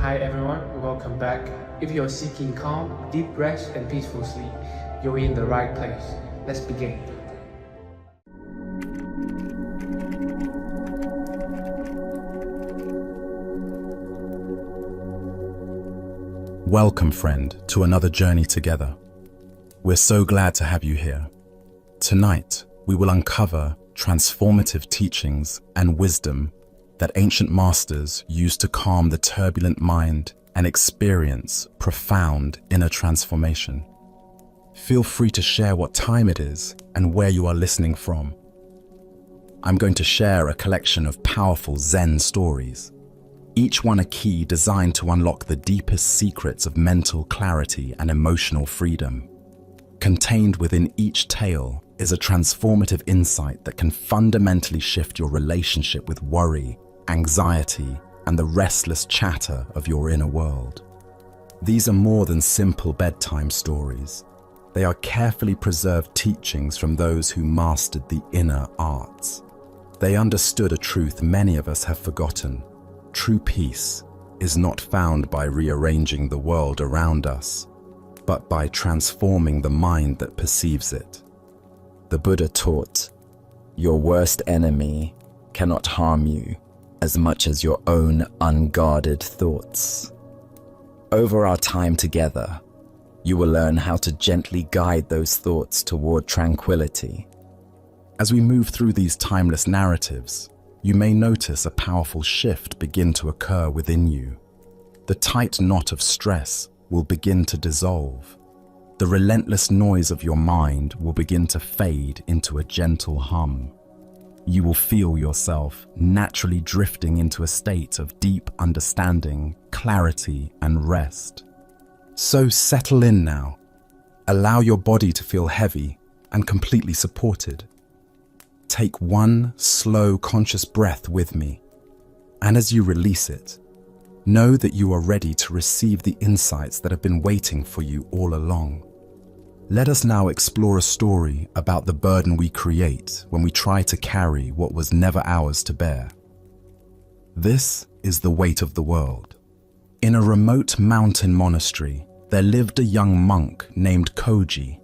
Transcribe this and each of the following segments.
Hi everyone, welcome back. If you're seeking calm, deep rest, and peaceful sleep, you're in the right place. Let's begin. Welcome, friend, to another journey together. We're so glad to have you here. Tonight, we will uncover transformative teachings and wisdom that ancient masters used to calm the turbulent mind and experience profound inner transformation. Feel free to share what time it is and where you are listening from. I'm going to share a collection of powerful Zen stories, each one a key designed to unlock the deepest secrets of mental clarity and emotional freedom. Contained within each tale is a transformative insight that can fundamentally shift your relationship with worry, anxiety, and the restless chatter of your inner world. These are more than simple bedtime stories. They are carefully preserved teachings from those who mastered the inner arts. They understood a truth many of us have forgotten. True peace is not found by rearranging the world around us, but by transforming the mind that perceives it. The Buddha taught, "Your worst enemy cannot harm you as much as your own unguarded thoughts." Over our time together, you will learn how to gently guide those thoughts toward tranquility. As we move through these timeless narratives, you may notice a powerful shift begin to occur within you. The tight knot of stress will begin to dissolve. The relentless noise of your mind will begin to fade into a gentle hum. You will feel yourself naturally drifting into a state of deep understanding, clarity, and rest. So settle in now. Allow your body to feel heavy and completely supported. Take one slow, conscious breath with me, and as you release it, know that you are ready to receive the insights that have been waiting for you all along. Let us now explore a story about the burden we create when we try to carry what was never ours to bear. This is the weight of the world. In a remote mountain monastery, there lived a young monk named Koji,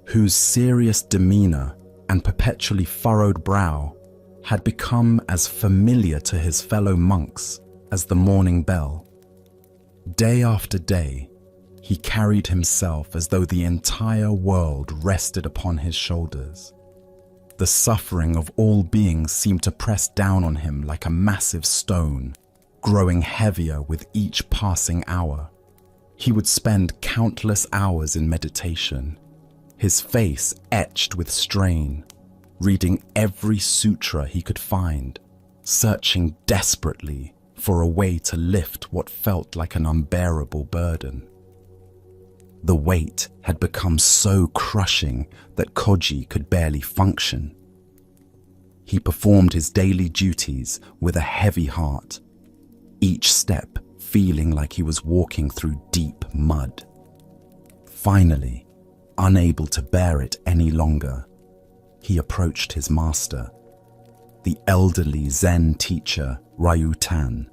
whose serious demeanor and perpetually furrowed brow had become as familiar to his fellow monks as the morning bell. Day after day, he carried himself as though the entire world rested upon his shoulders. The suffering of all beings seemed to press down on him like a massive stone, growing heavier with each passing hour. He would spend countless hours in meditation, his face etched with strain, reading every sutra he could find, searching desperately for a way to lift what felt like an unbearable burden. The weight had become so crushing that Koji could barely function. He performed his daily duties with a heavy heart, each step feeling like he was walking through deep mud. Finally, unable to bear it any longer, he approached his master, the elderly Zen teacher Ryutan,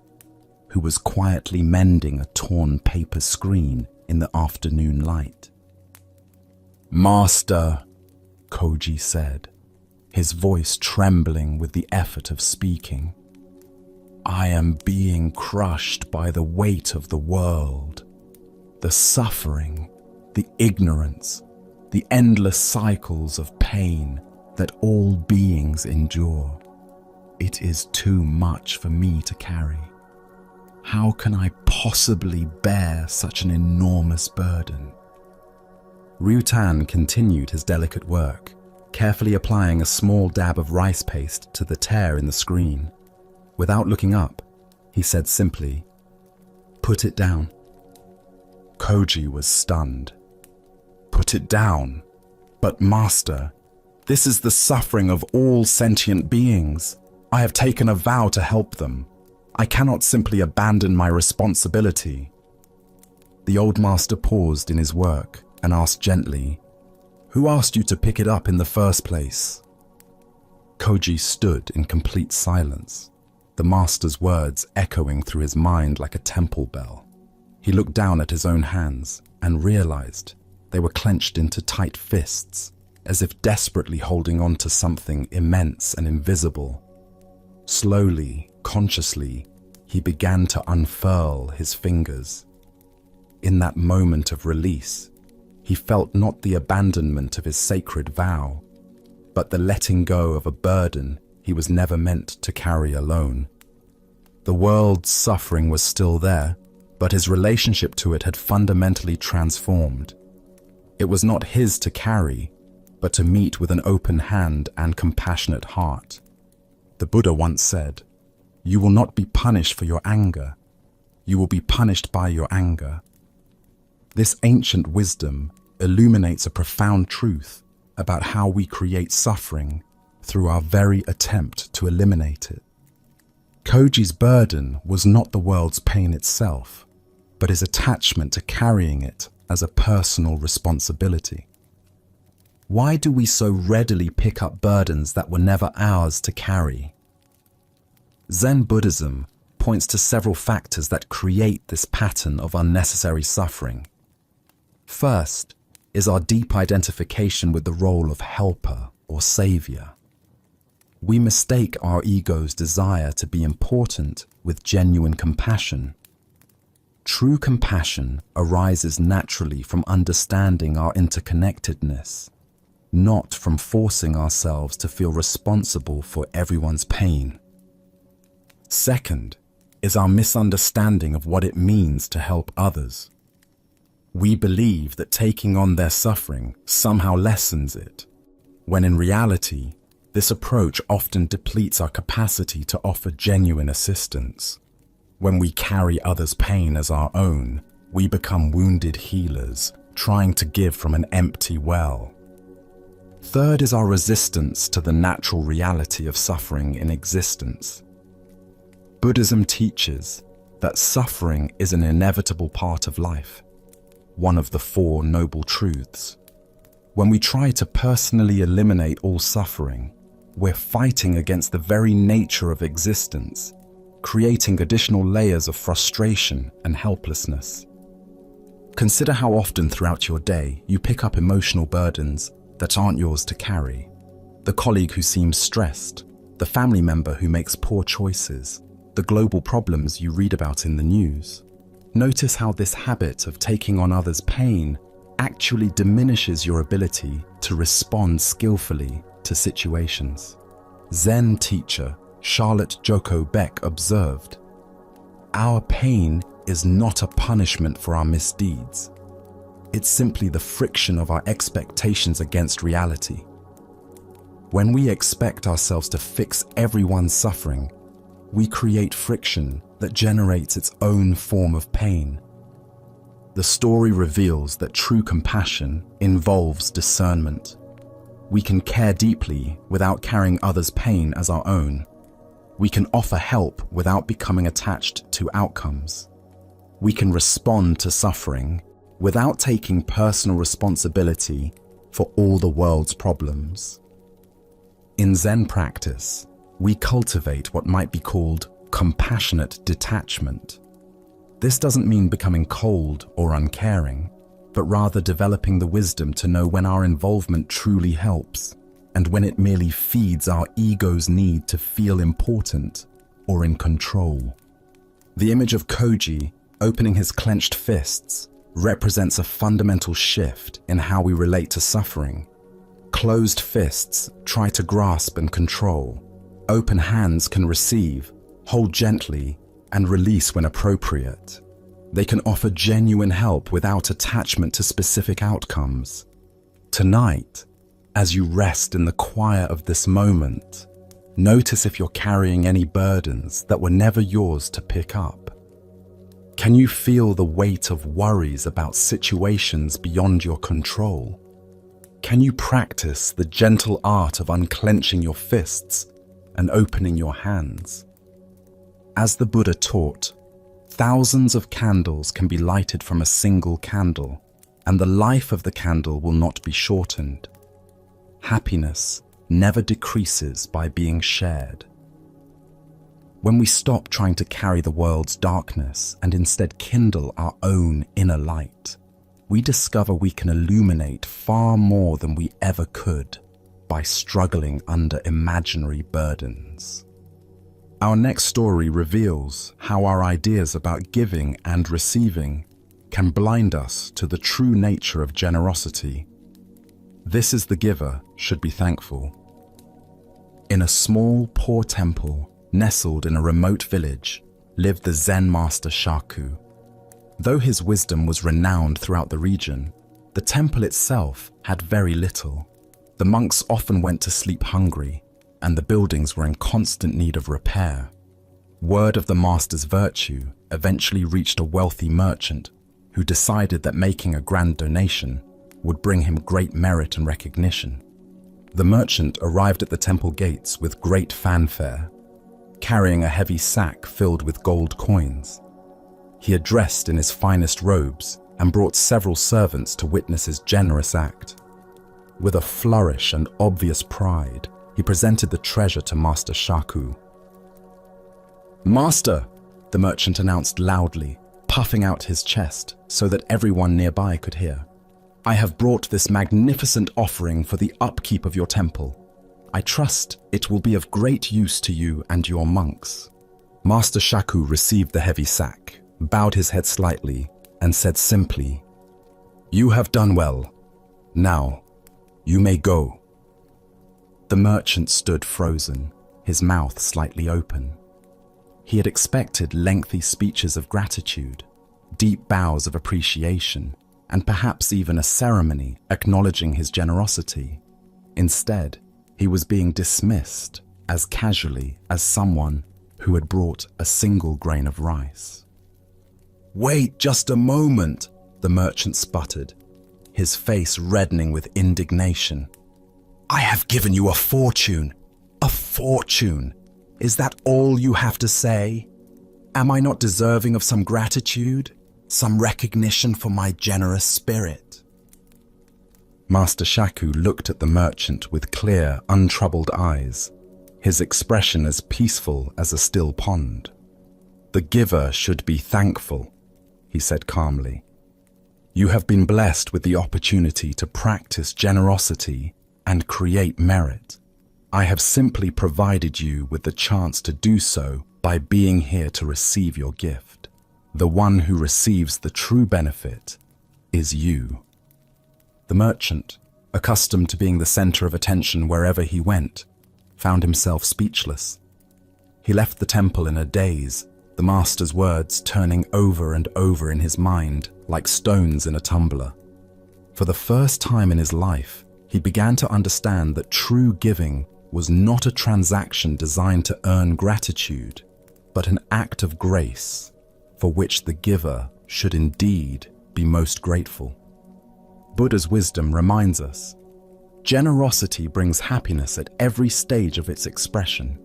who was quietly mending a torn paper screen in the afternoon light. "Master," Koji said, his voice trembling with the effort of speaking, "I am being crushed by the weight of the world, the suffering, the ignorance, the endless cycles of pain that all beings endure. It is too much for me to carry. How can I possibly bear such an enormous burden?" Ryutan continued his delicate work, carefully applying a small dab of rice paste to the tear in the screen. Without looking up, he said simply, "Put it down." Koji was stunned. "Put it down? But master, this is the suffering of all sentient beings. I have taken a vow to help them. I cannot simply abandon my responsibility." The old master paused in his work and asked gently, "Who asked you to pick it up in the first place?" Koji stood in complete silence. the master's words echoing through his mind like a temple bell. He looked down at his own hands and realized they were clenched into tight fists, as if desperately holding on to something immense and invisible. Slowly, consciously, he began to unfurl his fingers. In that moment of release, he felt not the abandonment of his sacred vow, but the letting go of a burden he was never meant to carry alone. The world's suffering was still there, but his relationship to it had fundamentally transformed. It was not his to carry, but to meet with an open hand and compassionate heart. The Buddha once said, "You will not be punished for your anger. You will be punished by your anger." This ancient wisdom illuminates a profound truth about how we create suffering through our very attempt to eliminate it. Koji's burden was not the world's pain itself, but his attachment to carrying it as a personal responsibility. Why do we so readily pick up burdens that were never ours to carry? Zen Buddhism points to several factors that create this pattern of unnecessary suffering. First is our deep identification with the role of helper or savior. We mistake our ego's desire to be important with genuine compassion. True compassion arises naturally from understanding our interconnectedness, not from forcing ourselves to feel responsible for everyone's pain. Second is our misunderstanding of what it means to help others. We believe that taking on their suffering somehow lessens it, when in reality, this approach often depletes our capacity to offer genuine assistance. When we carry others' pain as our own, we become wounded healers, trying to give from an empty well. Third is our resistance to the natural reality of suffering in existence. Buddhism teaches that suffering is an inevitable part of life, one of the Four Noble Truths. When we try to personally eliminate all suffering, we're fighting against the very nature of existence, creating additional layers of frustration and helplessness. Consider how often throughout your day you pick up emotional burdens that aren't yours to carry. The colleague who seems stressed, the family member who makes poor choices, the global problems you read about in the news. Notice how this habit of taking on others' pain actually diminishes your ability to respond skillfully to situations. Zen teacher Charlotte Joko Beck observed, "Our pain is not a punishment for our misdeeds. It's simply the friction of our expectations against reality. When we expect ourselves to fix everyone's suffering, we create friction that generates its own form of pain." The story reveals that true compassion involves discernment. We can care deeply without carrying others' pain as our own. We can offer help without becoming attached to outcomes. We can respond to suffering without taking personal responsibility for all the world's problems. In Zen practice, we cultivate what might be called compassionate detachment. This doesn't mean becoming cold or uncaring, but rather developing the wisdom to know when our involvement truly helps and when it merely feeds our ego's need to feel important or in control. The image of Koji opening his clenched fists represents a fundamental shift in how we relate to suffering. Closed fists try to grasp and control. Open hands can receive, hold gently, and release when appropriate. They can offer genuine help without attachment to specific outcomes. Tonight, as you rest in the quiet of this moment, notice if you're carrying any burdens that were never yours to pick up. Can you feel the weight of worries about situations beyond your control? Can you practice the gentle art of unclenching your fists and opening your hands? As the Buddha taught, thousands of candles can be lighted from a single candle, and the life of the candle will not be shortened. Happiness never decreases by being shared. When we stop trying to carry the world's darkness and instead kindle our own inner light, we discover we can illuminate far more than we ever could by struggling under imaginary burdens. Our next story reveals how our ideas about giving and receiving can blind us to the true nature of generosity. This is the giver should be thankful. In a small, poor temple, nestled in a remote village, lived the Zen master Shaku. Though his wisdom was renowned throughout the region, the temple itself had very little. The monks often went to sleep hungry, and the buildings were in constant need of repair. Word of the master's virtue eventually reached a wealthy merchant who decided that making a grand donation would bring him great merit and recognition. The merchant arrived at the temple gates with great fanfare, carrying a heavy sack filled with gold coins. He had dressed in his finest robes and brought several servants to witness his generous act. With a flourish and obvious pride, he presented the treasure to Master Shaku. "Master," the merchant announced loudly, puffing out his chest so that everyone nearby could hear, "I have brought this magnificent offering for the upkeep of your temple. I trust it will be of great use to you and your monks." Master Shaku received the heavy sack, bowed his head slightly, and said simply, "You have done well. Now, you may go." The merchant stood frozen, his mouth slightly open. He had expected lengthy speeches of gratitude, deep bows of appreciation, and perhaps even a ceremony acknowledging his generosity. Instead, he was being dismissed as casually as someone who had brought a single grain of rice. "Wait just a moment," the merchant sputtered, his face reddening with indignation. "I have given you a fortune. A fortune. Is that all you have to say? Am I not deserving of some gratitude, some recognition for my generous spirit?" Master Shaku looked at the merchant with clear, untroubled eyes, his expression as peaceful as a still pond. "The giver should be thankful," he said calmly. "You have been blessed with the opportunity to practice generosity and create merit. I have simply provided you with the chance to do so by being here to receive your gift. The one who receives the true benefit is you." The merchant, accustomed to being the center of attention wherever he went, found himself speechless. He left the temple in a daze, the master's words turning over and over in his mind like stones in a tumbler. For the first time in his life, he began to understand that true giving was not a transaction designed to earn gratitude, but an act of grace for which the giver should indeed be most grateful. Buddha's wisdom reminds us, generosity brings happiness at every stage of its expression.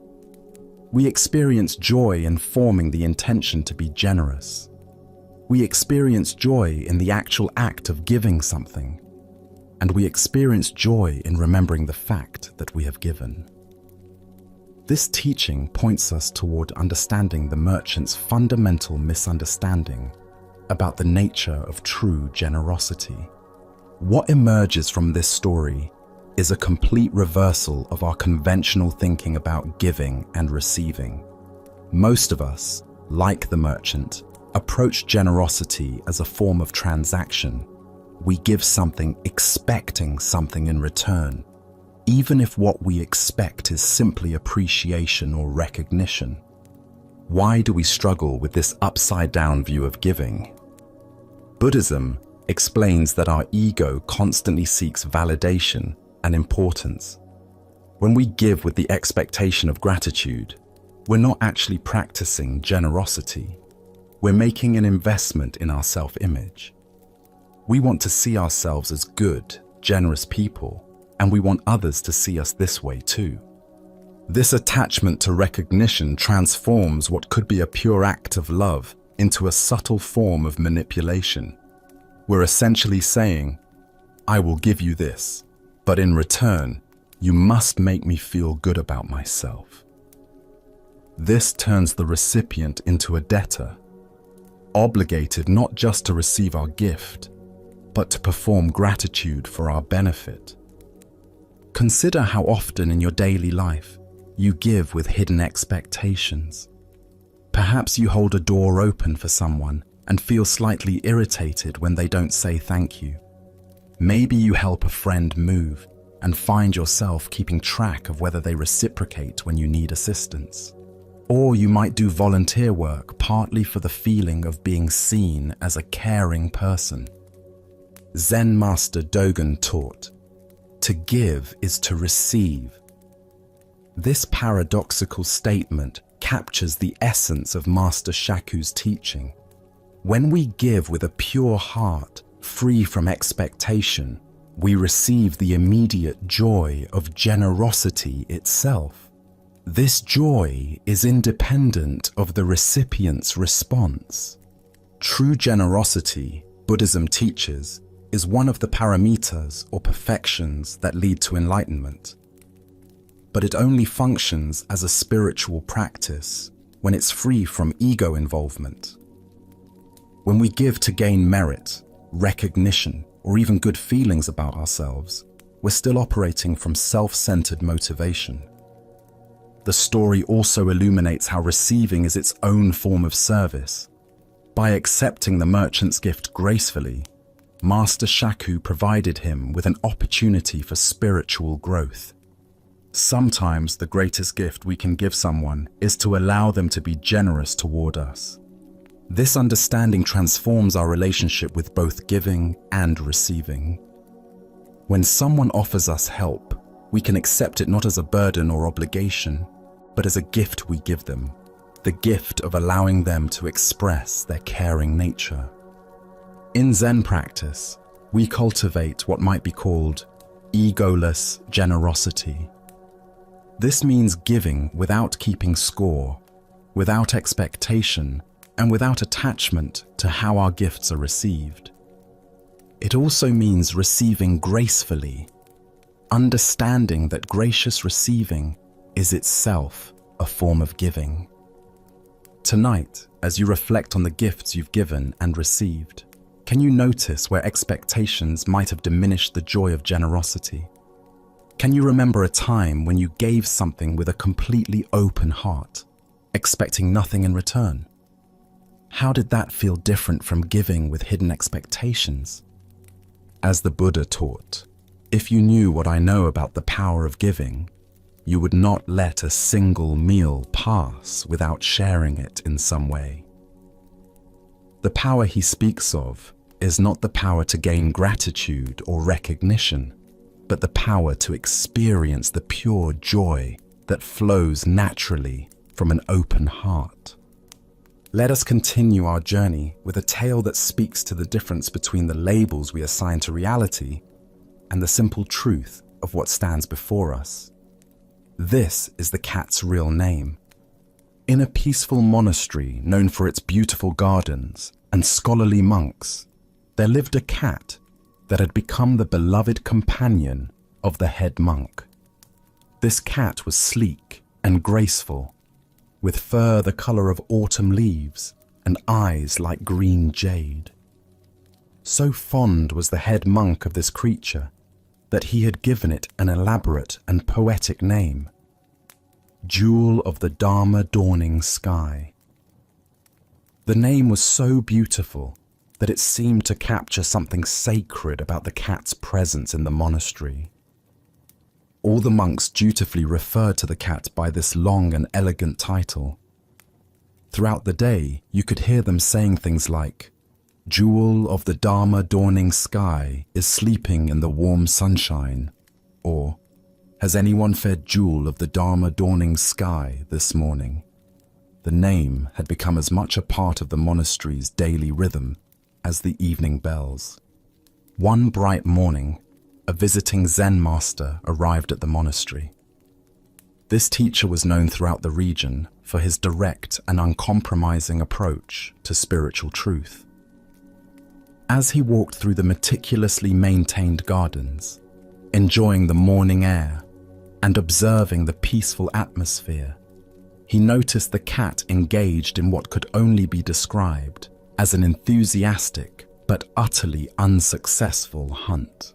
We experience joy in forming the intention to be generous. We experience joy in the actual act of giving something, and we experience joy in remembering the fact that we have given. This teaching points us toward understanding the merchant's fundamental misunderstanding about the nature of true generosity. What emerges from this story is a complete reversal of our conventional thinking about giving and receiving. Most of us, like the merchant, approach generosity as a form of transaction. We give something expecting something in return, even if what we expect is simply appreciation or recognition. Why do we struggle with this upside-down view of giving? Buddhism explains that our ego constantly seeks validation and importance. When we give with the expectation of gratitude, we're not actually practicing generosity. We're making an investment in our self-image. We want to see ourselves as good, generous people, and we want others to see us this way too. This attachment to recognition transforms what could be a pure act of love into a subtle form of manipulation. We're essentially saying, "I will give you this, but in return, you must make me feel good about myself." This turns the recipient into a debtor, obligated not just to receive our gift, but to perform gratitude for our benefit. Consider how often in your daily life you give with hidden expectations. Perhaps you hold a door open for someone and feel slightly irritated when they don't say thank you. Maybe you help a friend move and find yourself keeping track of whether they reciprocate when you need assistance. Or you might do volunteer work partly for the feeling of being seen as a caring person. Zen Master Dogen taught, "To give is to receive." This paradoxical statement captures the essence of Master Shaku's teaching. When we give with a pure heart, free from expectation, we receive the immediate joy of generosity itself. This joy is independent of the recipient's response. True generosity, Buddhism teaches, is one of the paramitas or perfections that lead to enlightenment. But it only functions as a spiritual practice when it's free from ego involvement. When we give to gain merit, recognition, or even good feelings about ourselves, we're still operating from self-centered motivation. The story also illuminates how receiving is its own form of service. By accepting the merchant's gift gracefully, Master Shaku provided him with an opportunity for spiritual growth. Sometimes the greatest gift we can give someone is to allow them to be generous toward us. This understanding transforms our relationship with both giving and receiving. When someone offers us help, we can accept it not as a burden or obligation, but as a gift we give them, the gift of allowing them to express their caring nature. In Zen practice, we cultivate what might be called egoless generosity. This means giving without keeping score, without expectation, and without attachment to how our gifts are received. It also means receiving gracefully, understanding that gracious receiving is itself a form of giving. Tonight, as you reflect on the gifts you've given and received, can you notice where expectations might have diminished the joy of generosity? Can you remember a time when you gave something with a completely open heart, expecting nothing in return? How did that feel different from giving with hidden expectations? As the Buddha taught, if you knew what I know about the power of giving, you would not let a single meal pass without sharing it in some way. The power he speaks of is not the power to gain gratitude or recognition, but the power to experience the pure joy that flows naturally from an open heart. Let us continue our journey with a tale that speaks to the difference between the labels we assign to reality and the simple truth of what stands before us. This is the cat's real name. In a peaceful monastery known for its beautiful gardens and scholarly monks, there lived a cat that had become the beloved companion of the head monk. This cat was sleek and graceful, with fur the color of autumn leaves and eyes like green jade. So fond was the head monk of this creature that he had given it an elaborate and poetic name, Jewel of the Dharma Dawning Sky. The name was so beautiful that it seemed to capture something sacred about the cat's presence in the monastery. All the monks dutifully referred to the cat by this long and elegant title. Throughout the day, you could hear them saying things like, "Jewel of the Dharma Dawning Sky is sleeping in the warm sunshine," or, "Has anyone fed Jewel of the Dharma Dawning Sky this morning?" The name had become as much a part of the monastery's daily rhythm as the evening bells. One bright morning, a visiting Zen master arrived at the monastery. This teacher was known throughout the region for his direct and uncompromising approach to spiritual truth. As he walked through the meticulously maintained gardens, enjoying the morning air and observing the peaceful atmosphere, he noticed the cat engaged in what could only be described as an enthusiastic but utterly unsuccessful hunt.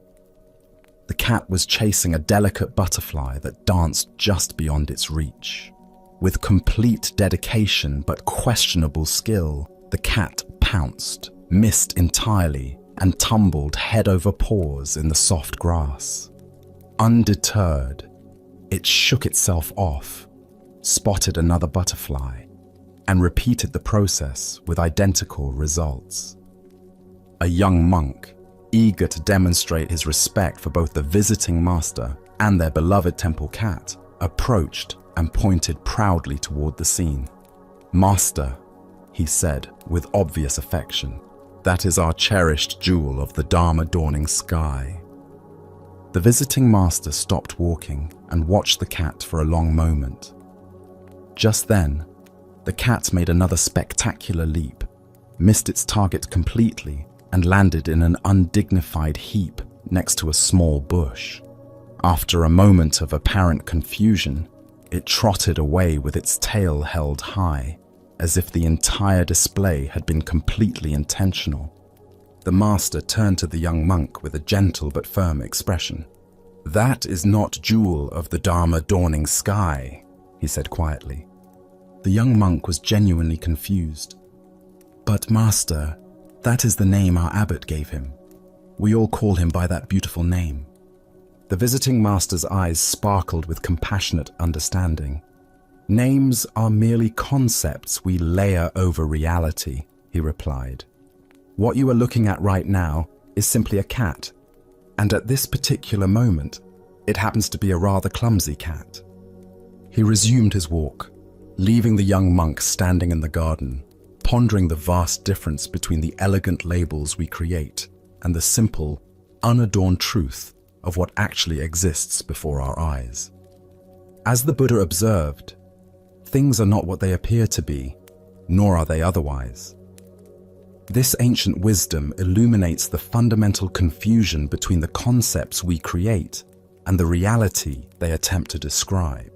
The cat was chasing a delicate butterfly that danced just beyond its reach. With complete dedication but questionable skill, the cat pounced, missed entirely, and tumbled head over paws in the soft grass. Undeterred, it shook itself off, spotted another butterfly, and repeated the process with identical results. A young monk, eager to demonstrate his respect for both the visiting master and their beloved temple cat, approached and pointed proudly toward the scene. "Master," he said with obvious affection, "that is our cherished jewel of the Dharma-dawning sky." The visiting master stopped walking and watched the cat for a long moment. Just then, the cat made another spectacular leap, missed its target completely, and landed in an undignified heap next to a small bush. After a moment of apparent confusion, it trotted away with its tail held high, as if the entire display had been completely intentional. The master turned to the young monk with a gentle but firm expression. "That is not jewel of the Dharma-dawning sky," he said quietly. The young monk was genuinely confused. "But master, that is the name our abbot gave him. We all call him by that beautiful name." The visiting master's eyes sparkled with compassionate understanding. "Names are merely concepts we layer over reality," he replied. "What you are looking at right now is simply a cat, and at this particular moment, it happens to be a rather clumsy cat." He resumed his walk, leaving the young monk standing in the garden, pondering the vast difference between the elegant labels we create and the simple, unadorned truth of what actually exists before our eyes. As the Buddha observed, things are not what they appear to be, nor are they otherwise. This ancient wisdom illuminates the fundamental confusion between the concepts we create and the reality they attempt to describe.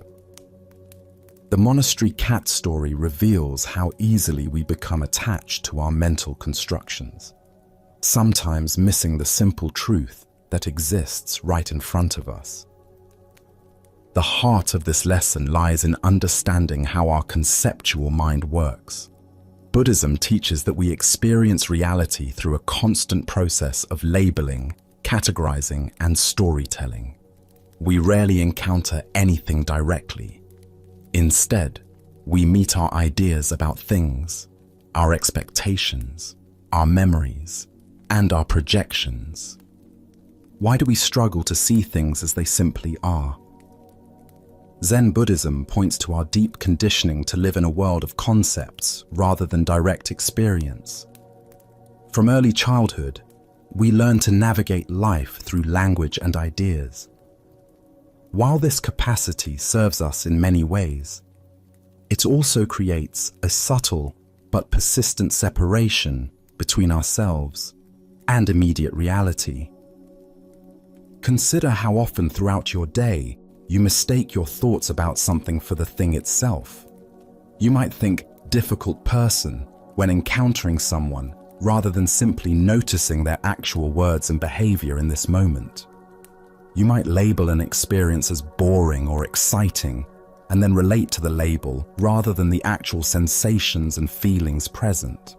The monastery cat story reveals how easily we become attached to our mental constructions, sometimes missing the simple truth that exists right in front of us. The heart of this lesson lies in understanding how our conceptual mind works. Buddhism teaches that we experience reality through a constant process of labeling, categorizing, and storytelling. We rarely encounter anything directly. Instead, we meet our ideas about things, our expectations, our memories, and our projections. Why do we struggle to see things as they simply are? Zen Buddhism points to our deep conditioning to live in a world of concepts rather than direct experience. From early childhood, we learn to navigate life through language and ideas. While this capacity serves us in many ways, it also creates a subtle but persistent separation between ourselves and immediate reality. Consider how often throughout your day you mistake your thoughts about something for the thing itself. You might think difficult person when encountering someone rather than simply noticing their actual words and behavior in this moment. You might label an experience as boring or exciting and then relate to the label rather than the actual sensations and feelings present.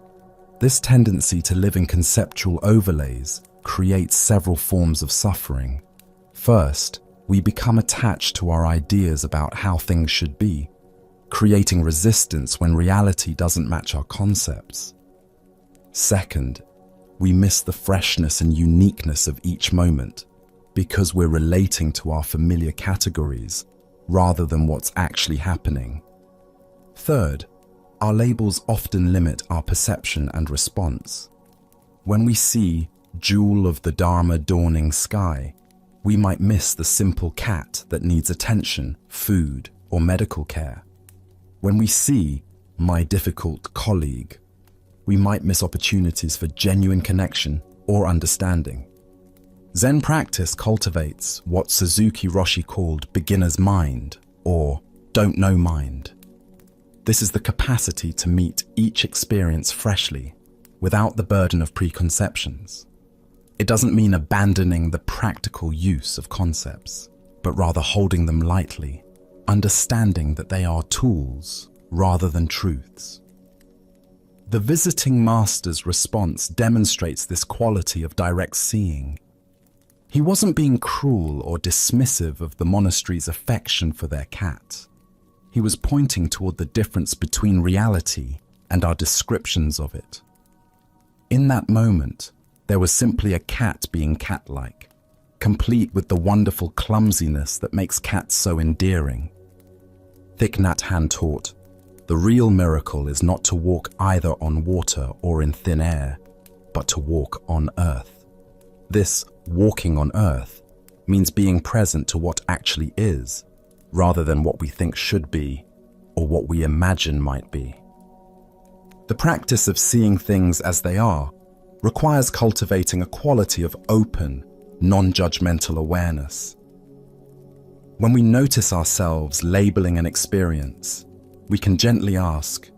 This tendency to live in conceptual overlays creates several forms of suffering. First, we become attached to our ideas about how things should be, creating resistance when reality doesn't match our concepts. Second, we miss the freshness and uniqueness of each moment because we're relating to our familiar categories rather than what's actually happening. Third, our labels often limit our perception and response. When we see jewel of the Dharma-dawning sky, we might miss the simple cat that needs attention, food, or medical care. When we see my difficult colleague, we might miss opportunities for genuine connection or understanding. Zen practice cultivates what Suzuki Roshi called beginner's mind, or don't know mind. This is the capacity to meet each experience freshly, without the burden of preconceptions. It doesn't mean abandoning the practical use of concepts, but rather holding them lightly, understanding that they are tools rather than truths. The visiting master's response demonstrates this quality of direct seeing. He wasn't being cruel or dismissive of the monastery's affection for their cat. He was pointing toward the difference between reality and our descriptions of it. In that moment, there was simply a cat being cat-like, complete with the wonderful clumsiness that makes cats so endearing. Thich Nhat Hanh taught, "The real miracle is not to walk either on water or in thin air, but to walk on earth." This walking on earth means being present to what actually is, rather than what we think should be or what we imagine might be. The practice of seeing things as they are requires cultivating a quality of open, non-judgmental awareness. When we notice ourselves labeling an experience, we can gently ask,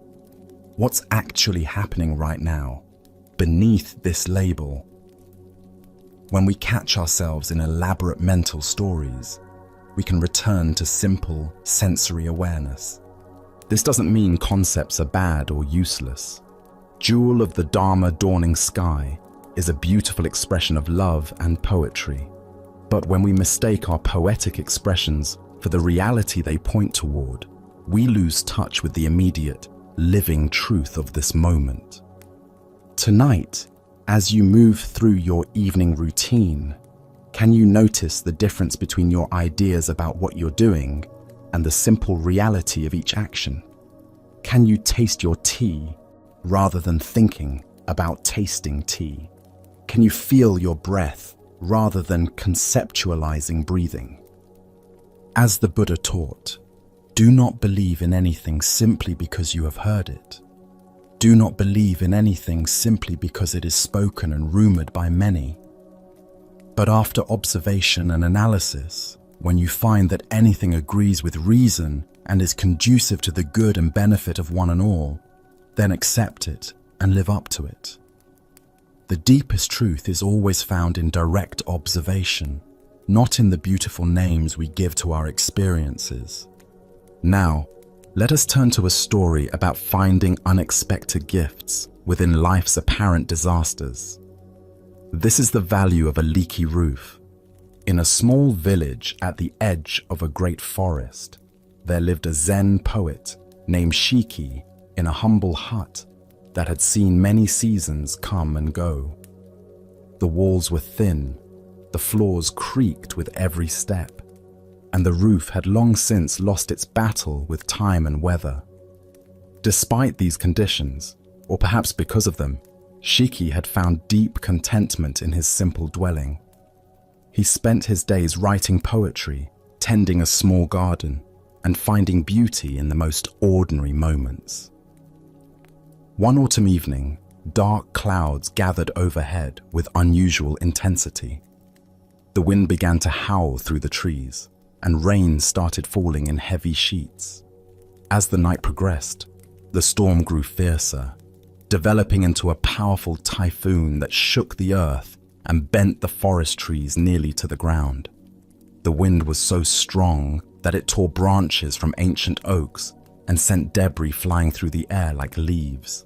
what's actually happening right now, beneath this label? When we catch ourselves in elaborate mental stories, we can return to simple sensory awareness. This doesn't mean concepts are bad or useless. Jewel of the Dharma dawning sky is a beautiful expression of love and poetry. But when we mistake our poetic expressions for the reality they point toward, we lose touch with the immediate, living truth of this moment. Tonight, as you move through your evening routine, can you notice the difference between your ideas about what you're doing and the simple reality of each action? Can you taste your tea rather than thinking about tasting tea? Can you feel your breath rather than conceptualizing breathing? As the Buddha taught, do not believe in anything simply because you have heard it. Do not believe in anything simply because it is spoken and rumored by many. But after observation and analysis, when you find that anything agrees with reason and is conducive to the good and benefit of one and all, then accept it and live up to it. The deepest truth is always found in direct observation, not in the beautiful names we give to our experiences. Now, let us turn to a story about finding unexpected gifts within life's apparent disasters. This is the value of a leaky roof. In a small village at the edge of a great forest, there lived a Zen poet named Shiki in a humble hut that had seen many seasons come and go. The walls were thin, the floors creaked with every step, and the roof had long since lost its battle with time and weather. Despite these conditions, or perhaps because of them, Shiki had found deep contentment in his simple dwelling. He spent his days writing poetry, tending a small garden, and finding beauty in the most ordinary moments. One autumn evening, dark clouds gathered overhead with unusual intensity. The wind began to howl through the trees, and rain started falling in heavy sheets. As the night progressed, the storm grew fiercer, developing into a powerful typhoon that shook the earth and bent the forest trees nearly to the ground. The wind was so strong that it tore branches from ancient oaks and sent debris flying through the air like leaves.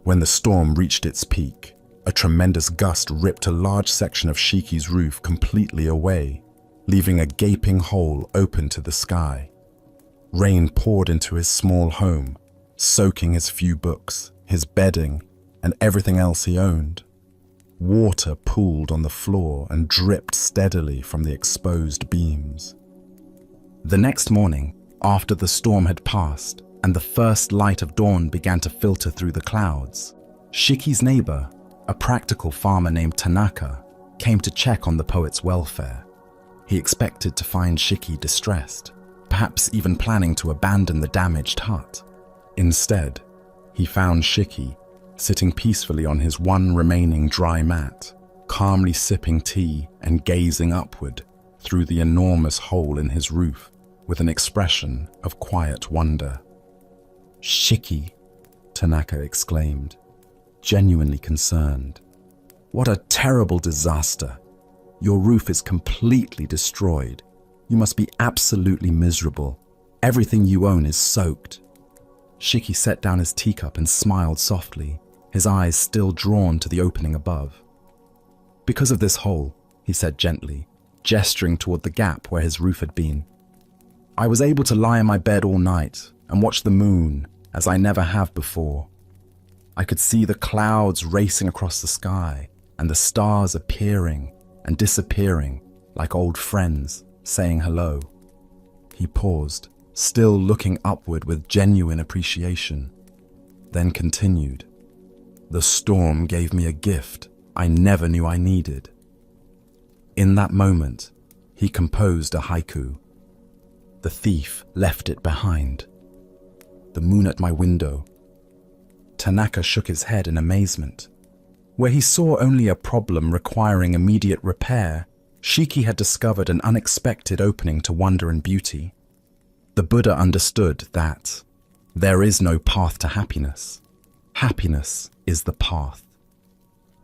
When the storm reached its peak, a tremendous gust ripped a large section of Shiki's roof completely away, leaving a gaping hole open to the sky. Rain poured into his small home, soaking his few books, his bedding, and everything else he owned. Water pooled on the floor and dripped steadily from the exposed beams. The next morning, after the storm had passed and the first light of dawn began to filter through the clouds, Shiki's neighbor, a practical farmer named Tanaka, came to check on the poet's welfare. He expected to find Shiki distressed, perhaps even planning to abandon the damaged hut. Instead, he found Shiki sitting peacefully on his one remaining dry mat, calmly sipping tea and gazing upward through the enormous hole in his roof with an expression of quiet wonder. "Shiki," Tanaka exclaimed, genuinely concerned. "What a terrible disaster. Your roof is completely destroyed. You must be absolutely miserable. Everything you own is soaked." Shiki set down his teacup and smiled softly, his eyes still drawn to the opening above. "Because of this hole," he said gently, gesturing toward the gap where his roof had been. "I was able to lie in my bed all night and watch the moon as I never have before. I could see the clouds racing across the sky and the stars appearing and disappearing like old friends saying hello." He paused, still looking upward with genuine appreciation, then continued. "The storm gave me a gift I never knew I needed." In that moment, he composed a haiku. "The thief left it behind. The moon at my window." Tanaka shook his head in amazement. Where he saw only a problem requiring immediate repair, Shiki had discovered an unexpected opening to wonder and beauty. The Buddha understood that there is no path to happiness. Happiness is the path.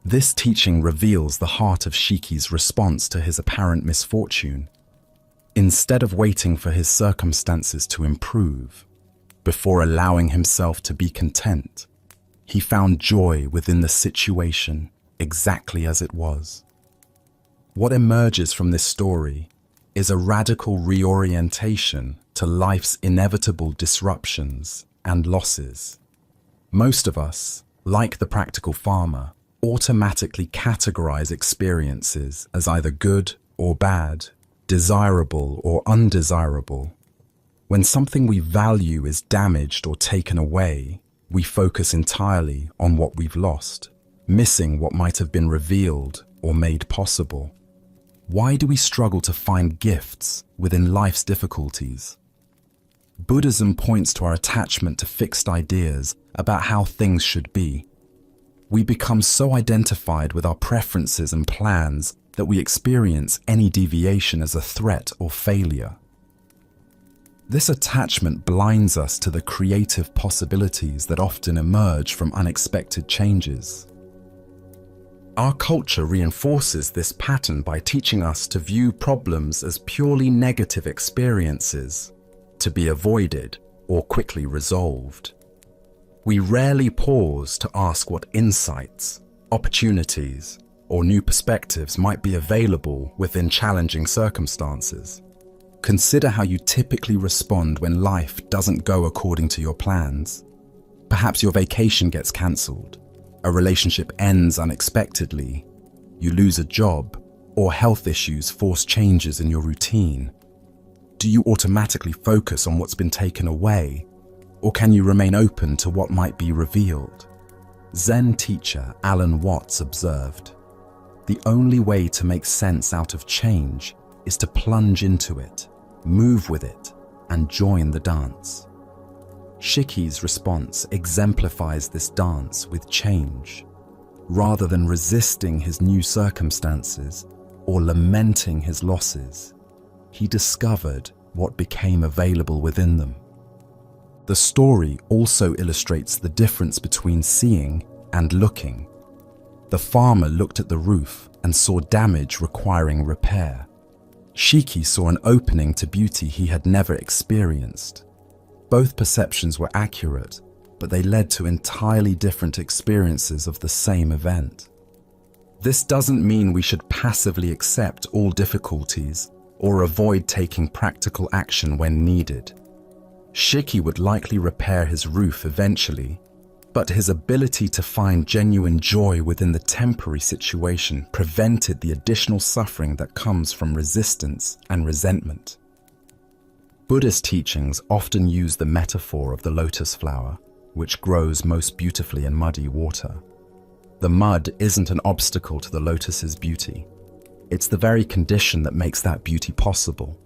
This teaching reveals the heart of Shiki's response to his apparent misfortune. Instead of waiting for his circumstances to improve, before allowing himself to be content, he found joy within the situation exactly as it was. What emerges from this story is a radical reorientation to life's inevitable disruptions and losses. Most of us, like the practical farmer, automatically categorize experiences as either good or bad, desirable or undesirable. When something we value is damaged or taken away, we focus entirely on what we've lost, missing what might have been revealed or made possible. Why do we struggle to find gifts within life's difficulties? Buddhism points to our attachment to fixed ideas about how things should be. We become so identified with our preferences and plans that we experience any deviation as a threat or failure. This attachment blinds us to the creative possibilities that often emerge from unexpected changes. Our culture reinforces this pattern by teaching us to view problems as purely negative experiences, to be avoided or quickly resolved. We rarely pause to ask what insights, opportunities, or new perspectives might be available within challenging circumstances. Consider how you typically respond when life doesn't go according to your plans. Perhaps your vacation gets cancelled, a relationship ends unexpectedly, you lose a job, or health issues force changes in your routine. Do you automatically focus on what's been taken away, or can you remain open to what might be revealed? Zen teacher Alan Watts observed, "The only way to make sense out of change is to plunge into it, move with it, and join the dance." Shiki's response exemplifies this dance with change. Rather than resisting his new circumstances or lamenting his losses, he discovered what became available within them. The story also illustrates the difference between seeing and looking. The farmer looked at the roof and saw damage requiring repair. Shiki saw an opening to beauty he had never experienced. Both perceptions were accurate, but they led to entirely different experiences of the same event. This doesn't mean we should passively accept all difficulties or avoid taking practical action when needed. Shiki would likely repair his roof eventually, but his ability to find genuine joy within the temporary situation prevented the additional suffering that comes from resistance and resentment. Buddhist teachings often use the metaphor of the lotus flower, which grows most beautifully in muddy water. The mud isn't an obstacle to the lotus's beauty. It's the very condition that makes that beauty possible.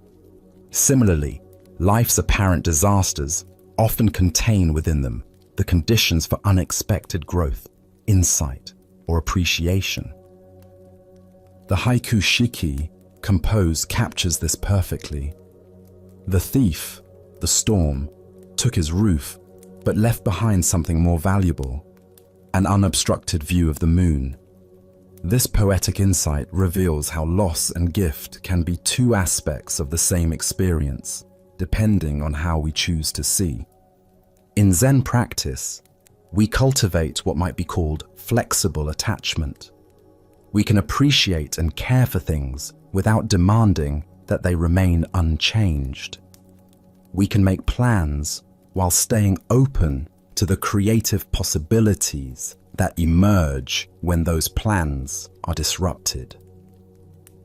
Similarly, life's apparent disasters often contain within them the conditions for unexpected growth, insight, or appreciation. The haiku Shiki composed captures this perfectly. The thief, the storm, took his roof, but left behind something more valuable, an unobstructed view of the moon. This poetic insight reveals how loss and gift can be two aspects of the same experience, depending on how we choose to see. In Zen practice, we cultivate what might be called flexible attachment. We can appreciate and care for things without demanding that they remain unchanged. We can make plans while staying open to the creative possibilities that emerge when those plans are disrupted.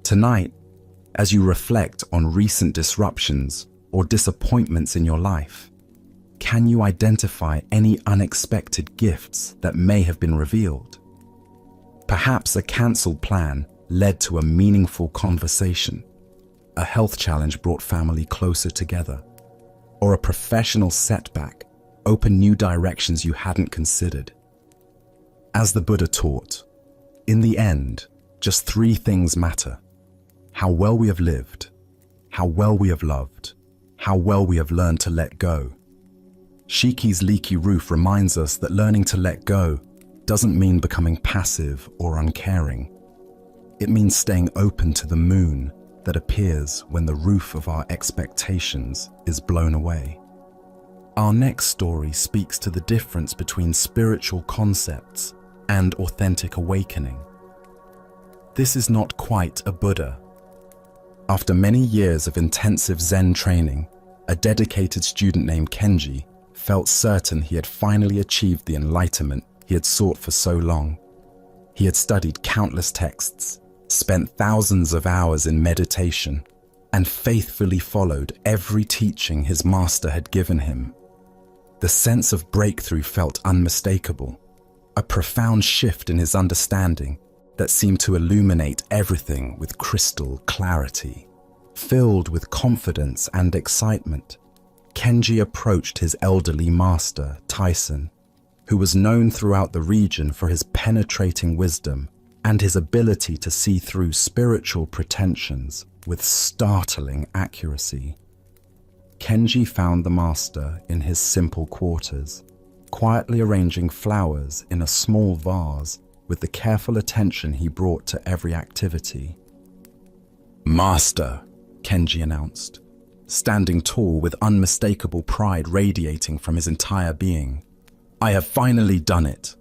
Tonight, as you reflect on recent disruptions or disappointments in your life, can you identify any unexpected gifts that may have been revealed? Perhaps a cancelled plan led to a meaningful conversation, a health challenge brought family closer together, or a professional setback opened new directions you hadn't considered. As the Buddha taught, in the end, just three things matter: how well we have lived, how well we have loved, how well we have learned to let go. Shiki's leaky roof reminds us that learning to let go doesn't mean becoming passive or uncaring. It means staying open to the moon that appears when the roof of our expectations is blown away. Our next story speaks to the difference between spiritual concepts and authentic awakening. This is not quite a Buddha. After many years of intensive Zen training, a dedicated student named Kenji felt certain he had finally achieved the enlightenment he had sought for so long. He had studied countless texts, spent thousands of hours in meditation, and faithfully followed every teaching his master had given him. The sense of breakthrough felt unmistakable, a profound shift in his understanding that seemed to illuminate everything with crystal clarity. Filled with confidence and excitement, Kenji approached his elderly master, Tyson, who was known throughout the region for his penetrating wisdom and his ability to see through spiritual pretensions with startling accuracy. Kenji found the master in his simple quarters, quietly arranging flowers in a small vase with the careful attention he brought to every activity. "Master," Kenji announced, standing tall with unmistakable pride radiating from his entire being. "I have finally done it.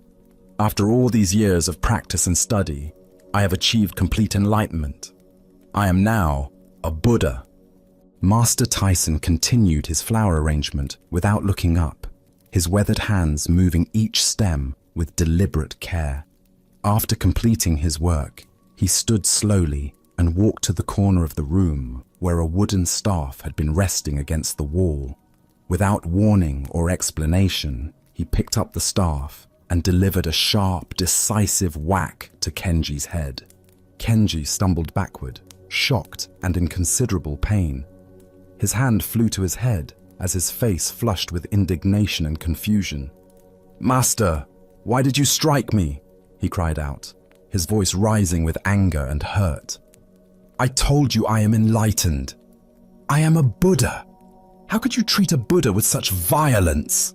After all these years of practice and study, I have achieved complete enlightenment. I am now a Buddha." Master Tyson continued his flower arrangement without looking up, his weathered hands moving each stem with deliberate care. After completing his work, he stood slowly and walked to the corner of the room where a wooden staff had been resting against the wall. Without warning or explanation, he picked up the staff and delivered a sharp, decisive whack to Kenji's head. Kenji stumbled backward, shocked and in considerable pain. His hand flew to his head as his face flushed with indignation and confusion. "Master, why did you strike me?" he cried out, his voice rising with anger and hurt. "I told you I am enlightened. I am a Buddha. How could you treat a Buddha with such violence?"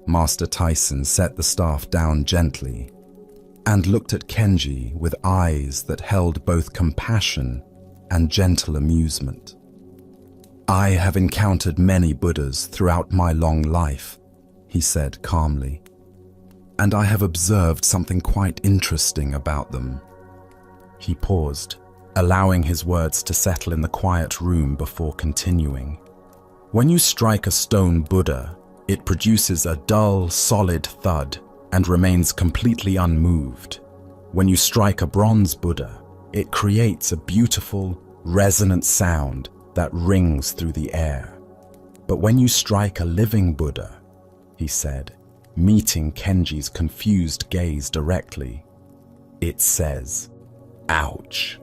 Master Tyson set the staff down gently and looked at Kenji with eyes that held both compassion and gentle amusement. "I have encountered many Buddhas throughout my long life," he said calmly, "and I have observed something quite interesting about them." He paused, allowing his words to settle in the quiet room before continuing. "When you strike a stone Buddha, it produces a dull, solid thud and remains completely unmoved. When you strike a bronze Buddha, it creates a beautiful, resonant sound that rings through the air. But when you strike a living Buddha," he said, meeting Kenji's confused gaze directly, "it says, 'Ouch.'"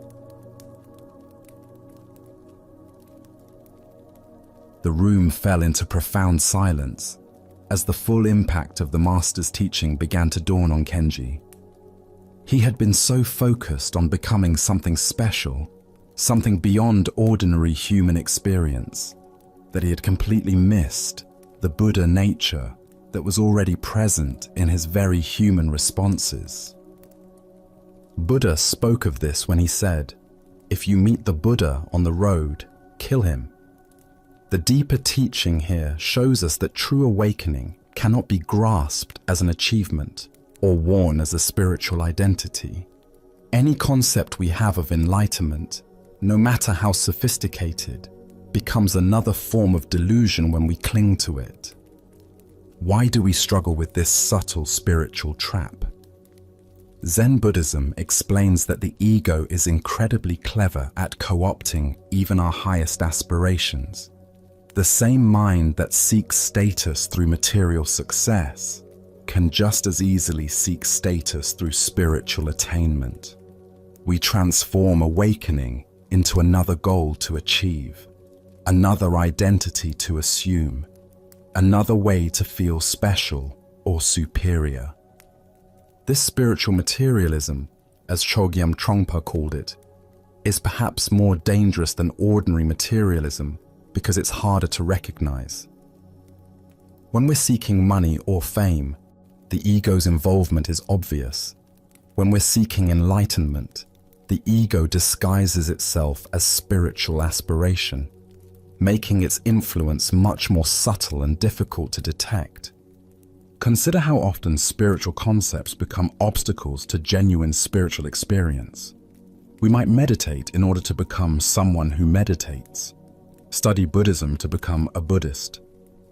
The room fell into profound silence as the full impact of the master's teaching began to dawn on Kenji. He had been so focused on becoming something special, something beyond ordinary human experience, that he had completely missed the Buddha nature that was already present in his very human responses. Buddha spoke of this when he said, "If you meet the Buddha on the road, kill him." The deeper teaching here shows us that true awakening cannot be grasped as an achievement or worn as a spiritual identity. Any concept we have of enlightenment, no matter how sophisticated, becomes another form of delusion when we cling to it. Why do we struggle with this subtle spiritual trap? Zen Buddhism explains that the ego is incredibly clever at co-opting even our highest aspirations. The same mind that seeks status through material success can just as easily seek status through spiritual attainment. We transform awakening into another goal to achieve, another identity to assume, another way to feel special or superior. This spiritual materialism, as Chogyam Trungpa called it, is perhaps more dangerous than ordinary materialism because it's harder to recognize. When we're seeking money or fame, the ego's involvement is obvious. When we're seeking enlightenment, the ego disguises itself as spiritual aspiration, making its influence much more subtle and difficult to detect. Consider how often spiritual concepts become obstacles to genuine spiritual experience. We might meditate in order to become someone who meditates, study Buddhism to become a Buddhist,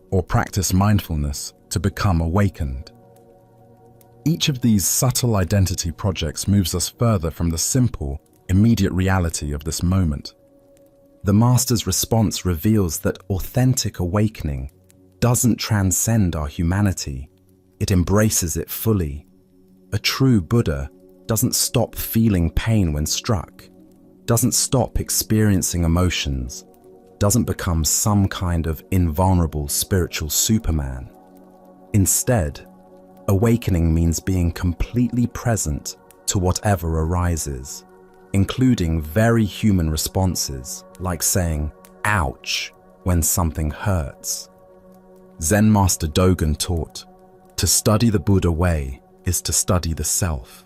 or practice mindfulness to become awakened. Each of these subtle identity projects moves us further from the simple, immediate reality of this moment. The Master's response reveals that authentic awakening doesn't transcend our humanity, it embraces it fully. A true Buddha doesn't stop feeling pain when struck, doesn't stop experiencing emotions, doesn't become some kind of invulnerable spiritual Superman. Instead, awakening means being completely present to whatever arises, including very human responses like saying, "ouch," when something hurts. Zen Master Dogen taught, to study the Buddha way is to study the self.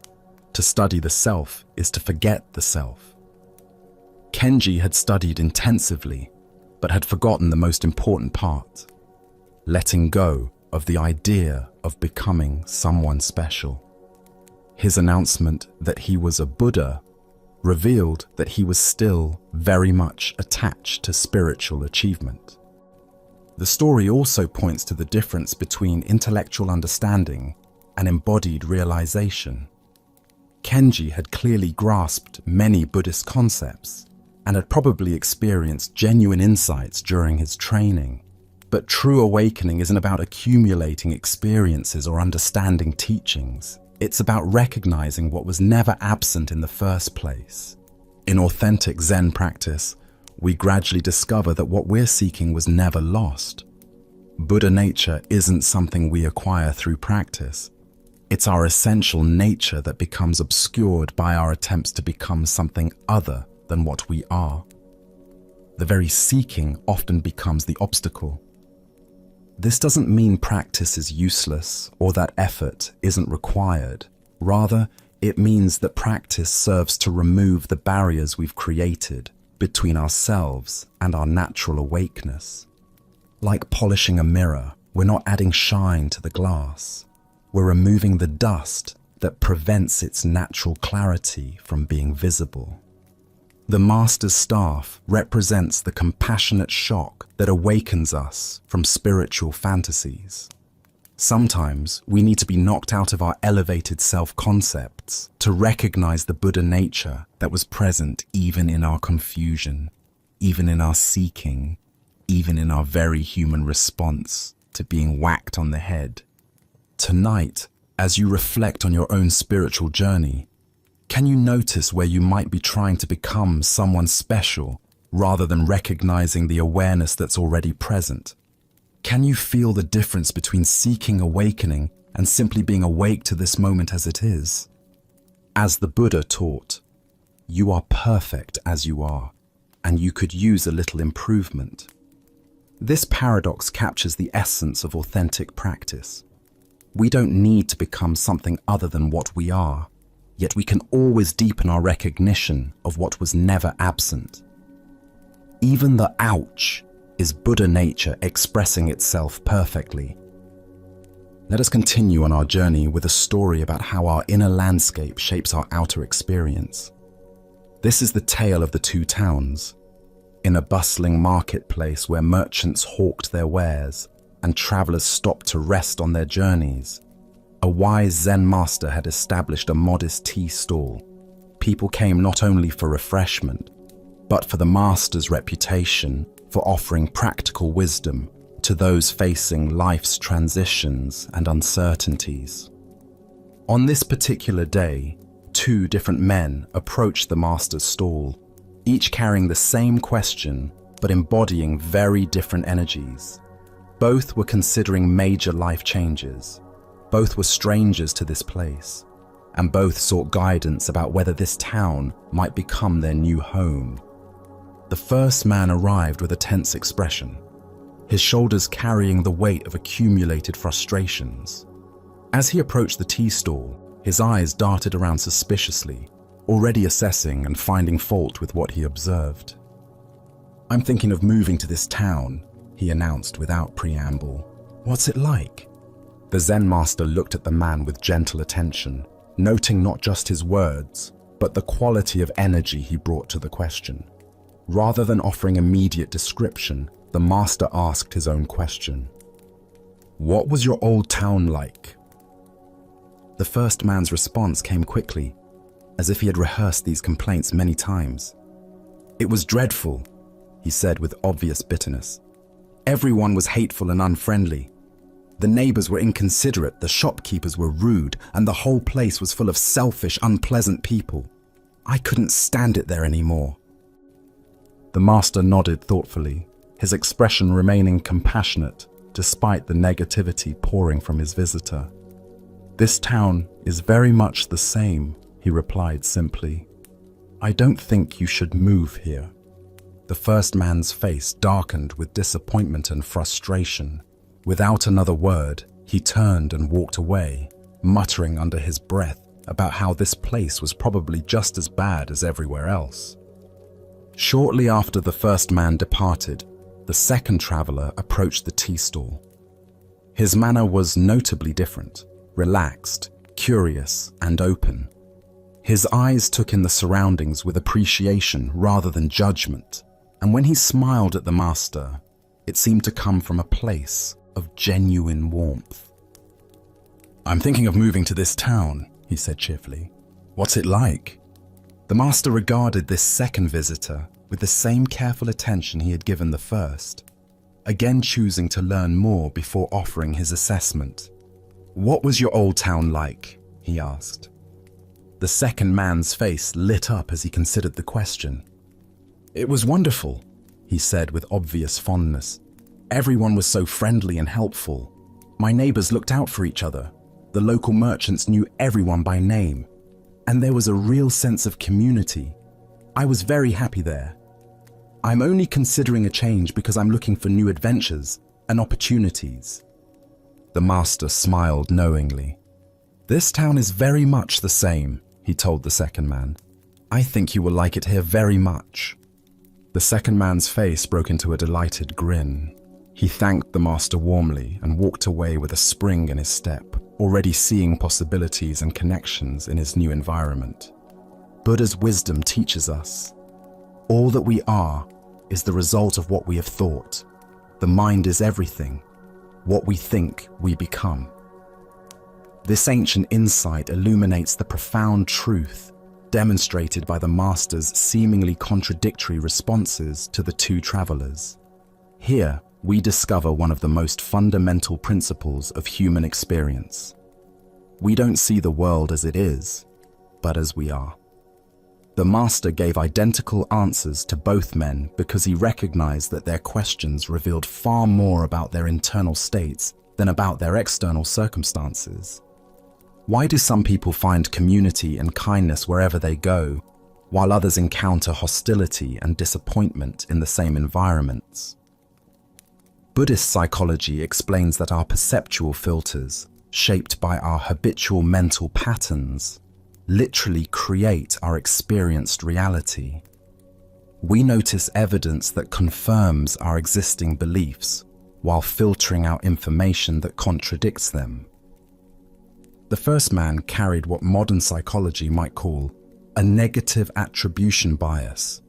To study the self is to forget the self. Kenji had studied intensively, but had forgotten the most important part, letting go of the idea of becoming someone special. His announcement that he was a Buddha revealed that he was still very much attached to spiritual achievement. The story also points to the difference between intellectual understanding and embodied realization. Kenji had clearly grasped many Buddhist concepts and had probably experienced genuine insights during his training. But true awakening isn't about accumulating experiences or understanding teachings. It's about recognizing what was never absent in the first place. In authentic Zen practice, we gradually discover that what we're seeking was never lost. Buddha nature isn't something we acquire through practice. It's our essential nature that becomes obscured by our attempts to become something other than what we are. The very seeking often becomes the obstacle. This doesn't mean practice is useless or that effort isn't required. Rather, it means that practice serves to remove the barriers we've created between ourselves and our natural awakeness. Like polishing a mirror, we're not adding shine to the glass. We're removing the dust that prevents its natural clarity from being visible. The Master's staff represents the compassionate shock that awakens us from spiritual fantasies. Sometimes we need to be knocked out of our elevated self-concepts to recognize the Buddha nature that was present even in our confusion, even in our seeking, even in our very human response to being whacked on the head. Tonight, as you reflect on your own spiritual journey, can you notice where you might be trying to become someone special rather than recognizing the awareness that's already present? Can you feel the difference between seeking awakening and simply being awake to this moment as it is? As the Buddha taught, you are perfect as you are, and you could use a little improvement. This paradox captures the essence of authentic practice. We don't need to become something other than what we are, yet we can always deepen our recognition of what was never absent. Even the ouch is Buddha nature expressing itself perfectly. Let us continue on our journey with a story about how our inner landscape shapes our outer experience. This is the tale of the two towns. In a bustling marketplace where merchants hawked their wares and travelers stopped to rest on their journeys, a wise Zen master had established a modest tea stall. People came not only for refreshment, but for the master's reputation for offering practical wisdom to those facing life's transitions and uncertainties. On this particular day, two different men approached the master's stall, each carrying the same question but embodying very different energies. Both were considering major life changes. Both were strangers to this place, and both sought guidance about whether this town might become their new home. The first man arrived with a tense expression, his shoulders carrying the weight of accumulated frustrations. As he approached the tea stall, his eyes darted around suspiciously, already assessing and finding fault with what he observed. "I'm thinking of moving to this town," he announced without preamble. "What's it like?" The Zen master looked at the man with gentle attention, noting not just his words, but the quality of energy he brought to the question. Rather than offering immediate description, the master asked his own question. "What was your old town like?" The first man's response came quickly, as if he had rehearsed these complaints many times. "It was dreadful," he said with obvious bitterness. "Everyone was hateful and unfriendly. The neighbors were inconsiderate, the shopkeepers were rude, and the whole place was full of selfish, unpleasant people. I couldn't stand it there anymore." The master nodded thoughtfully, his expression remaining compassionate despite the negativity pouring from his visitor. "This town is very much the same," he replied simply. "I don't think you should move here." The first man's face darkened with disappointment and frustration. Without another word, he turned and walked away, muttering under his breath about how this place was probably just as bad as everywhere else. Shortly after the first man departed, the second traveler approached the tea stall. His manner was notably different, relaxed, curious, and open. His eyes took in the surroundings with appreciation rather than judgment, and when he smiled at the master, it seemed to come from a place of genuine warmth. "I'm thinking of moving to this town," he said cheerfully. "What's it like?" The master regarded this second visitor with the same careful attention he had given the first, again choosing to learn more before offering his assessment. "What was your old town like?" he asked. The second man's face lit up as he considered the question. "It was wonderful," he said with obvious fondness. "Everyone was so friendly and helpful. My neighbors looked out for each other. The local merchants knew everyone by name. And there was a real sense of community. I was very happy there. I'm only considering a change because I'm looking for new adventures and opportunities." The master smiled knowingly. "This town is very much the same," he told the second man. "I think you will like it here very much." The second man's face broke into a delighted grin. He thanked the master warmly and walked away with a spring in his step, already seeing possibilities and connections in his new environment. Buddha's wisdom teaches us, all that we are is the result of what we have thought. The mind is everything. What we think, we become. This ancient insight illuminates the profound truth demonstrated by the master's seemingly contradictory responses to the two travelers. Here, we discover one of the most fundamental principles of human experience. We don't see the world as it is, but as we are. The master gave identical answers to both men because he recognized that their questions revealed far more about their internal states than about their external circumstances. Why do some people find community and kindness wherever they go, while others encounter hostility and disappointment in the same environments? Buddhist psychology explains that our perceptual filters, shaped by our habitual mental patterns, literally create our experienced reality. We notice evidence that confirms our existing beliefs while filtering out information that contradicts them. The first man carried what modern psychology might call a negative attribution bias,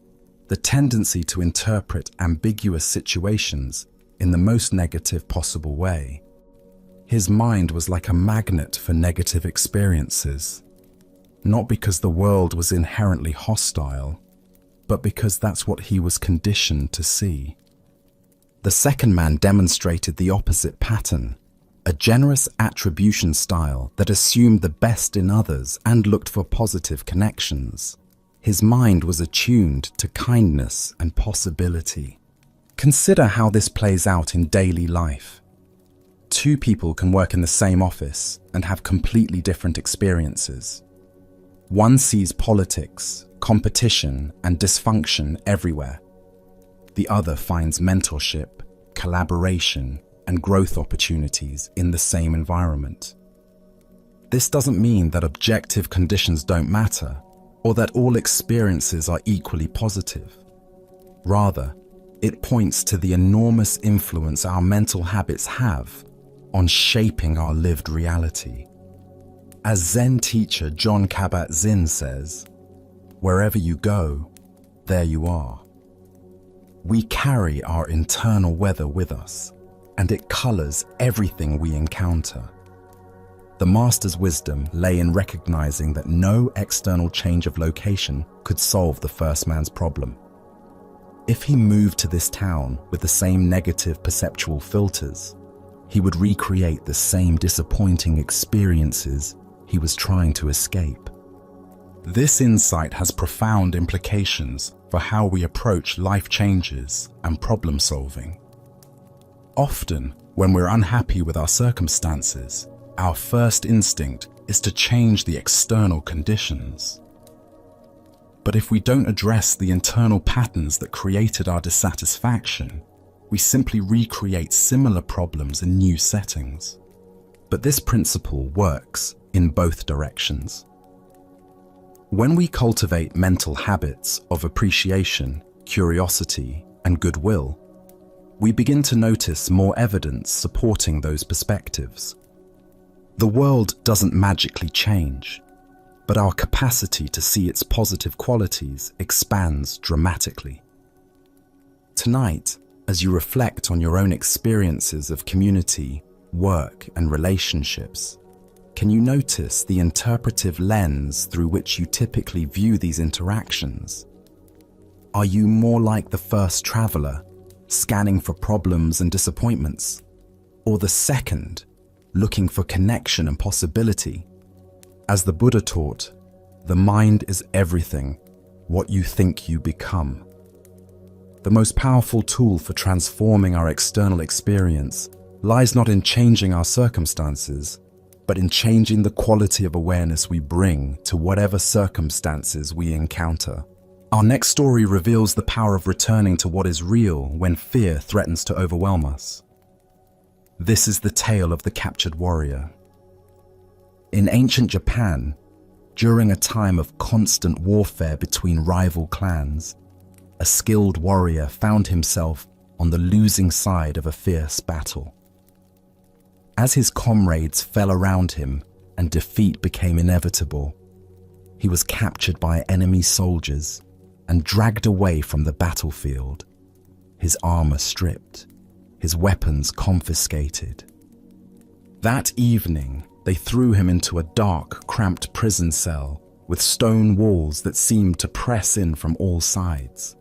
the tendency to interpret ambiguous situations in the most negative possible way. His mind was like a magnet for negative experiences, not because the world was inherently hostile, but because that's what he was conditioned to see. The second man demonstrated the opposite pattern, a generous attribution style that assumed the best in others and looked for positive connections. His mind was attuned to kindness and possibility. Consider how this plays out in daily life. Two people can work in the same office and have completely different experiences. One sees politics, competition, and dysfunction everywhere. The other finds mentorship, collaboration, and growth opportunities in the same environment. This doesn't mean that objective conditions don't matter, or that all experiences are equally positive. Rather, it points to the enormous influence our mental habits have on shaping our lived reality. As Zen teacher Jon Kabat-Zinn says, "Wherever you go, there you are." We carry our internal weather with us, and it colors everything we encounter. The master's wisdom lay in recognizing that no external change of location could solve the first man's problem. If he moved to this town with the same negative perceptual filters, he would recreate the same disappointing experiences he was trying to escape. This insight has profound implications for how we approach life changes and problem solving. Often, when we're unhappy with our circumstances, our first instinct is to change the external conditions. But if we don't address the internal patterns that created our dissatisfaction, we simply recreate similar problems in new settings. But this principle works in both directions. When we cultivate mental habits of appreciation, curiosity, and goodwill, we begin to notice more evidence supporting those perspectives. The world doesn't magically change, but our capacity to see its positive qualities expands dramatically. Tonight, as you reflect on your own experiences of community, work, and relationships, can you notice the interpretive lens through which you typically view these interactions? Are you more like the first traveler, scanning for problems and disappointments, or the second, looking for connection and possibility? As the Buddha taught, the mind is everything, what you think you become. The most powerful tool for transforming our external experience lies not in changing our circumstances, but in changing the quality of awareness we bring to whatever circumstances we encounter. Our next story reveals the power of returning to what is real when fear threatens to overwhelm us. This is the tale of the captured warrior. In ancient Japan, during a time of constant warfare between rival clans, a skilled warrior found himself on the losing side of a fierce battle. As his comrades fell around him and defeat became inevitable, he was captured by enemy soldiers and dragged away from the battlefield, his armor stripped, his weapons confiscated. That evening, they threw him into a dark, cramped prison cell with stone walls that seemed to press in from all sides.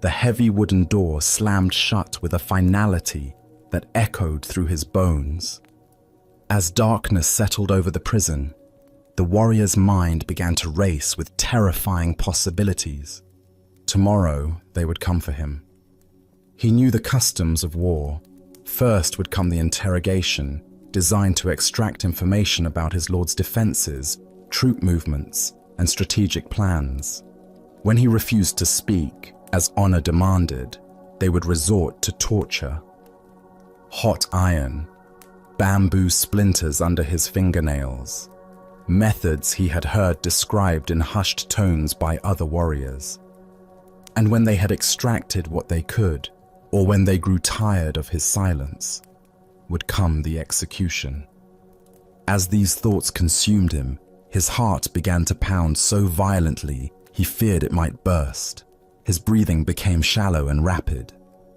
The heavy wooden door slammed shut with a finality that echoed through his bones. As darkness settled over the prison, the warrior's mind began to race with terrifying possibilities. Tomorrow, they would come for him. He knew the customs of war. First would come the interrogation, designed to extract information about his lord's defenses, troop movements, and strategic plans. When he refused to speak, as honor demanded, they would resort to torture. Hot iron, bamboo splinters under his fingernails, methods he had heard described in hushed tones by other warriors. And when they had extracted what they could, or when they grew tired of his silence, would come the execution. As these thoughts consumed him, his heart began to pound so violently he feared it might burst. His breathing became shallow and rapid.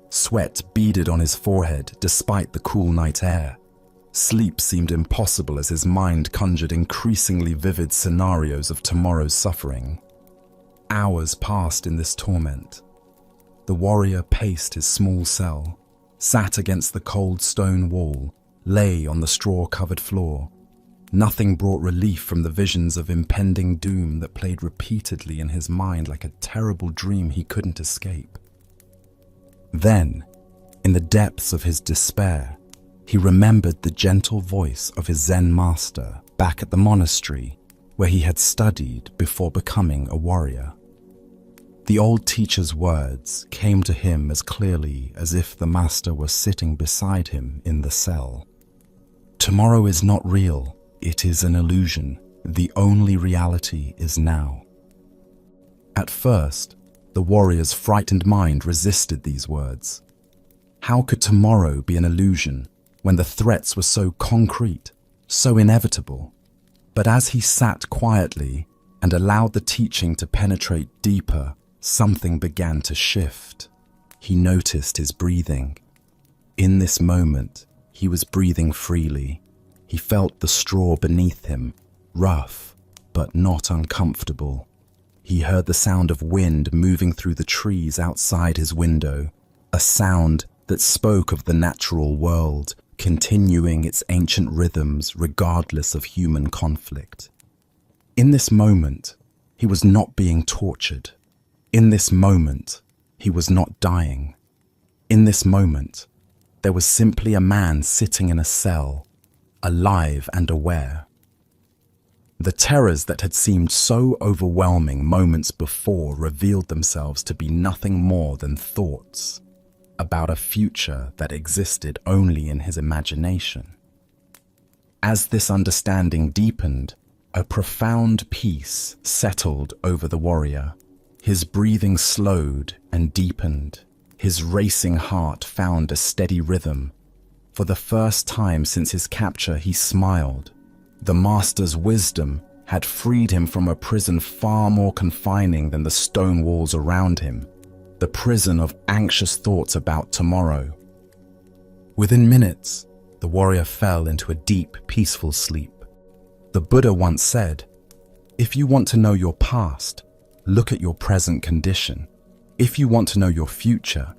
Sweat beaded on his forehead despite the cool night air. Sleep seemed impossible as his mind conjured increasingly vivid scenarios of tomorrow's suffering. Hours passed in this torment. The warrior paced his small cell, sat against the cold stone wall, lay on the straw-covered floor. Nothing brought relief from the visions of impending doom that played repeatedly in his mind like a terrible dream he couldn't escape. Then, in the depths of his despair, he remembered the gentle voice of his Zen master back at the monastery where he had studied before becoming a warrior. The old teacher's words came to him as clearly as if the master were sitting beside him in the cell. Tomorrow is not real, it is an illusion. The only reality is now. At first, the warrior's frightened mind resisted these words. How could tomorrow be an illusion when the threats were so concrete, so inevitable? But as he sat quietly and allowed the teaching to penetrate deeper, something began to shift. He noticed his breathing. In this moment, he was breathing freely. He felt the straw beneath him, rough, but not uncomfortable. He heard the sound of wind moving through the trees outside his window, a sound that spoke of the natural world, continuing its ancient rhythms regardless of human conflict. In this moment, he was not being tortured. In this moment, he was not dying. In this moment, there was simply a man sitting in a cell, alive and aware. The terrors that had seemed so overwhelming moments before revealed themselves to be nothing more than thoughts about a future that existed only in his imagination. As this understanding deepened, a profound peace settled over the warrior. His breathing slowed and deepened. His racing heart found a steady rhythm. For the first time since his capture, he smiled. The master's wisdom had freed him from a prison far more confining than the stone walls around him, the prison of anxious thoughts about tomorrow. Within minutes, the warrior fell into a deep, peaceful sleep. The Buddha once said, "If you want to know your past, look at your present condition. If you want to know your future,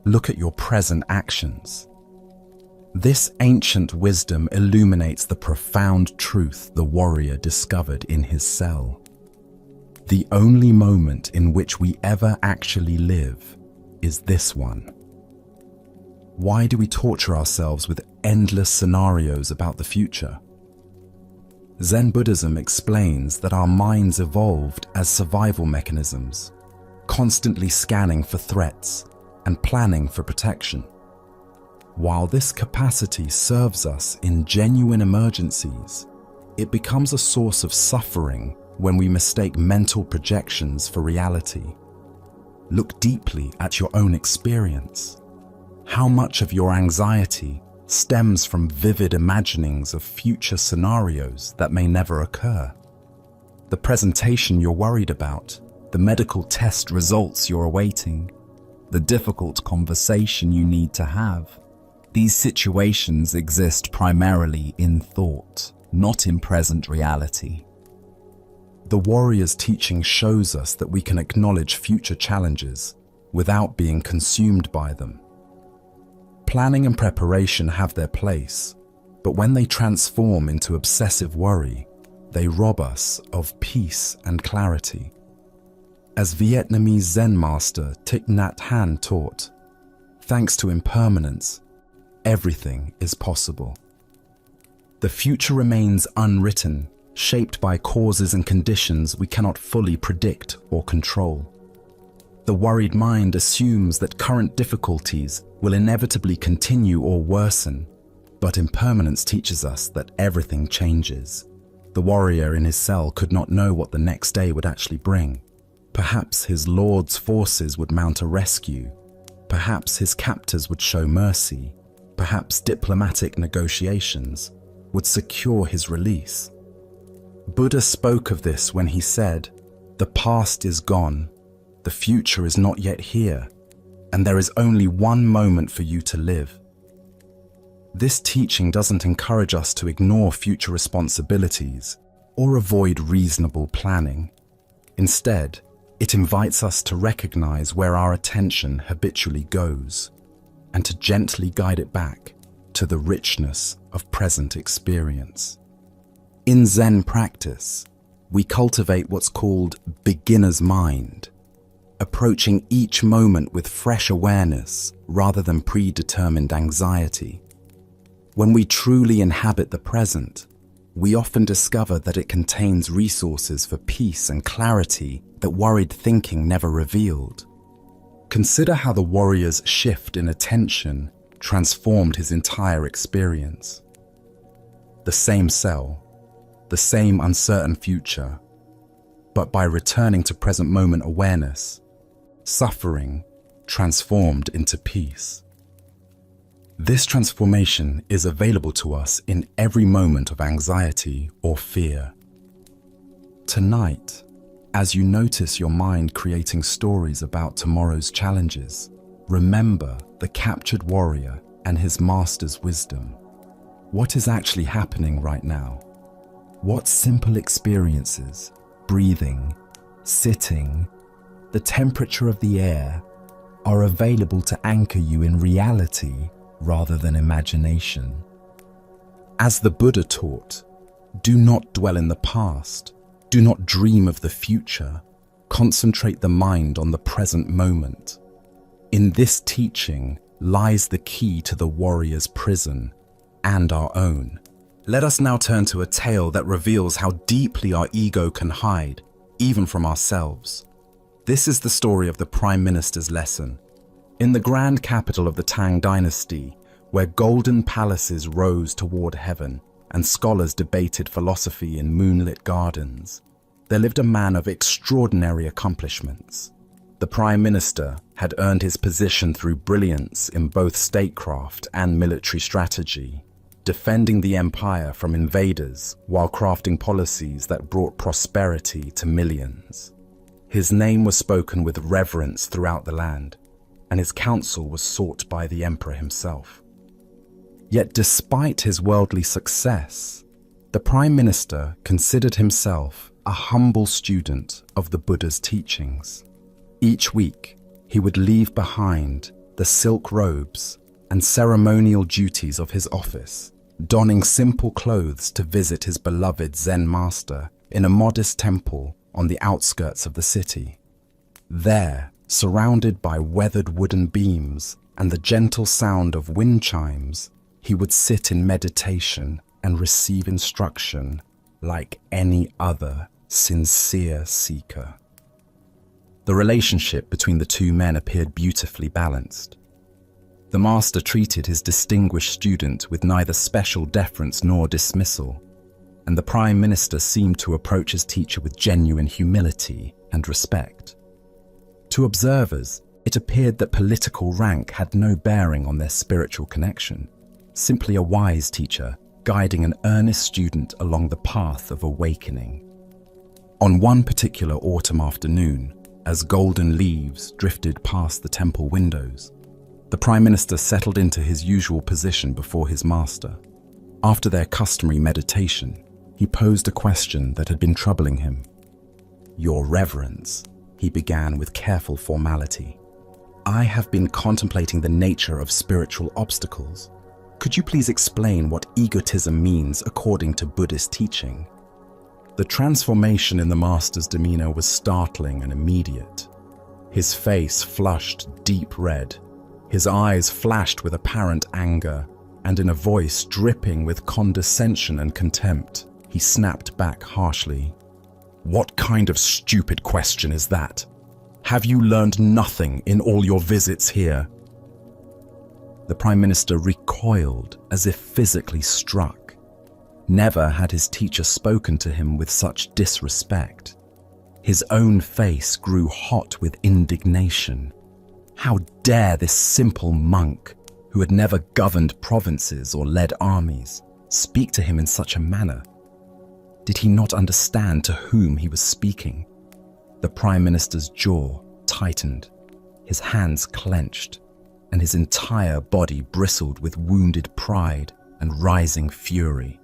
look at your present actions." This ancient wisdom illuminates the profound truth the warrior discovered in his cell. The only moment in which we ever actually live is this one. Why do we torture ourselves with endless scenarios about the future? Zen Buddhism explains that our minds evolved as survival mechanisms, constantly scanning for threats and planning for protection. While this capacity serves us in genuine emergencies, it becomes a source of suffering when we mistake mental projections for reality. Look deeply at your own experience. How much of your anxiety stems from vivid imaginings of future scenarios that may never occur? The presentation you're worried about, the medical test results you're awaiting, the difficult conversation you need to have. These situations exist primarily in thought, not in present reality. The warrior's teaching shows us that we can acknowledge future challenges without being consumed by them. Planning and preparation have their place, but when they transform into obsessive worry, they rob us of peace and clarity. As Vietnamese Zen master Thich Nhat Hanh taught, thanks to impermanence, everything is possible. The future remains unwritten, shaped by causes and conditions we cannot fully predict or control. The worried mind assumes that current difficulties will inevitably continue or worsen, But impermanence teaches us that everything changes. The warrior in his cell could not know what the next day would actually bring. Perhaps his lord's forces would mount a rescue. Perhaps his captors would show mercy. Perhaps diplomatic negotiations would secure his release. Buddha spoke of this when he said, "The past is gone, the future is not yet here, and there is only one moment for you to live." This teaching doesn't encourage us to ignore future responsibilities or avoid reasonable planning. Instead, it invites us to recognize where our attention habitually goes and to gently guide it back to the richness of present experience. In Zen practice, we cultivate what's called beginner's mind, approaching each moment with fresh awareness rather than predetermined anxiety. When we truly inhabit the present, we often discover that it contains resources for peace and clarity that worried thinking never revealed. Consider how the warrior's shift in attention transformed his entire experience. The same cell, the same uncertain future, but by returning to present moment awareness, suffering transformed into peace. This transformation is available to us in every moment of anxiety or fear. Tonight, as you notice your mind creating stories about tomorrow's challenges, remember the captured warrior and his master's wisdom. What is actually happening right now? What simple experiences, breathing, sitting, the temperature of the air, are available to anchor you in reality rather than imagination? As the Buddha taught, do not dwell in the past, do not dream of the future, concentrate the mind on the present moment. In this teaching lies the key to the warrior's prison and our own. Let us now turn to a tale that reveals how deeply our ego can hide, even from ourselves. This is the story of the Prime Minister's lesson. In the grand capital of the Tang Dynasty, where golden palaces rose toward heaven and scholars debated philosophy in moonlit gardens, there lived a man of extraordinary accomplishments. The Prime Minister had earned his position through brilliance in both statecraft and military strategy, defending the empire from invaders while crafting policies that brought prosperity to millions. His name was spoken with reverence throughout the land, and his counsel was sought by the emperor himself. Yet despite his worldly success, the Prime Minister considered himself a humble student of the Buddha's teachings. Each week, he would leave behind the silk robes and ceremonial duties of his office, donning simple clothes to visit his beloved Zen master in a modest temple on the outskirts of the city. There, surrounded by weathered wooden beams and the gentle sound of wind chimes, he would sit in meditation and receive instruction like any other sincere seeker. The relationship between the two men appeared beautifully balanced. The master treated his distinguished student with neither special deference nor dismissal, and the Prime Minister seemed to approach his teacher with genuine humility and respect. To observers, it appeared that political rank had no bearing on their spiritual connection, simply a wise teacher guiding an earnest student along the path of awakening. On one particular autumn afternoon, as golden leaves drifted past the temple windows, the Prime Minister settled into his usual position before his master. After their customary meditation, he posed a question that had been troubling him. "Your Reverence," he began with careful formality, "I have been contemplating the nature of spiritual obstacles. Could you please explain what egotism means according to Buddhist teaching?" The transformation in the master's demeanor was startling and immediate. His face flushed deep red, his eyes flashed with apparent anger, and in a voice dripping with condescension and contempt, he snapped back harshly. "What kind of stupid question is that? Have you learned nothing in all your visits here?" The Prime Minister recoiled as if physically struck. Never had his teacher spoken to him with such disrespect. His own face grew hot with indignation. How dare this simple monk, who had never governed provinces or led armies, speak to him in such a manner? Did he not understand to whom he was speaking? The Prime Minister's jaw tightened, his hands clenched, and his entire body bristled with wounded pride and rising fury.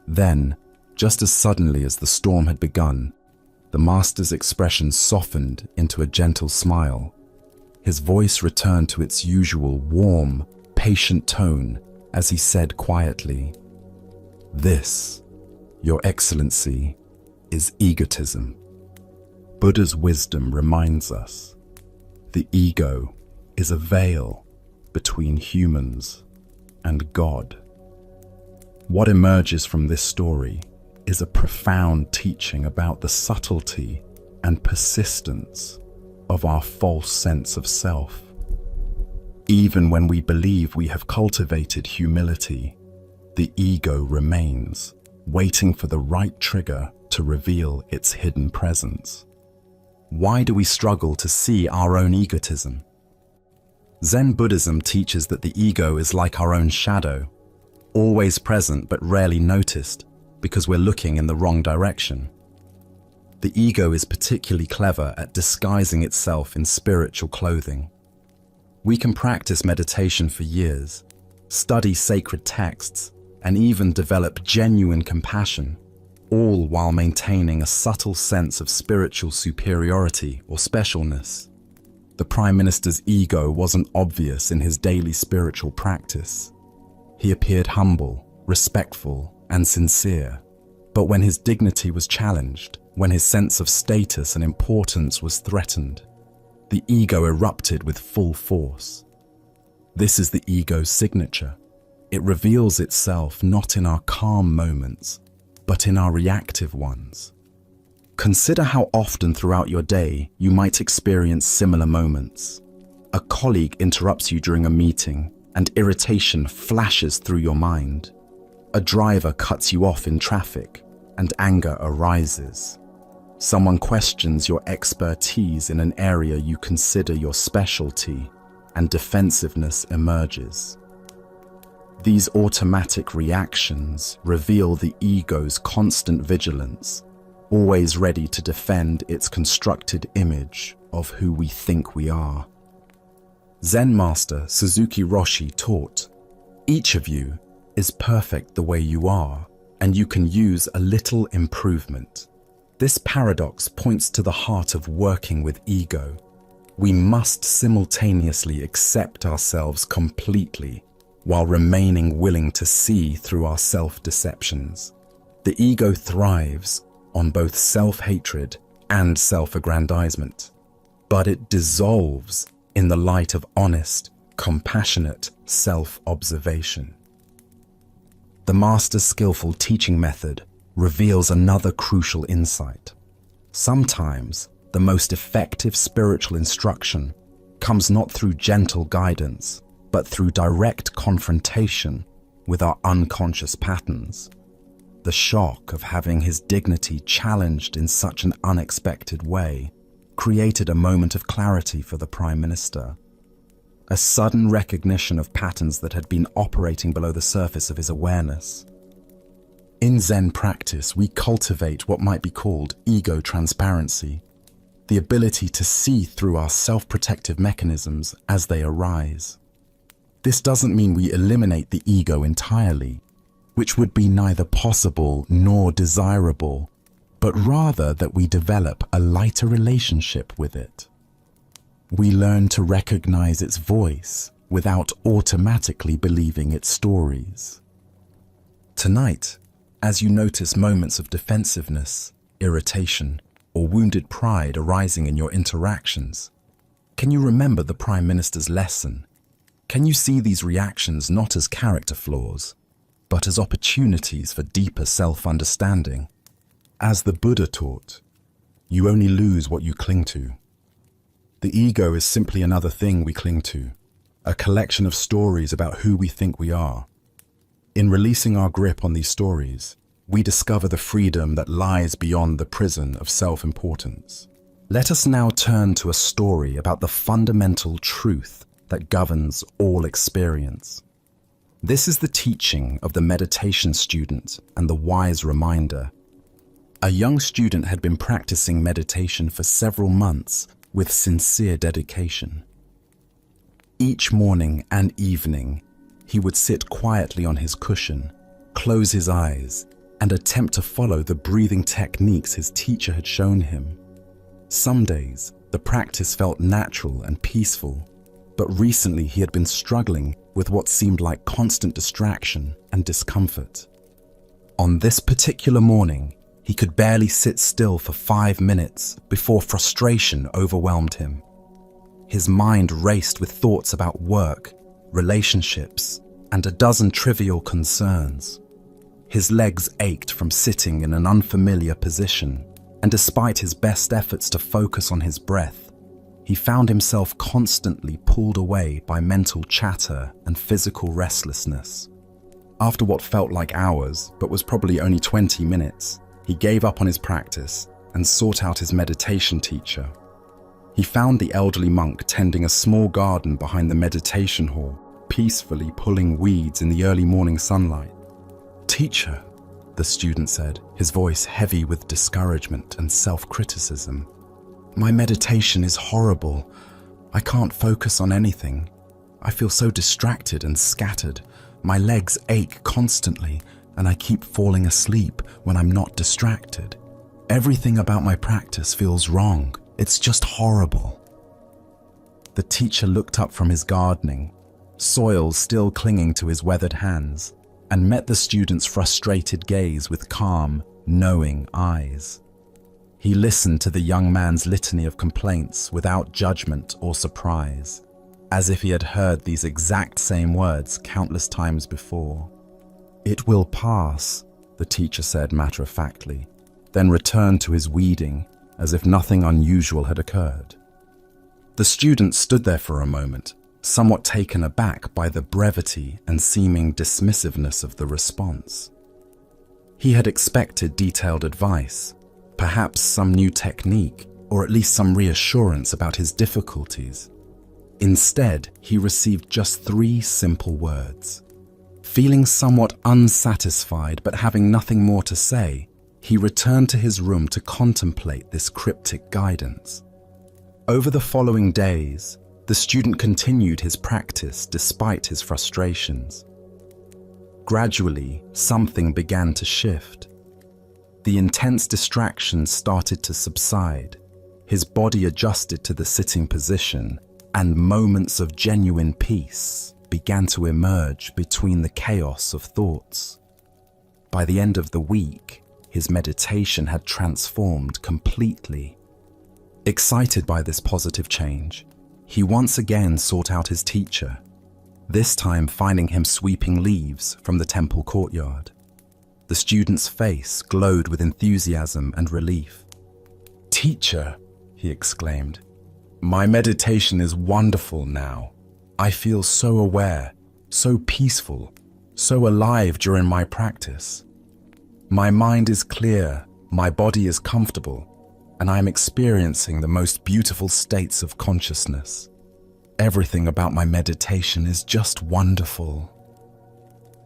Then, just as suddenly as the storm had begun, the master's expression softened into a gentle smile. His voice returned to its usual warm, patient tone as he said quietly, "This, Your Excellency, is egotism." Buddha's wisdom reminds us the ego is a veil between humans and God. What emerges from this story is a profound teaching about the subtlety and persistence of our false sense of self. Even when we believe we have cultivated humility, the ego remains, waiting for the right trigger to reveal its hidden presence. Why do we struggle to see our own egotism? Zen Buddhism teaches that the ego is like our own shadow, always present but rarely noticed because we're looking in the wrong direction. The ego is particularly clever at disguising itself in spiritual clothing. We can practice meditation for years, study sacred texts, and even develop genuine compassion, all while maintaining a subtle sense of spiritual superiority or specialness. The Prime Minister's ego wasn't obvious in his daily spiritual practice. He appeared humble, respectful, and sincere. But when his dignity was challenged, when his sense of status and importance was threatened, the ego erupted with full force. This is the ego's signature. It reveals itself not in our calm moments, but in our reactive ones. Consider how often throughout your day you might experience similar moments. A colleague interrupts you during a meeting, and irritation flashes through your mind. A driver cuts you off in traffic, and anger arises. Someone questions your expertise in an area you consider your specialty, and defensiveness emerges. These automatic reactions reveal the ego's constant vigilance, always ready to defend its constructed image of who we think we are. Zen master Suzuki Roshi taught, "Each of you is perfect the way you are, and you can use a little improvement." This paradox points to the heart of working with ego. We must simultaneously accept ourselves completely while remaining willing to see through our self-deceptions. The ego thrives on both self-hatred and self-aggrandizement, but it dissolves in the light of honest, compassionate self-observation. The master's skillful teaching method reveals another crucial insight. Sometimes the most effective spiritual instruction comes not through gentle guidance, but through direct confrontation with our unconscious patterns. The shock of having his dignity challenged in such an unexpected way created a moment of clarity for the Prime Minister. A sudden recognition of patterns that had been operating below the surface of his awareness. In Zen practice, we cultivate what might be called ego transparency, the ability to see through our self-protective mechanisms as they arise. This doesn't mean we eliminate the ego entirely, which would be neither possible nor desirable, but rather that we develop a lighter relationship with it. We learn to recognize its voice without automatically believing its stories. Tonight, as you notice moments of defensiveness, irritation, or wounded pride arising in your interactions, can you remember the Prime Minister's lesson? Can you see these reactions not as character flaws, but as opportunities for deeper self-understanding? As the Buddha taught, you only lose what you cling to. The ego is simply another thing we cling to, a collection of stories about who we think we are. In releasing our grip on these stories, we discover the freedom that lies beyond the prison of self-importance. Let us now turn to a story about the fundamental truth that governs all experience. This is the teaching of the meditation student and the wise reminder. A young student had been practicing meditation for several months with sincere dedication. Each morning and evening, he would sit quietly on his cushion, close his eyes, and attempt to follow the breathing techniques his teacher had shown him. Some days, the practice felt natural and peaceful, but recently he had been struggling with what seemed like constant distraction and discomfort. On this particular morning, he could barely sit still for 5 minutes before frustration overwhelmed him. His mind raced with thoughts about work, relationships, and a dozen trivial concerns. His legs ached from sitting in an unfamiliar position, and despite his best efforts to focus on his breath, he found himself constantly pulled away by mental chatter and physical restlessness. After what felt like hours, but was probably only 20 minutes, he gave up on his practice and sought out his meditation teacher. He found the elderly monk tending a small garden behind the meditation hall, peacefully pulling weeds in the early morning sunlight. "Teacher," the student said, his voice heavy with discouragement and self-criticism, "my meditation is horrible. I can't focus on anything. I feel so distracted and scattered. My legs ache constantly, and I keep falling asleep when I'm not distracted. Everything about my practice feels wrong. It's just horrible." The teacher looked up from his gardening, soil still clinging to his weathered hands, and met the student's frustrated gaze with calm, knowing eyes. He listened to the young man's litany of complaints without judgment or surprise, as if he had heard these exact same words countless times before. "It will pass," the teacher said matter-of-factly, then returned to his weeding as if nothing unusual had occurred. The student stood there for a moment, somewhat taken aback by the brevity and seeming dismissiveness of the response. He had expected detailed advice, perhaps some new technique, or at least some reassurance about his difficulties. Instead, he received just 3 simple words. Feeling somewhat unsatisfied but having nothing more to say, he returned to his room to contemplate this cryptic guidance. Over the following days, the student continued his practice despite his frustrations. Gradually, something began to shift. The intense distractions started to subside. His body adjusted to the sitting position, and moments of genuine peace began to emerge between the chaos of thoughts. By the end of the week, his meditation had transformed completely. Excited by this positive change, he once again sought out his teacher, this time finding him sweeping leaves from the temple courtyard. The student's face glowed with enthusiasm and relief. "Teacher," he exclaimed, "my meditation is wonderful now. I feel so aware, so peaceful, so alive during my practice. My mind is clear, my body is comfortable, and I am experiencing the most beautiful states of consciousness. Everything about my meditation is just wonderful."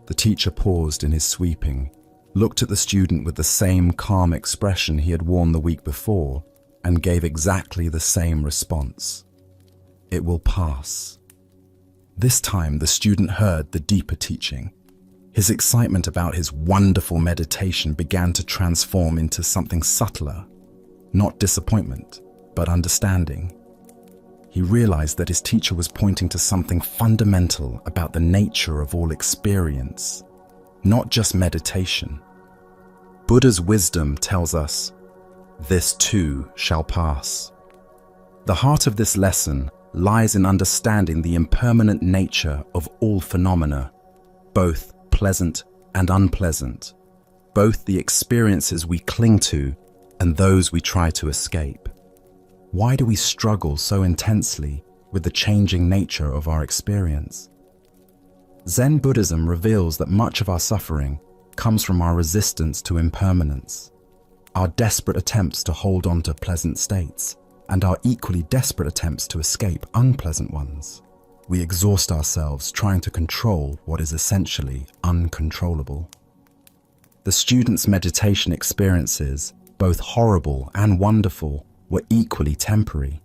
The teacher paused in his sweeping, looked at the student with the same calm expression he had worn the week before, and gave exactly the same response. "It will pass." This time the student heard the deeper teaching. His excitement about his wonderful meditation began to transform into something subtler, not disappointment, but understanding. He realized that his teacher was pointing to something fundamental about the nature of all experience, not just meditation. Buddha's wisdom tells us, "This too shall pass." The heart of this lesson lies in understanding the impermanent nature of all phenomena, both pleasant and unpleasant, both the experiences we cling to and those we try to escape. Why do we struggle so intensely with the changing nature of our experience. Zen Buddhism reveals that much of our suffering comes from our resistance to impermanence, our desperate attempts to hold on to pleasant states, and our equally desperate attempts to escape unpleasant ones. We exhaust ourselves trying to control what is essentially uncontrollable. The student's meditation experiences, both horrible and wonderful, were equally temporary.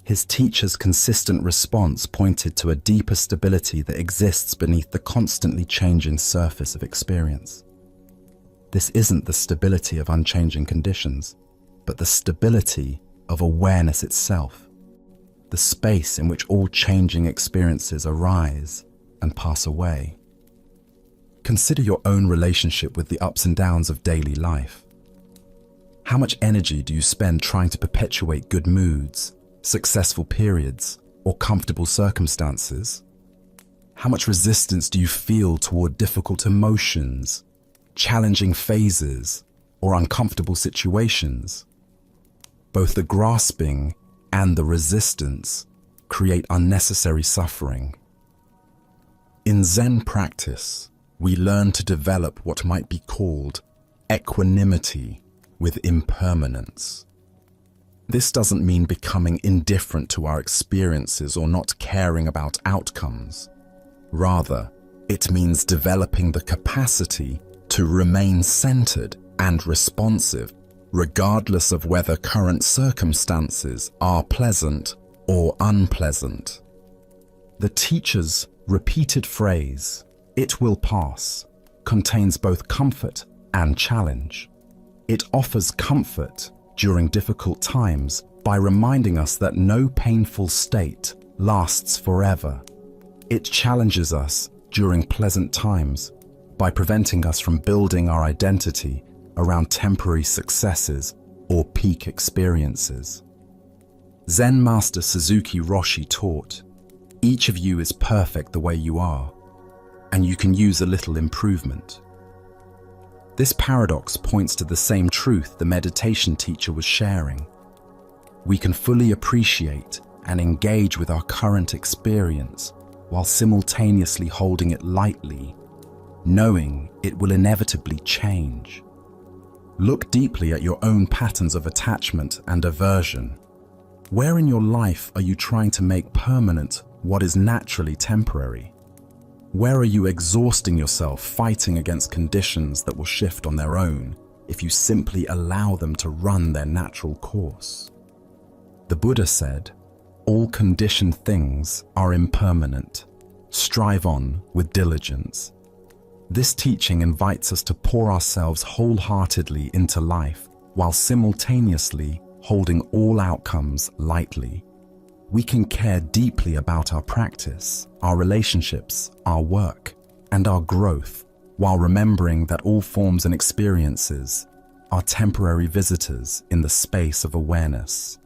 His teacher's consistent response pointed to a deeper stability that exists beneath the constantly changing surface of experience. This isn't the stability of unchanging conditions, but the stability of awareness itself, the space in which all changing experiences arise and pass away. Consider your own relationship with the ups and downs of daily life. How much energy do you spend trying to perpetuate good moods, successful periods, or comfortable circumstances? How much resistance do you feel toward difficult emotions, challenging phases, or uncomfortable situations? Both the grasping and the resistance create unnecessary suffering. In Zen practice, we learn to develop what might be called equanimity with impermanence. This doesn't mean becoming indifferent to our experiences or not caring about outcomes. Rather, it means developing the capacity to remain centered and responsive, regardless of whether current circumstances are pleasant or unpleasant. The teacher's repeated phrase, "It will pass," contains both comfort and challenge. It offers comfort during difficult times by reminding us that no painful state lasts forever. It challenges us during pleasant times by preventing us from building our identity around temporary successes or peak experiences. Zen Master Suzuki Roshi taught, "Each of you is perfect the way you are, and you can use a little improvement." This paradox points to the same truth the meditation teacher was sharing. We can fully appreciate and engage with our current experience while simultaneously holding it lightly, knowing it will inevitably change. Look deeply at your own patterns of attachment and aversion. Where in your life are you trying to make permanent what is naturally temporary? Where are you exhausting yourself fighting against conditions that will shift on their own if you simply allow them to run their natural course? The Buddha said, "All conditioned things are impermanent. Strive on with diligence." This teaching invites us to pour ourselves wholeheartedly into life while simultaneously holding all outcomes lightly. We can care deeply about our practice, our relationships, our work, and our growth, while remembering that all forms and experiences are temporary visitors in the space of awareness.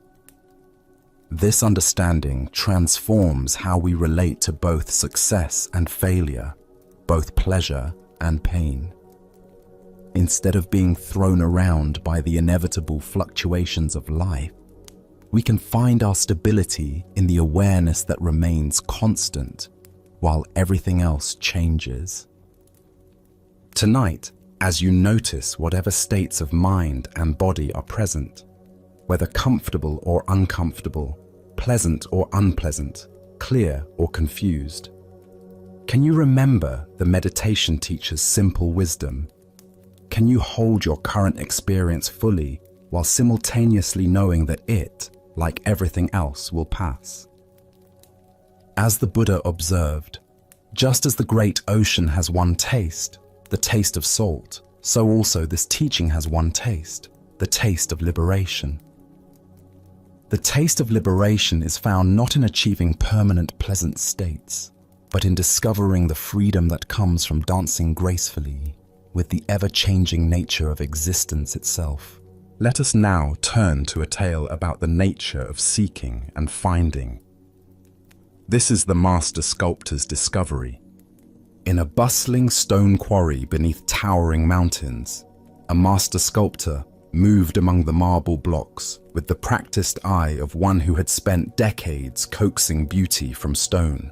This understanding transforms how we relate to both success and failure, both pleasure and pain. Instead of being thrown around by the inevitable fluctuations of life, we can find our stability in the awareness that remains constant while everything else changes. Tonight, as you notice whatever states of mind and body are present, whether comfortable or uncomfortable, pleasant or unpleasant, clear or confused, can you remember the meditation teacher's simple wisdom? Can you hold your current experience fully while simultaneously knowing that it, like everything else, will pass? As the Buddha observed, just as the great ocean has one taste, the taste of salt, so also this teaching has one taste, the taste of liberation. The taste of liberation is found not in achieving permanent pleasant states, but in discovering the freedom that comes from dancing gracefully with the ever-changing nature of existence itself. Let us now turn to a tale about the nature of seeking and finding. This is the master sculptor's discovery. In a bustling stone quarry beneath towering mountains, a master sculptor moved among the marble blocks with the practiced eye of one who had spent decades coaxing beauty from stone.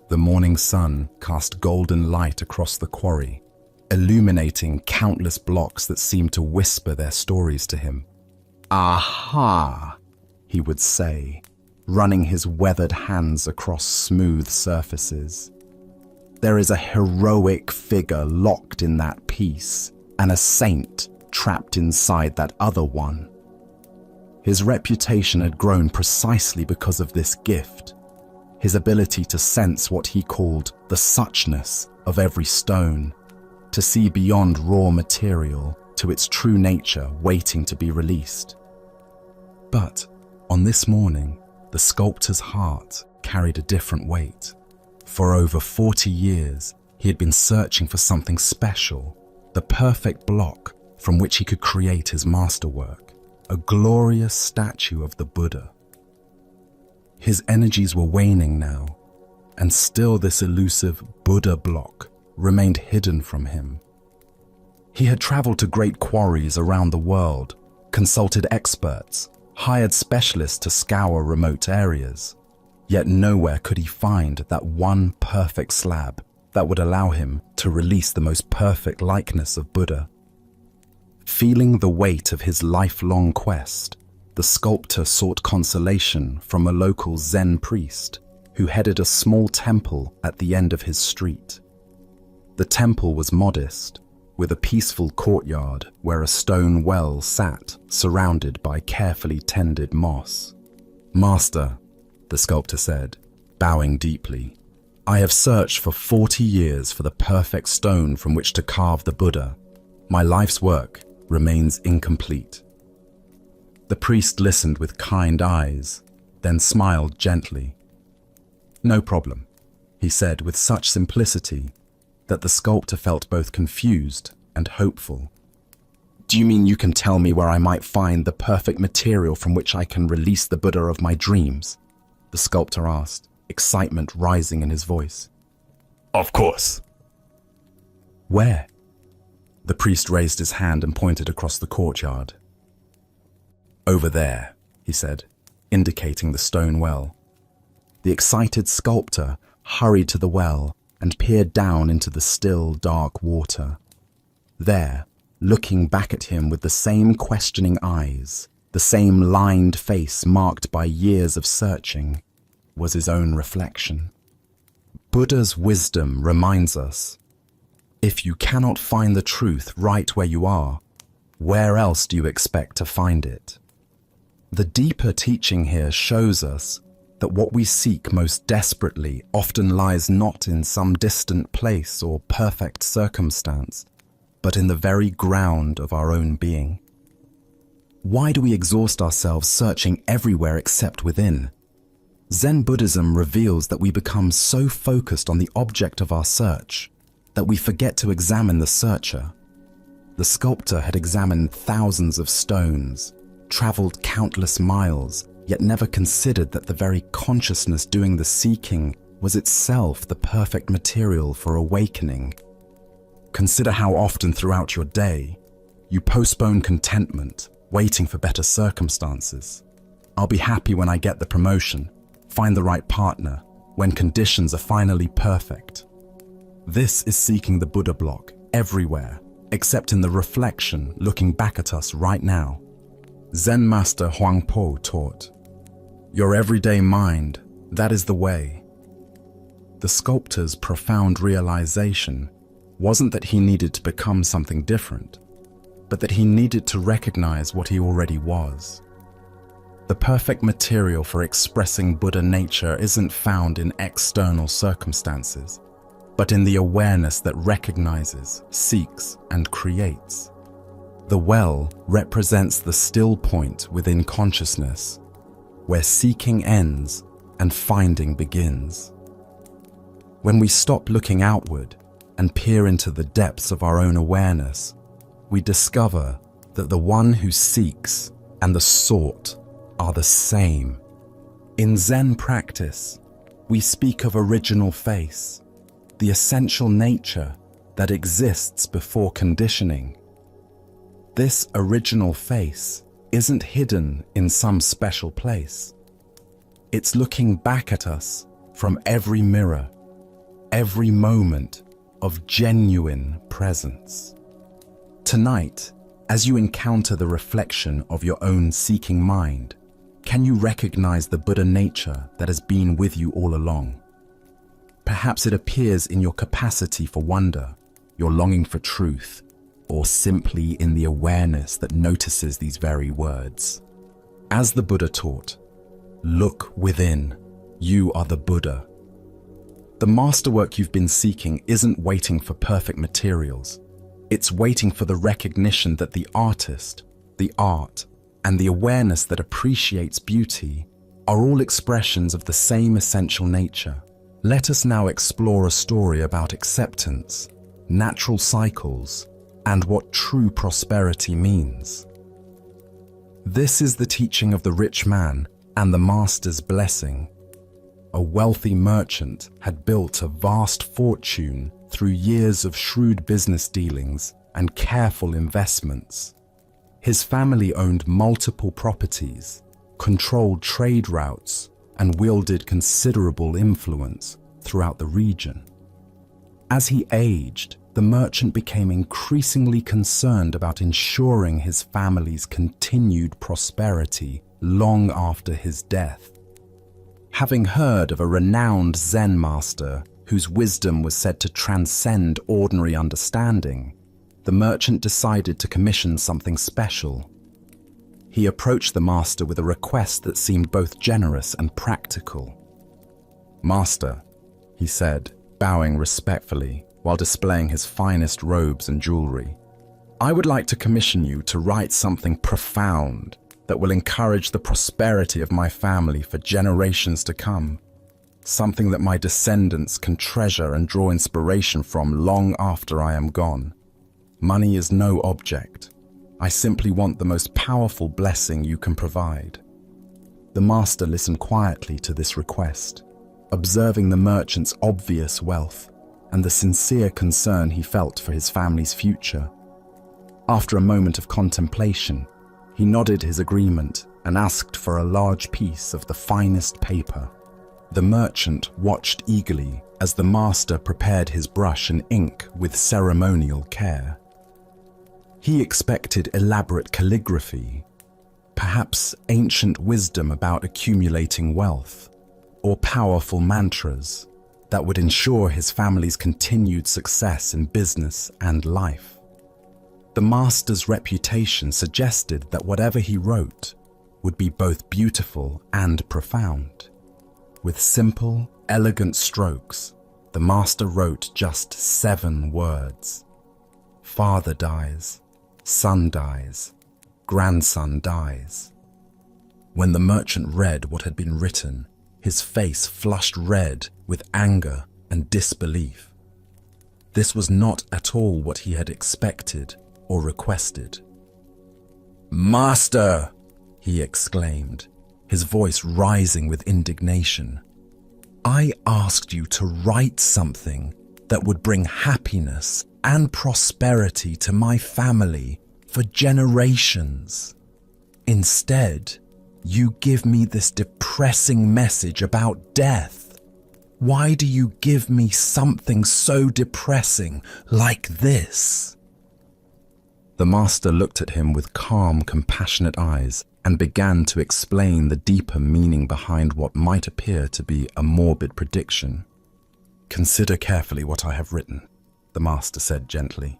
The morning sun cast golden light across the quarry, illuminating countless blocks that seemed to whisper their stories to him. "Aha!" he would say, running his weathered hands across smooth surfaces. "There is a heroic figure locked in that piece, and a saint trapped inside that other one." His reputation had grown precisely because of this gift, his ability to sense what he called the suchness of every stone, to see beyond raw material to its true nature waiting to be released. But on this morning, the sculptor's heart carried a different weight. For over 40 years, he had been searching for something special, the perfect block from which he could create his masterwork, a glorious statue of the Buddha. His energies were waning now, and still this elusive Buddha block remained hidden from him. He had traveled to great quarries around the world, consulted experts, hired specialists to scour remote areas, yet nowhere could he find that one perfect slab that would allow him to release the most perfect likeness of Buddha. Feeling the weight of his lifelong quest, the sculptor sought consolation from a local Zen priest who headed a small temple at the end of his street. The temple was modest, with a peaceful courtyard where a stone well sat, surrounded by carefully tended moss. "Master," the sculptor said, bowing deeply, "I have searched for 40 years for the perfect stone from which to carve the Buddha. My life's work remains incomplete." The priest listened with kind eyes, then smiled gently. "No problem," he said with such simplicity that the sculptor felt both confused and hopeful. "Do you mean you can tell me where I might find the perfect material from which I can release the Buddha of my dreams?" the sculptor asked, excitement rising in his voice. "Of course." "Where?" The priest raised his hand and pointed across the courtyard. "Over there," he said, indicating the stone well. The excited sculptor hurried to the well and peered down into the still, dark water. There, looking back at him with the same questioning eyes, the same lined face marked by years of searching, was his own reflection. Buddha's wisdom reminds us, if you cannot find the truth right where you are, where else do you expect to find it? The deeper teaching here shows us that what we seek most desperately often lies not in some distant place or perfect circumstance, but in the very ground of our own being. Why do we exhaust ourselves searching everywhere except within? Zen Buddhism reveals that we become so focused on the object of our search that we forget to examine the searcher. The sculptor had examined thousands of stones, traveled countless miles, yet never considered that the very consciousness doing the seeking was itself the perfect material for awakening. Consider how often throughout your day you postpone contentment, waiting for better circumstances. "I'll be happy when I get the promotion, find the right partner, when conditions are finally perfect." This is seeking the Buddha block everywhere, except in the reflection looking back at us right now. Zen Master Huangpo taught, "Your everyday mind, that is the way." The sculptor's profound realization wasn't that he needed to become something different, but that he needed to recognize what he already was. The perfect material for expressing Buddha nature isn't found in external circumstances, but in the awareness that recognizes, seeks, and creates. The well represents the still point within consciousness, where seeking ends and finding begins. When we stop looking outward and peer into the depths of our own awareness, we discover that the one who seeks and the sought are the same. In Zen practice, we speak of original face, the essential nature that exists before conditioning. This original face isn't hidden in some special place. It's looking back at us from every mirror, every moment of genuine presence. Tonight, as you encounter the reflection of your own seeking mind, can you recognize the Buddha nature that has been with you all along? Perhaps it appears in your capacity for wonder, your longing for truth, or simply in the awareness that notices these very words. As the Buddha taught, look within, you are the Buddha. The masterwork you've been seeking isn't waiting for perfect materials. It's waiting for the recognition that the artist, the art, and the awareness that appreciates beauty are all expressions of the same essential nature. Let us now explore a story about acceptance, natural cycles, and what true prosperity means. This is the teaching of the rich man and the master's blessing. A wealthy merchant had built a vast fortune through years of shrewd business dealings and careful investments. His family owned multiple properties, controlled trade routes, and wielded considerable influence throughout the region. As he aged, the merchant became increasingly concerned about ensuring his family's continued prosperity long after his death. Having heard of a renowned Zen master whose wisdom was said to transcend ordinary understanding, the merchant decided to commission something special. He approached the master with a request that seemed both generous and practical. "Master," he said, bowing respectfully while displaying his finest robes and jewelry, "I would like to commission you to write something profound that will encourage the prosperity of my family for generations to come. Something that my descendants can treasure and draw inspiration from long after I am gone. Money is no object. I simply want the most powerful blessing you can provide." The master listened quietly to this request, observing the merchant's obvious wealth and the sincere concern he felt for his family's future. After a moment of contemplation, he nodded his agreement and asked for a large piece of the finest paper. The merchant watched eagerly as the master prepared his brush and ink with ceremonial care. He expected elaborate calligraphy, perhaps ancient wisdom about accumulating wealth, or powerful mantras that would ensure his family's continued success in business and life. The master's reputation suggested that whatever he wrote would be both beautiful and profound. With simple, elegant strokes, the master wrote just 7 words. Father dies, son dies, grandson dies. When the merchant read what had been written, his face flushed red with anger and disbelief. This was not at all what he had expected or requested. "Master!" he exclaimed, his voice rising with indignation. "I asked you to write something that would bring happiness and prosperity to my family for generations. Instead, you give me this depressing message about death. Why do you give me something so depressing like this?" The master looked at him with calm, compassionate eyes and began to explain the deeper meaning behind what might appear to be a morbid prediction. "Consider carefully what I have written," the master said gently.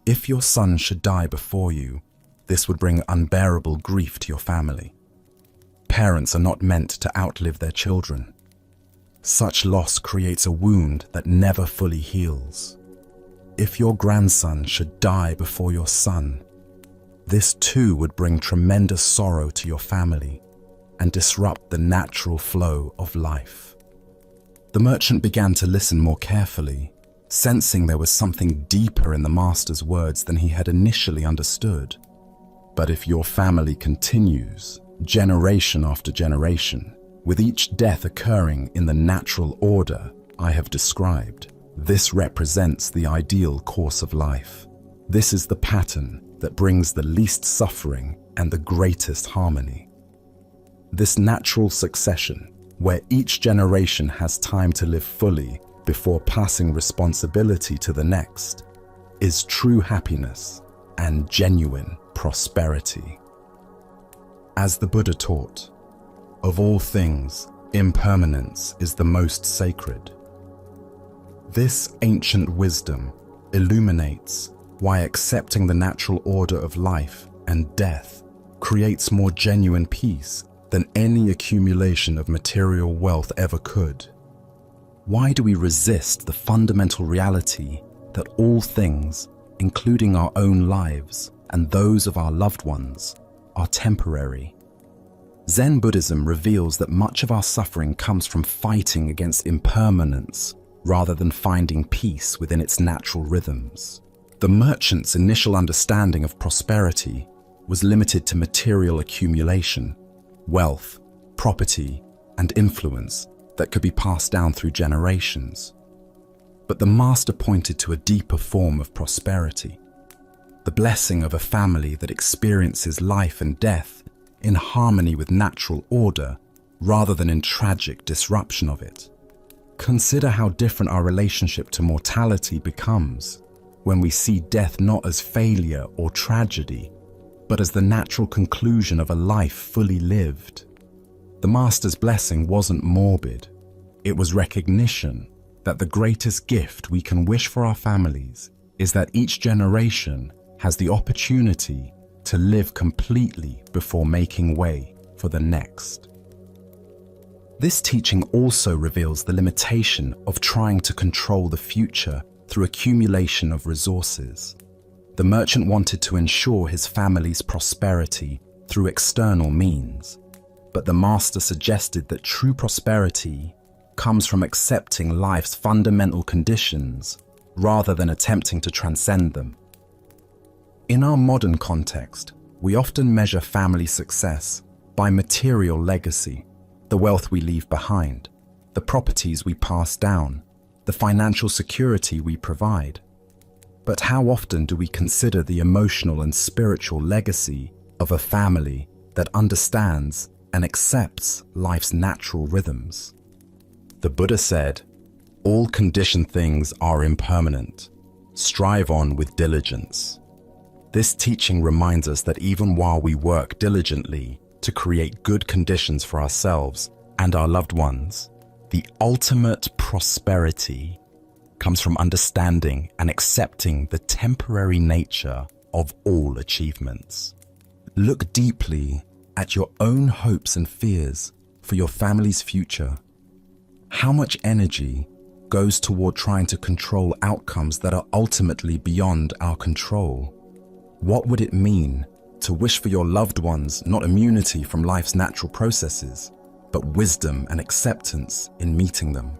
"If your son should die before you, this would bring unbearable grief to your family. Parents are not meant to outlive their children. Such loss creates a wound that never fully heals. If your grandson should die before your son, this too would bring tremendous sorrow to your family and disrupt the natural flow of life." The merchant began to listen more carefully, sensing there was something deeper in the master's words than he had initially understood. "But if your family continues, generation after generation, with each death occurring in the natural order I have described, this represents the ideal course of life. This is the pattern that brings the least suffering and the greatest harmony. This natural succession, where each generation has time to live fully before passing responsibility to the next, is true happiness and genuine prosperity. As the Buddha taught, of all things, impermanence is the most sacred. This ancient wisdom illuminates why accepting the natural order of life and death creates more genuine peace than any accumulation of material wealth ever could. Why do we resist the fundamental reality that all things, including our own lives and those of our loved ones, are temporary? Zen Buddhism reveals that much of our suffering comes from fighting against impermanence rather than finding peace within its natural rhythms. The merchant's initial understanding of prosperity was limited to material accumulation, wealth, property, and influence that could be passed down through generations. But the master pointed to a deeper form of prosperity, the blessing of a family that experiences life and death in harmony with natural order rather than in tragic disruption of it. Consider how different our relationship to mortality becomes when we see death not as failure or tragedy, but as the natural conclusion of a life fully lived. The master's blessing wasn't morbid. It was recognition that the greatest gift we can wish for our families is that each generation has the opportunity to live completely before making way for the next. This teaching also reveals the limitation of trying to control the future through accumulation of resources. The merchant wanted to ensure his family's prosperity through external means, but the master suggested that true prosperity comes from accepting life's fundamental conditions rather than attempting to transcend them. In our modern context, we often measure family success by material legacy, the wealth we leave behind, the properties we pass down, the financial security we provide. But how often do we consider the emotional and spiritual legacy of a family that understands and accepts life's natural rhythms? The Buddha said, "All conditioned things are impermanent. Strive on with diligence." This teaching reminds us that even while we work diligently to create good conditions for ourselves and our loved ones, the ultimate prosperity comes from understanding and accepting the temporary nature of all achievements. Look deeply at your own hopes and fears for your family's future. How much energy goes toward trying to control outcomes that are ultimately beyond our control? What would it mean to wish for your loved ones not immunity from life's natural processes, but wisdom and acceptance in meeting them?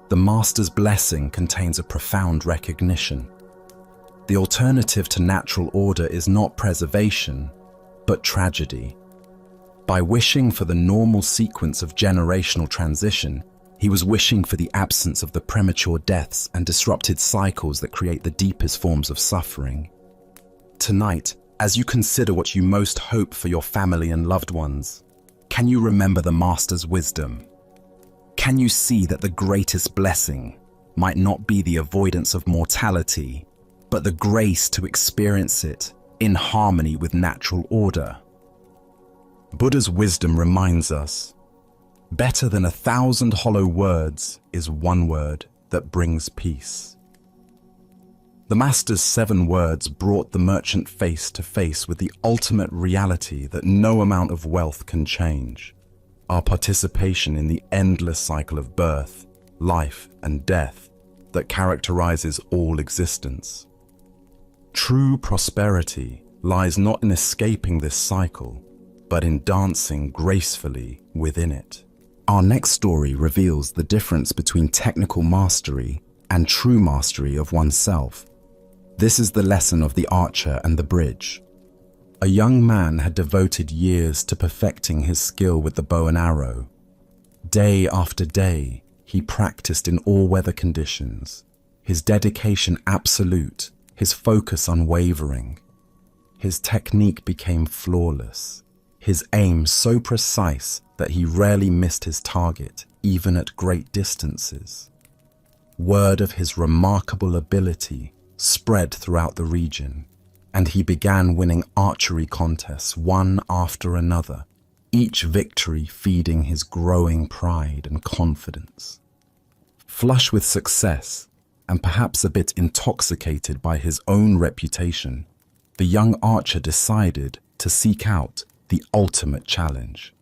The master's blessing contains a profound recognition. The alternative to natural order is not preservation, but tragedy. By wishing for the normal sequence of generational transition, he was wishing for the absence of the premature deaths and disrupted cycles that create the deepest forms of suffering. Tonight, as you consider what you most hope for your family and loved ones, can you remember the master's wisdom? Can you see that the greatest blessing might not be the avoidance of mortality, but the grace to experience it in harmony with natural order? Buddha's wisdom reminds us, better than 1,000 hollow words is one word that brings peace. The master's 7 words brought the merchant face to face with the ultimate reality that no amount of wealth can change: our participation in the endless cycle of birth, life, and death that characterizes all existence. True prosperity lies not in escaping this cycle, but in dancing gracefully within it. Our next story reveals the difference between technical mastery and true mastery of oneself. This is the lesson of the archer and the bridge. A young man had devoted years to perfecting his skill with the bow and arrow. Day after day, he practiced in all weather conditions, his dedication absolute, his focus unwavering. His technique became flawless, his aim so precise that he rarely missed his target, even at great distances. Word of his remarkable ability spread throughout the region, and he began winning archery contests one after another, each victory feeding his growing pride and confidence. Flush with success, and perhaps a bit intoxicated by his own reputation, the young archer decided to seek out the ultimate challenge.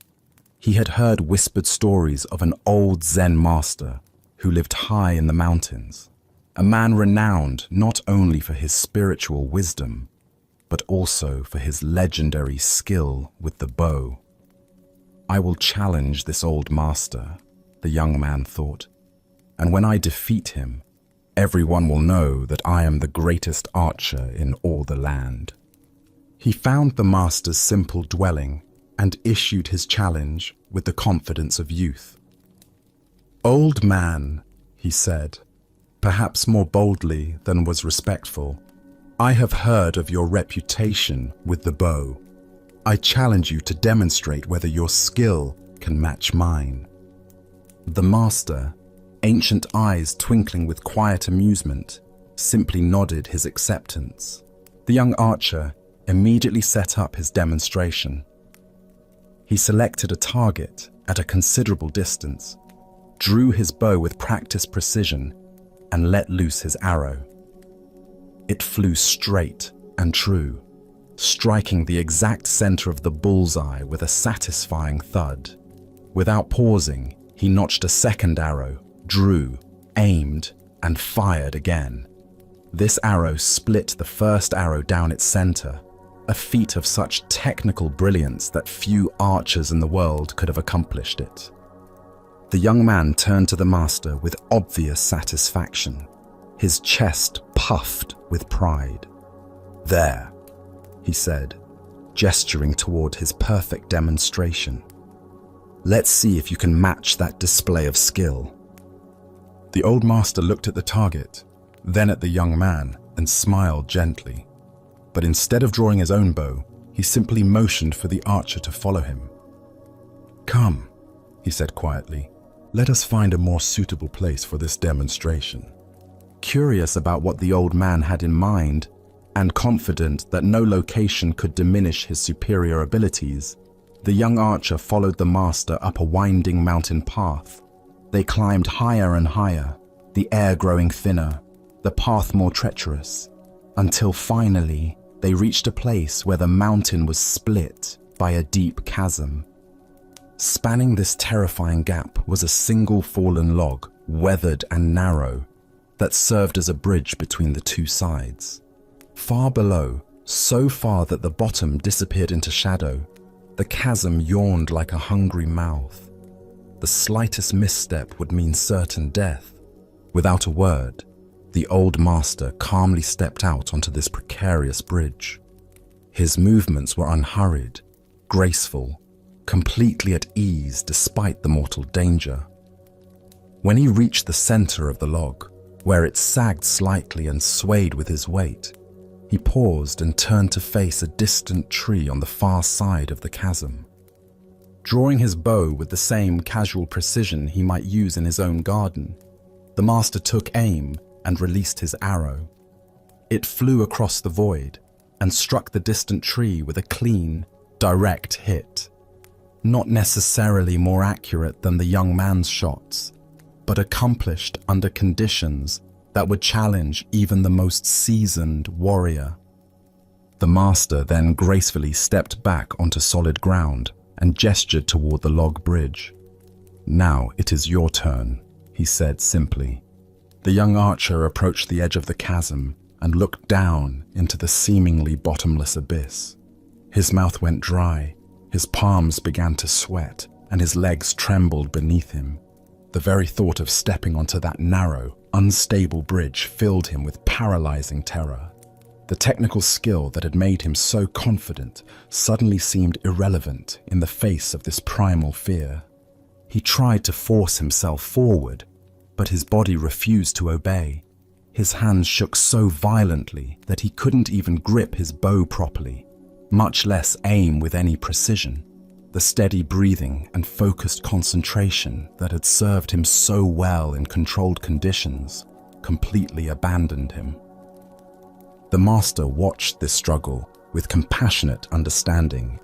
He had heard whispered stories of an old Zen master who lived high in the mountains, a man renowned not only for his spiritual wisdom, but also for his legendary skill with the bow. I will challenge this old master, the young man thought, and when I defeat him, everyone will know that I am the greatest archer in all the land. He found the master's simple dwelling and issued his challenge with the confidence of youth. "Old man," he said, perhaps more boldly than was respectful, "I have heard of your reputation with the bow. I challenge you to demonstrate whether your skill can match mine." The master, ancient eyes twinkling with quiet amusement, simply nodded his acceptance. The young archer immediately set up his demonstration. He selected a target at a considerable distance, drew his bow with practiced precision, and let loose his arrow. It flew straight and true, striking the exact center of the bullseye with a satisfying thud. Without pausing, he notched a second arrow, drew, aimed, and fired again. This arrow split the first arrow down its center, a feat of such technical brilliance that few archers in the world could have accomplished it. The young man turned to the master with obvious satisfaction, his chest puffed with pride. "There," he said, gesturing toward his perfect demonstration. "Let's see if you can match that display of skill." The old master looked at the target, then at the young man, and smiled gently. But instead of drawing his own bow, he simply motioned for the archer to follow him. "Come," he said quietly, "let us find a more suitable place for this demonstration." Curious about what the old man had in mind, and confident that no location could diminish his superior abilities, the young archer followed the master up a winding mountain path. They climbed higher and higher, the air growing thinner, the path more treacherous, until finally they reached a place where the mountain was split by a deep chasm. Spanning this terrifying gap was a single fallen log, weathered and narrow, that served as a bridge between the two sides. Far below, so far that the bottom disappeared into shadow, the chasm yawned like a hungry mouth. The slightest misstep would mean certain death. Without a word, the old master calmly stepped out onto this precarious bridge. His movements were unhurried, graceful, completely at ease despite the mortal danger. When he reached the center of the log, where it sagged slightly and swayed with his weight, he paused and turned to face a distant tree on the far side of the chasm. Drawing his bow with the same casual precision he might use in his own garden, the master took aim and released his arrow. It flew across the void and struck the distant tree with a clean, direct hit. Not necessarily more accurate than the young man's shots, but accomplished under conditions that would challenge even the most seasoned warrior. The master then gracefully stepped back onto solid ground and gestured toward the log bridge. "Now it is your turn," he said simply. The young archer approached the edge of the chasm and looked down into the seemingly bottomless abyss. His mouth went dry, his palms began to sweat, and his legs trembled beneath him. The very thought of stepping onto that narrow, unstable bridge filled him with paralyzing terror. The technical skill that had made him so confident suddenly seemed irrelevant in the face of this primal fear. He tried to force himself forward, but his body refused to obey. His hands shook so violently that he couldn't even grip his bow properly, much less aim with any precision. The steady breathing and focused concentration that had served him so well in controlled conditions completely abandoned him. The master watched this struggle with compassionate understanding.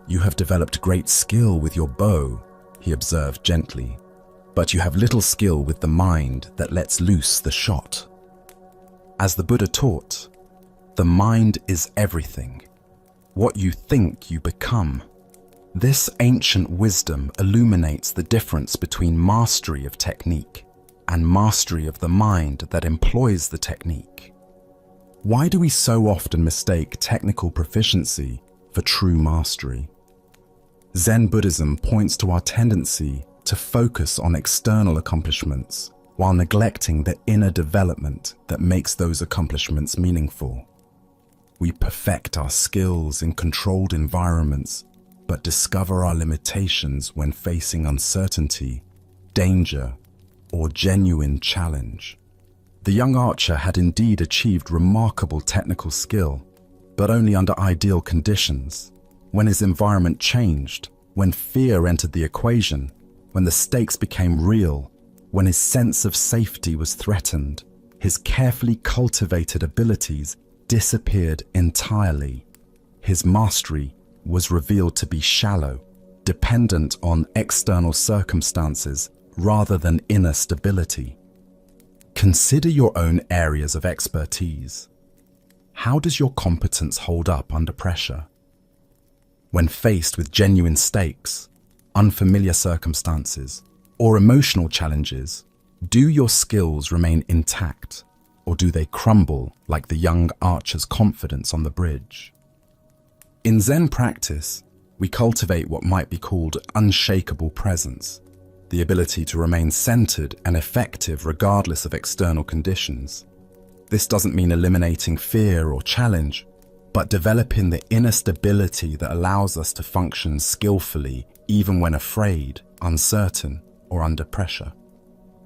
"You have developed great skill with your bow," he observed gently, "but you have little skill with the mind that lets loose the shot." As the Buddha taught, the mind is everything. What you think, you become. This ancient wisdom illuminates the difference between mastery of technique and mastery of the mind that employs the technique. Why do we so often mistake technical proficiency for true mastery? Zen Buddhism points to our tendency to focus on external accomplishments while neglecting the inner development that makes those accomplishments meaningful. We perfect our skills in controlled environments, but discover our limitations when facing uncertainty, danger, or genuine challenge. The young archer had indeed achieved remarkable technical skill, but only under ideal conditions. When his environment changed, when fear entered the equation, when the stakes became real, when his sense of safety was threatened, his carefully cultivated abilities disappeared entirely. His mastery was revealed to be shallow, dependent on external circumstances rather than inner stability. Consider your own areas of expertise. How does your competence hold up under pressure? When faced with genuine stakes, unfamiliar circumstances, or emotional challenges, do your skills remain intact, or do they crumble like the young archer's confidence on the bridge? In Zen practice, we cultivate what might be called unshakable presence, the ability to remain centered and effective regardless of external conditions. This doesn't mean eliminating fear or challenge, but developing the inner stability that allows us to function skillfully even when afraid, uncertain, or under pressure.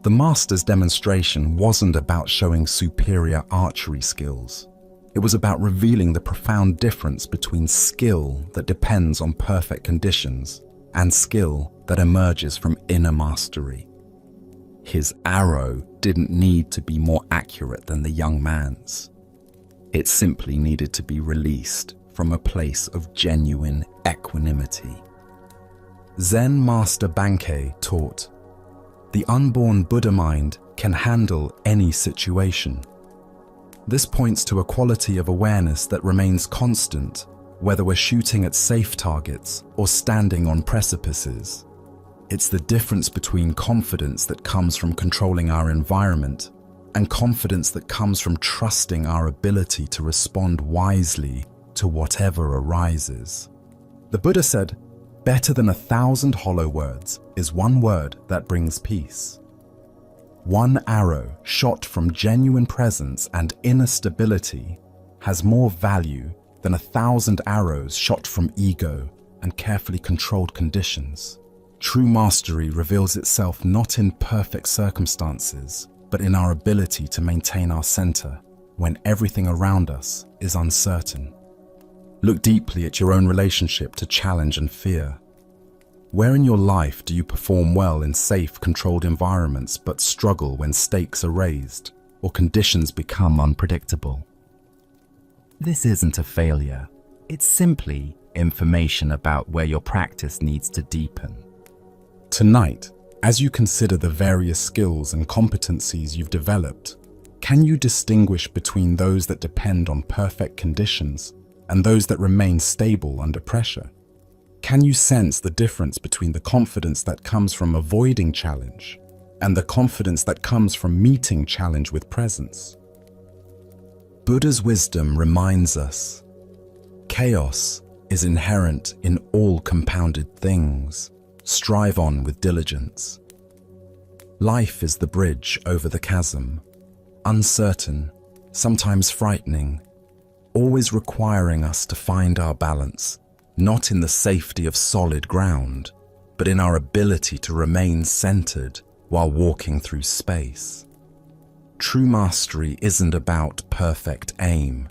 The master's demonstration wasn't about showing superior archery skills. It was about revealing the profound difference between skill that depends on perfect conditions and skill that emerges from inner mastery. His arrow didn't need to be more accurate than the young man's. It simply needed to be released from a place of genuine equanimity. Zen Master Bankei taught, "The unborn Buddha mind can handle any situation." This points to a quality of awareness that remains constant, whether we're shooting at safe targets or standing on precipices. It's the difference between confidence that comes from controlling our environment and confidence that comes from trusting our ability to respond wisely to whatever arises. The Buddha said, "Better than 1,000 hollow words is one word that brings peace." One arrow shot from genuine presence and inner stability has more value than 1,000 arrows shot from ego and carefully controlled conditions. True mastery reveals itself not in perfect circumstances, but in our ability to maintain our center when everything around us is uncertain. Look deeply at your own relationship to challenge and fear. Where in your life do you perform well in safe, controlled environments but struggle when stakes are raised or conditions become unpredictable? This isn't a failure. It's simply information about where your practice needs to deepen. Tonight, as you consider the various skills and competencies you've developed, can you distinguish between those that depend on perfect conditions and those that remain stable under pressure? Can you sense the difference between the confidence that comes from avoiding challenge and the confidence that comes from meeting challenge with presence? Buddha's wisdom reminds us, chaos is inherent in all compounded things. Strive on with diligence. Life is the bridge over the chasm, uncertain, sometimes frightening, always requiring us to find our balance, not in the safety of solid ground, but in our ability to remain centered while walking through space. True mastery isn't about perfect aim,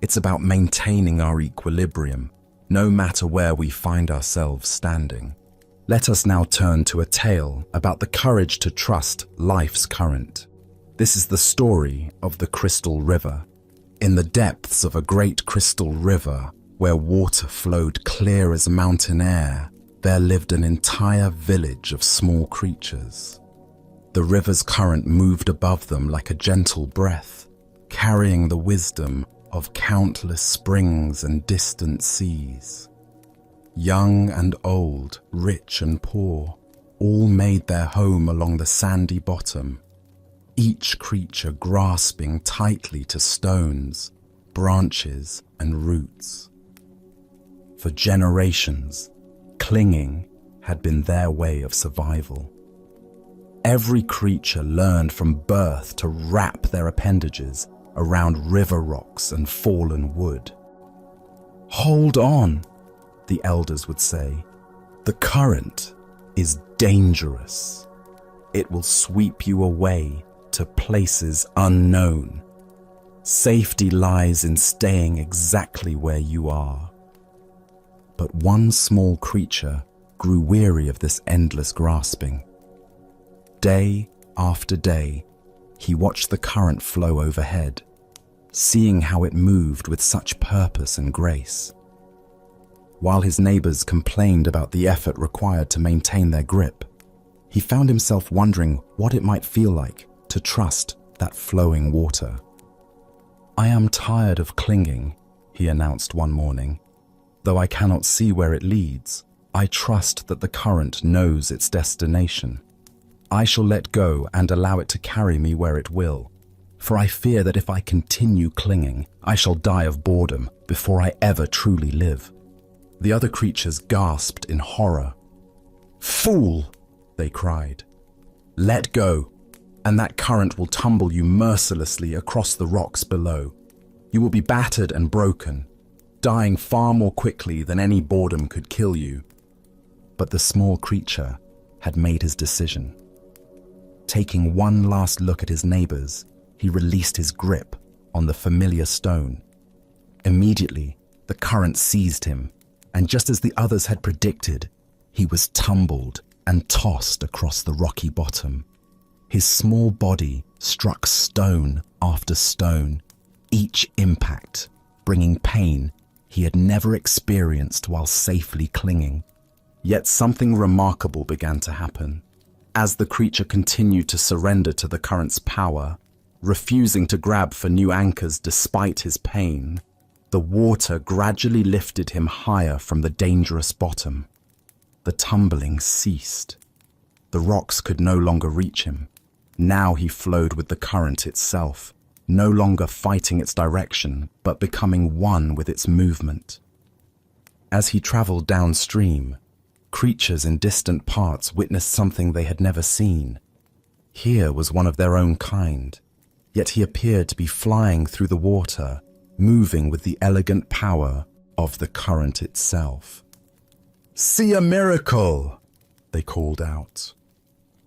It's about maintaining our equilibrium, no matter where we find ourselves standing. Let us now turn to a tale about the courage to trust life's current. This is the story of the Crystal River. In the depths of a great crystal river, where water flowed clear as mountain air, there lived an entire village of small creatures. The river's current moved above them like a gentle breath, carrying the wisdom of countless springs and distant seas. Young and old, rich and poor, all made their home along the sandy bottom, each creature grasping tightly to stones, branches, and roots. For generations, clinging had been their way of survival. Every creature learned from birth to wrap their appendages around river rocks and fallen wood. "Hold on," the elders would say. "The current is dangerous. It will sweep you away to places unknown. Safety lies in staying exactly where you are." But one small creature grew weary of this endless grasping. Day after day, he watched the current flow overhead, seeing how it moved with such purpose and grace. While his neighbors complained about the effort required to maintain their grip, he found himself wondering what it might feel like to trust that flowing water. "I am tired of clinging," he announced one morning. "Though I cannot see where it leads, I trust that the current knows its destination. I shall let go and allow it to carry me where it will, for I fear that if I continue clinging, I shall die of boredom before I ever truly live." The other creatures gasped in horror. "Fool!" they cried. "Let go, and that current will tumble you mercilessly across the rocks below. You will be battered and broken, dying far more quickly than any boredom could kill you." But the small creature had made his decision. Taking one last look at his neighbors, he released his grip on the familiar stone. Immediately, the current seized him, and just as the others had predicted, he was tumbled and tossed across the rocky bottom. His small body struck stone after stone, each impact bringing pain he had never experienced while safely clinging. Yet something remarkable began to happen. As the creature continued to surrender to the current's power, refusing to grab for new anchors despite his pain, the water gradually lifted him higher from the dangerous bottom. The tumbling ceased. The rocks could no longer reach him. Now he flowed with the current itself, no longer fighting its direction, but becoming one with its movement. As he traveled downstream, creatures in distant parts witnessed something they had never seen. Here was one of their own kind, yet he appeared to be flying through the water, moving with the elegant power of the current itself. "See a miracle!" they called out.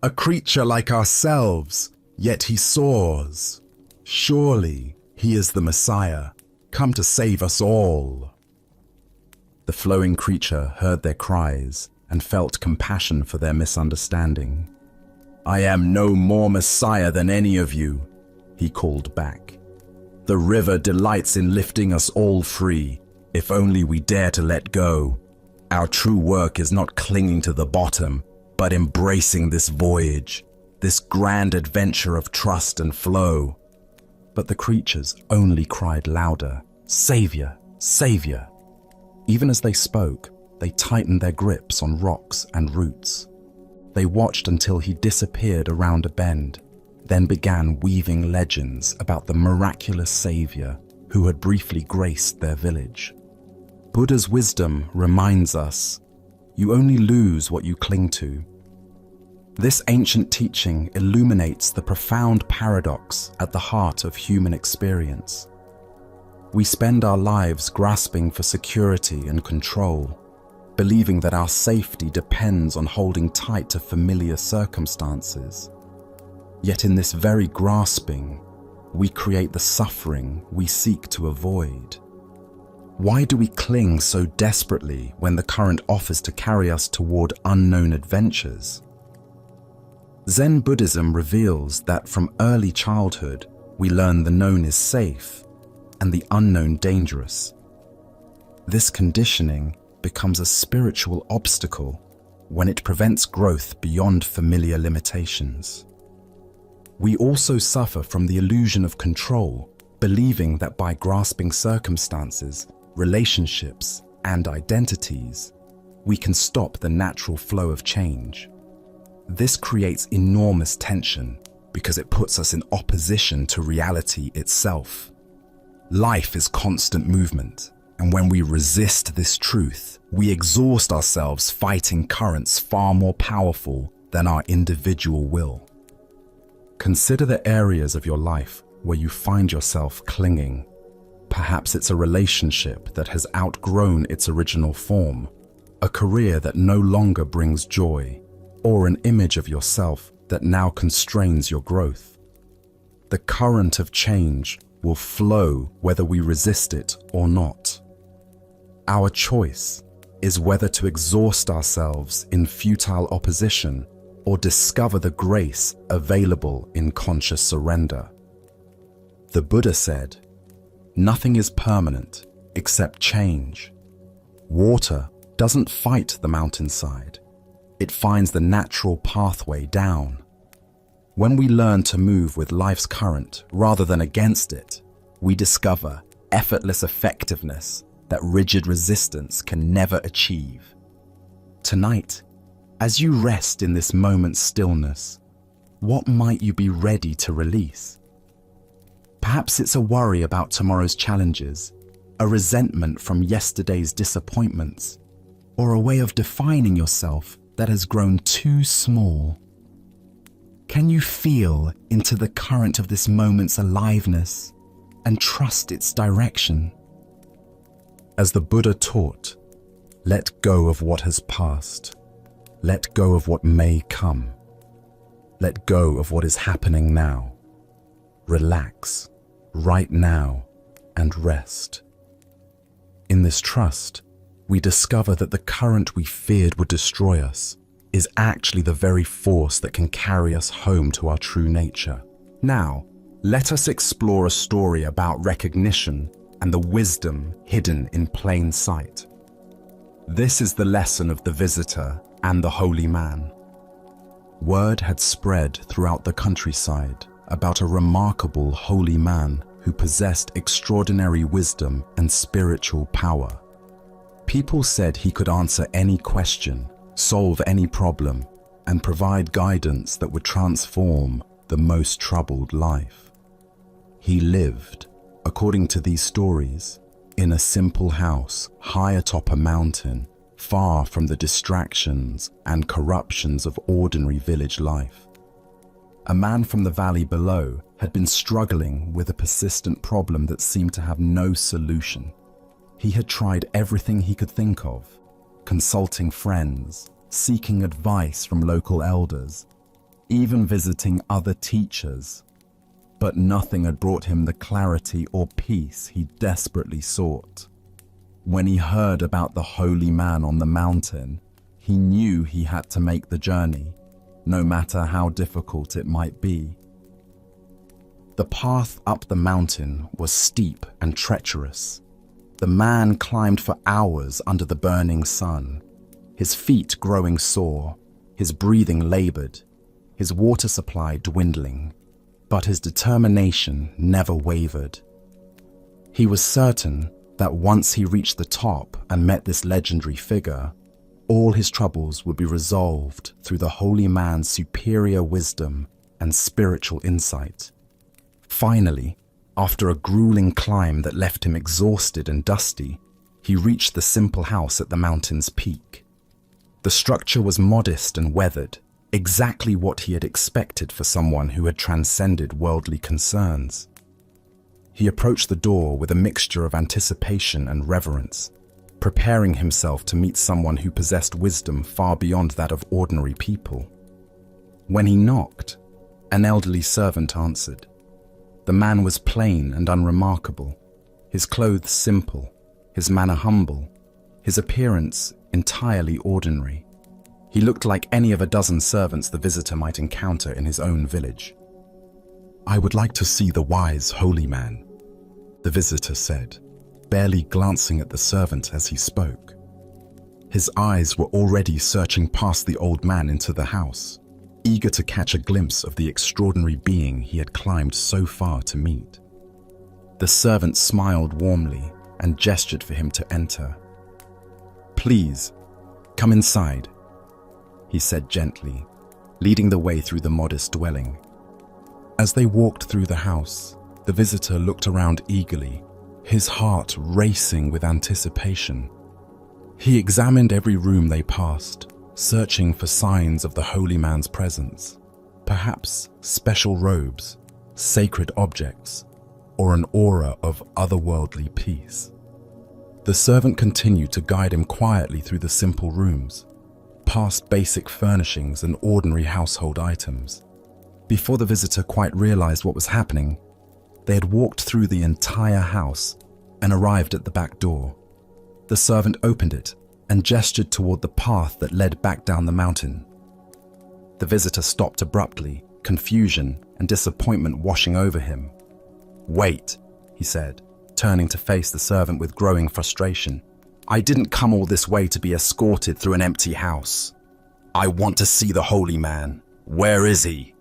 "A creature like ourselves, yet he soars. Surely he is the Messiah, come to save us all." The flowing creature heard their cries and felt compassion for their misunderstanding. "I am no more Messiah than any of you," he called back. "The river delights in lifting us all free, if only we dare to let go. Our true work is not clinging to the bottom, but embracing this voyage, this grand adventure of trust and flow." But the creatures only cried louder, "Savior! Savior!" Even as they spoke, they tightened their grips on rocks and roots. They watched until he disappeared around a bend, then began weaving legends about the miraculous Savior who had briefly graced their village. Buddha's wisdom reminds us, you only lose what you cling to. This ancient teaching illuminates the profound paradox at the heart of human experience. We spend our lives grasping for security and control, believing that our safety depends on holding tight to familiar circumstances. Yet in this very grasping, we create the suffering we seek to avoid. Why do we cling so desperately when the current offers to carry us toward unknown adventures? Zen Buddhism reveals that from early childhood, we learn the known is safe and the unknown dangerous. This conditioning becomes a spiritual obstacle when it prevents growth beyond familiar limitations. We also suffer from the illusion of control, believing that by grasping circumstances, relationships, and identities, we can stop the natural flow of change. This creates enormous tension because it puts us in opposition to reality itself. Life is constant movement, and when we resist this truth, we exhaust ourselves fighting currents far more powerful than our individual will. Consider the areas of your life where you find yourself clinging. Perhaps it's a relationship that has outgrown its original form, a career that no longer brings joy, or an image of yourself that now constrains your growth. The current of change will flow whether we resist it or not. Our choice is whether to exhaust ourselves in futile opposition or discover the grace available in conscious surrender. The Buddha said, "Nothing is permanent except change. Water doesn't fight the mountainside. It finds the natural pathway down." When we learn to move with life's current rather than against it, we discover effortless effectiveness that rigid resistance can never achieve. Tonight, as you rest in this moment's stillness, what might you be ready to release? Perhaps it's a worry about tomorrow's challenges, a resentment from yesterday's disappointments, or a way of defining yourself that has grown too small. Can you feel into the current of this moment's aliveness and trust its direction? As the Buddha taught, let go of what has passed. Let go of what may come. Let go of what is happening now. Relax right now and rest. In this trust, we discover that the current we feared would destroy us is actually the very force that can carry us home to our true nature. Now, let us explore a story about recognition and the wisdom hidden in plain sight. This is the lesson of the visitor and the holy man. Word had spread throughout the countryside about a remarkable holy man who possessed extraordinary wisdom and spiritual power. People said he could answer any question, solve any problem, and provide guidance that would transform the most troubled life. He lived, according to these stories, in a simple house high atop a mountain, far from the distractions and corruptions of ordinary village life. A man from the valley below had been struggling with a persistent problem that seemed to have no solution. He had tried everything he could think of, consulting friends, seeking advice from local elders, even visiting other teachers, but nothing had brought him the clarity or peace he desperately sought. When he heard about the holy man on the mountain, he knew he had to make the journey, no matter how difficult it might be. The path up the mountain was steep and treacherous. The man climbed for hours under the burning sun, his feet growing sore, his breathing labored, his water supply dwindling, but his determination never wavered. He was certain that once he reached the top and met this legendary figure, all his troubles would be resolved through the holy man's superior wisdom and spiritual insight. Finally, after a grueling climb that left him exhausted and dusty, he reached the simple house at the mountain's peak. The structure was modest and weathered, exactly what he had expected for someone who had transcended worldly concerns. He approached the door with a mixture of anticipation and reverence, preparing himself to meet someone who possessed wisdom far beyond that of ordinary people. When he knocked, an elderly servant answered. The man was plain and unremarkable, his clothes simple, his manner humble, his appearance entirely ordinary. He looked like any of a dozen servants the visitor might encounter in his own village. "I would like to see the wise holy man," the visitor said, barely glancing at the servant as he spoke. His eyes were already searching past the old man into the house, eager to catch a glimpse of the extraordinary being he had climbed so far to meet. The servant smiled warmly and gestured for him to enter. "Please, come inside," he said gently, leading the way through the modest dwelling. As they walked through the house, the visitor looked around eagerly, his heart racing with anticipation. He examined every room they passed, searching for signs of the holy man's presence, perhaps special robes, sacred objects, or an aura of otherworldly peace. The servant continued to guide him quietly through the simple rooms, past basic furnishings and ordinary household items. Before the visitor quite realized what was happening, they had walked through the entire house and arrived at the back door. The servant opened it and gestured toward the path that led back down the mountain. The visitor stopped abruptly, confusion and disappointment washing over him. "Wait," he said, turning to face the servant with growing frustration. "I didn't come all this way to be escorted through an empty house. I want to see the holy man. Where is he?"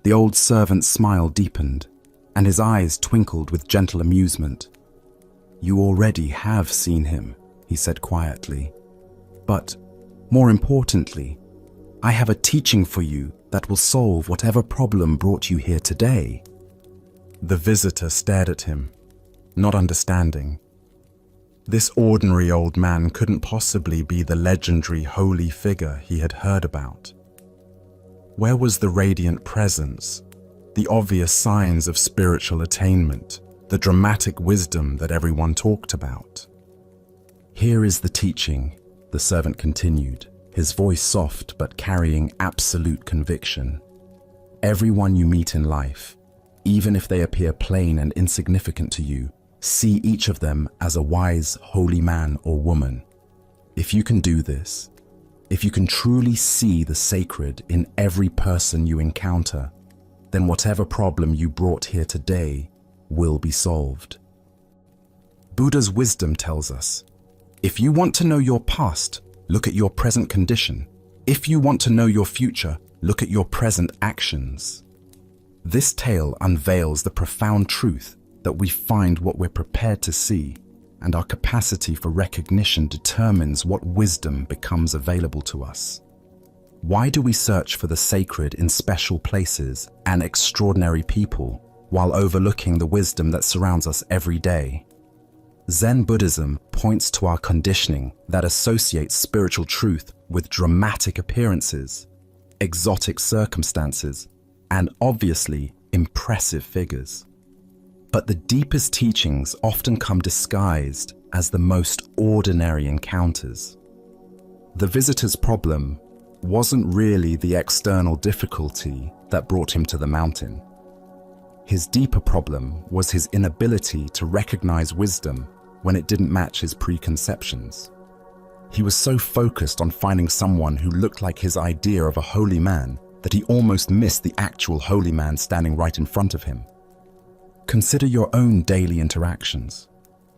The old servant's smile deepened, and his eyes twinkled with gentle amusement. "You already have seen him," he said quietly. "But, more importantly, I have a teaching for you that will solve whatever problem brought you here today." The visitor stared at him, not understanding. This ordinary old man couldn't possibly be the legendary holy figure he had heard about. Where was the radiant presence, the obvious signs of spiritual attainment, the dramatic wisdom that everyone talked about? "Here is the teaching," the servant continued, his voice soft but carrying absolute conviction. "Everyone you meet in life, even if they appear plain and insignificant to you, see each of them as a wise, holy man or woman. If you can do this, if you can truly see the sacred in every person you encounter, then whatever problem you brought here today will be solved." Buddha's wisdom tells us, if you want to know your past, look at your present condition. If you want to know your future, look at your present actions. This tale unveils the profound truth that we find what we're prepared to see, and our capacity for recognition determines what wisdom becomes available to us. Why do we search for the sacred in special places and extraordinary people while overlooking the wisdom that surrounds us every day? Zen Buddhism points to our conditioning that associates spiritual truth with dramatic appearances, exotic circumstances, and obviously impressive figures. But the deepest teachings often come disguised as the most ordinary encounters. The visitor's problem wasn't really the external difficulty that brought him to the mountain. His deeper problem was his inability to recognize wisdom when it didn't match his preconceptions. He was so focused on finding someone who looked like his idea of a holy man that he almost missed the actual holy man standing right in front of him. Consider your own daily interactions.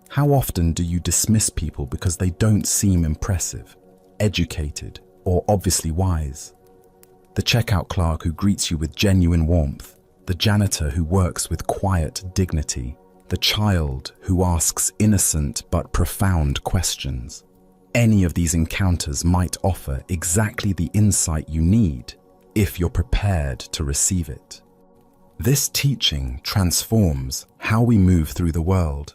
How often do you dismiss people because they don't seem impressive, educated, or obviously wise? The checkout clerk who greets you with genuine warmth, the janitor who works with quiet dignity, the child who asks innocent but profound questions. Any of these encounters might offer exactly the insight you need if you're prepared to receive it. This teaching transforms how we move through the world.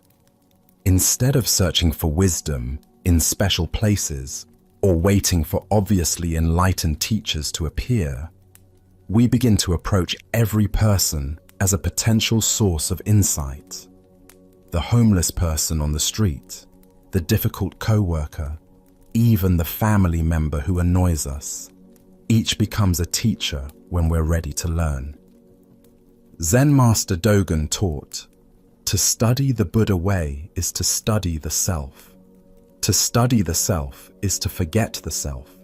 Instead of searching for wisdom in special places or waiting for obviously enlightened teachers to appear, we begin to approach every person as a potential source of insight. The homeless person on the street, the difficult co-worker, even the family member who annoys us. Each becomes a teacher when we're ready to learn. Zen master Dogen taught, to study the Buddha way is to study the self. To study the self is to forget the self.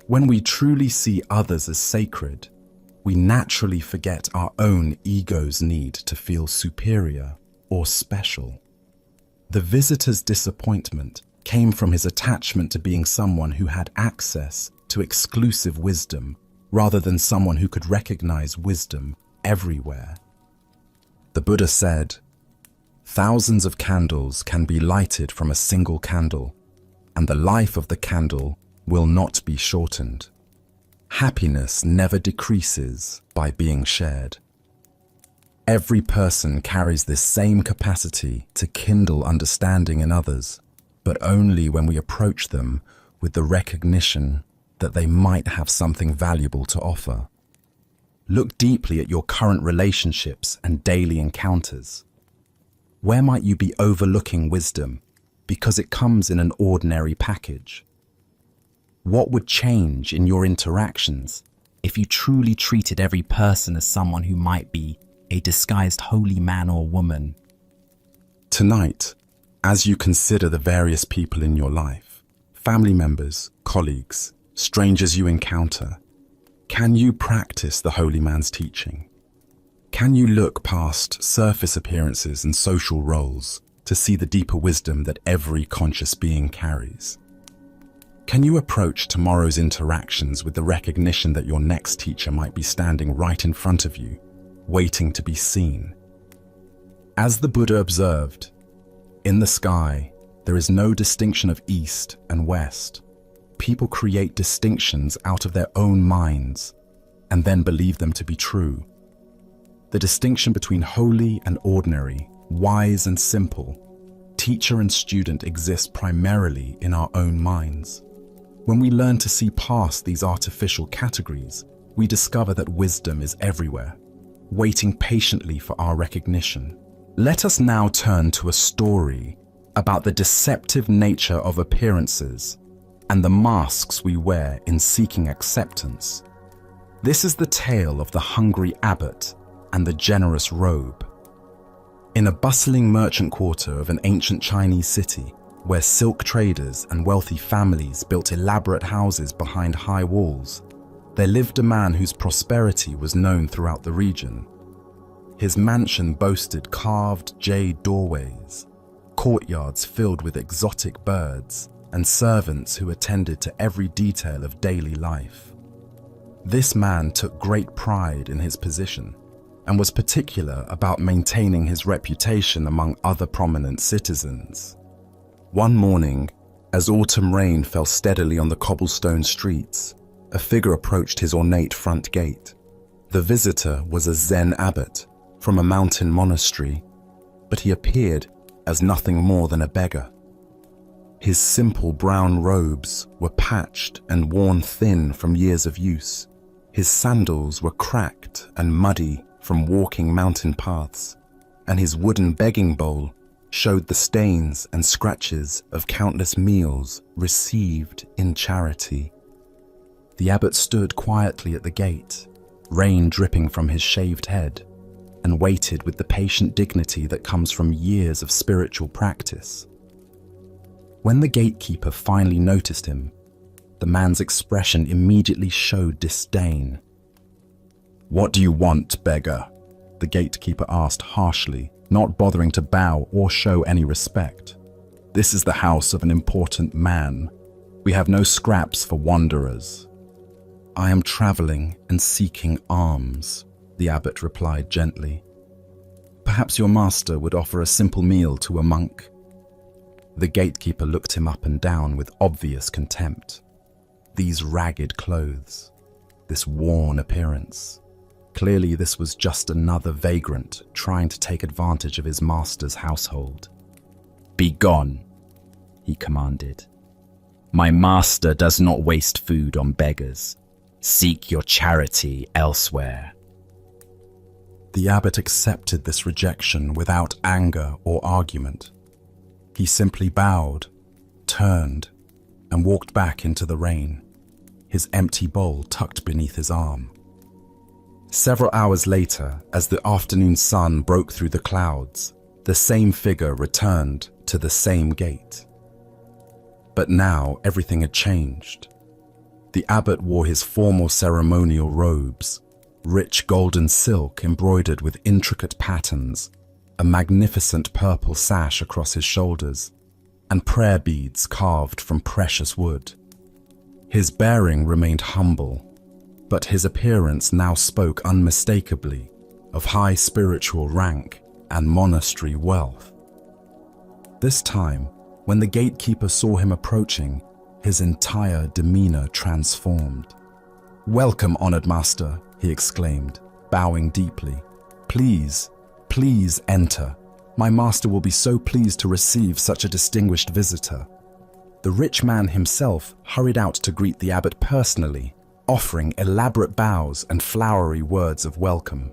When we truly see others as sacred, we naturally forget our own ego's need to feel superior or special. The visitor's disappointment came from his attachment to being someone who had access to exclusive wisdom rather than someone who could recognize wisdom everywhere. The Buddha said, "Thousands of candles can be lighted from a single candle, and the life of the candle will not be shortened. Happiness never decreases by being shared." Every person carries this same capacity to kindle understanding in others, but only when we approach them with the recognition that they might have something valuable to offer. Look deeply at your current relationships and daily encounters. Where might you be overlooking wisdom because it comes in an ordinary package? What would change in your interactions if you truly treated every person as someone who might be a disguised holy man or woman? Tonight, as you consider the various people in your life, family members, colleagues, strangers you encounter, can you practice the holy man's teaching? Can you look past surface appearances and social roles to see the deeper wisdom that every conscious being carries? Can you approach tomorrow's interactions with the recognition that your next teacher might be standing right in front of you, waiting to be seen? As the Buddha observed, in the sky, there is no distinction of east and west. People create distinctions out of their own minds and then believe them to be true. The distinction between holy and ordinary, wise and simple, teacher and student exists primarily in our own minds. When we learn to see past these artificial categories, we discover that wisdom is everywhere, waiting patiently for our recognition. Let us now turn to a story about the deceptive nature of appearances and the masks we wear in seeking acceptance. This is the tale of the hungry abbot and the generous robe. In a bustling merchant quarter of an ancient Chinese city, where silk traders and wealthy families built elaborate houses behind high walls, there lived a man whose prosperity was known throughout the region. His mansion boasted carved jade doorways, courtyards filled with exotic birds, and servants who attended to every detail of daily life. This man took great pride in his position and was particular about maintaining his reputation among other prominent citizens. One morning, as autumn rain fell steadily on the cobblestone streets, a figure approached his ornate front gate. The visitor was a Zen abbot from a mountain monastery, but he appeared as nothing more than a beggar. His simple brown robes were patched and worn thin from years of use. His sandals were cracked and muddy from walking mountain paths, and his wooden begging bowl showed the stains and scratches of countless meals received in charity. The abbot stood quietly at the gate, rain dripping from his shaved head, and waited with the patient dignity that comes from years of spiritual practice. When the gatekeeper finally noticed him, the man's expression immediately showed disdain. "What do you want, beggar?" the gatekeeper asked harshly, not bothering to bow or show any respect. "This is the house of an important man. We have no scraps for wanderers." "I am traveling and seeking alms," the abbot replied gently. "Perhaps your master would offer a simple meal to a monk." The gatekeeper looked him up and down with obvious contempt. These ragged clothes, this worn appearance. Clearly this was just another vagrant trying to take advantage of his master's household. "Be gone," he commanded. "My master does not waste food on beggars. Seek your charity elsewhere." The abbot accepted this rejection without anger or argument. He simply bowed, turned, and walked back into the rain, his empty bowl tucked beneath his arm. Several hours later, as the afternoon sun broke through the clouds, the same figure returned to the same gate. But now everything had changed. The abbot wore his formal ceremonial robes, rich golden silk embroidered with intricate patterns, a magnificent purple sash across his shoulders, and prayer beads carved from precious wood. His bearing remained humble, but his appearance now spoke unmistakably of high spiritual rank and monastery wealth. This time, when the gatekeeper saw him approaching, his entire demeanor transformed. "Welcome, honored master," he exclaimed, bowing deeply. Please enter. My master will be so pleased to receive such a distinguished visitor." The rich man himself hurried out to greet the abbot personally, offering elaborate bows and flowery words of welcome.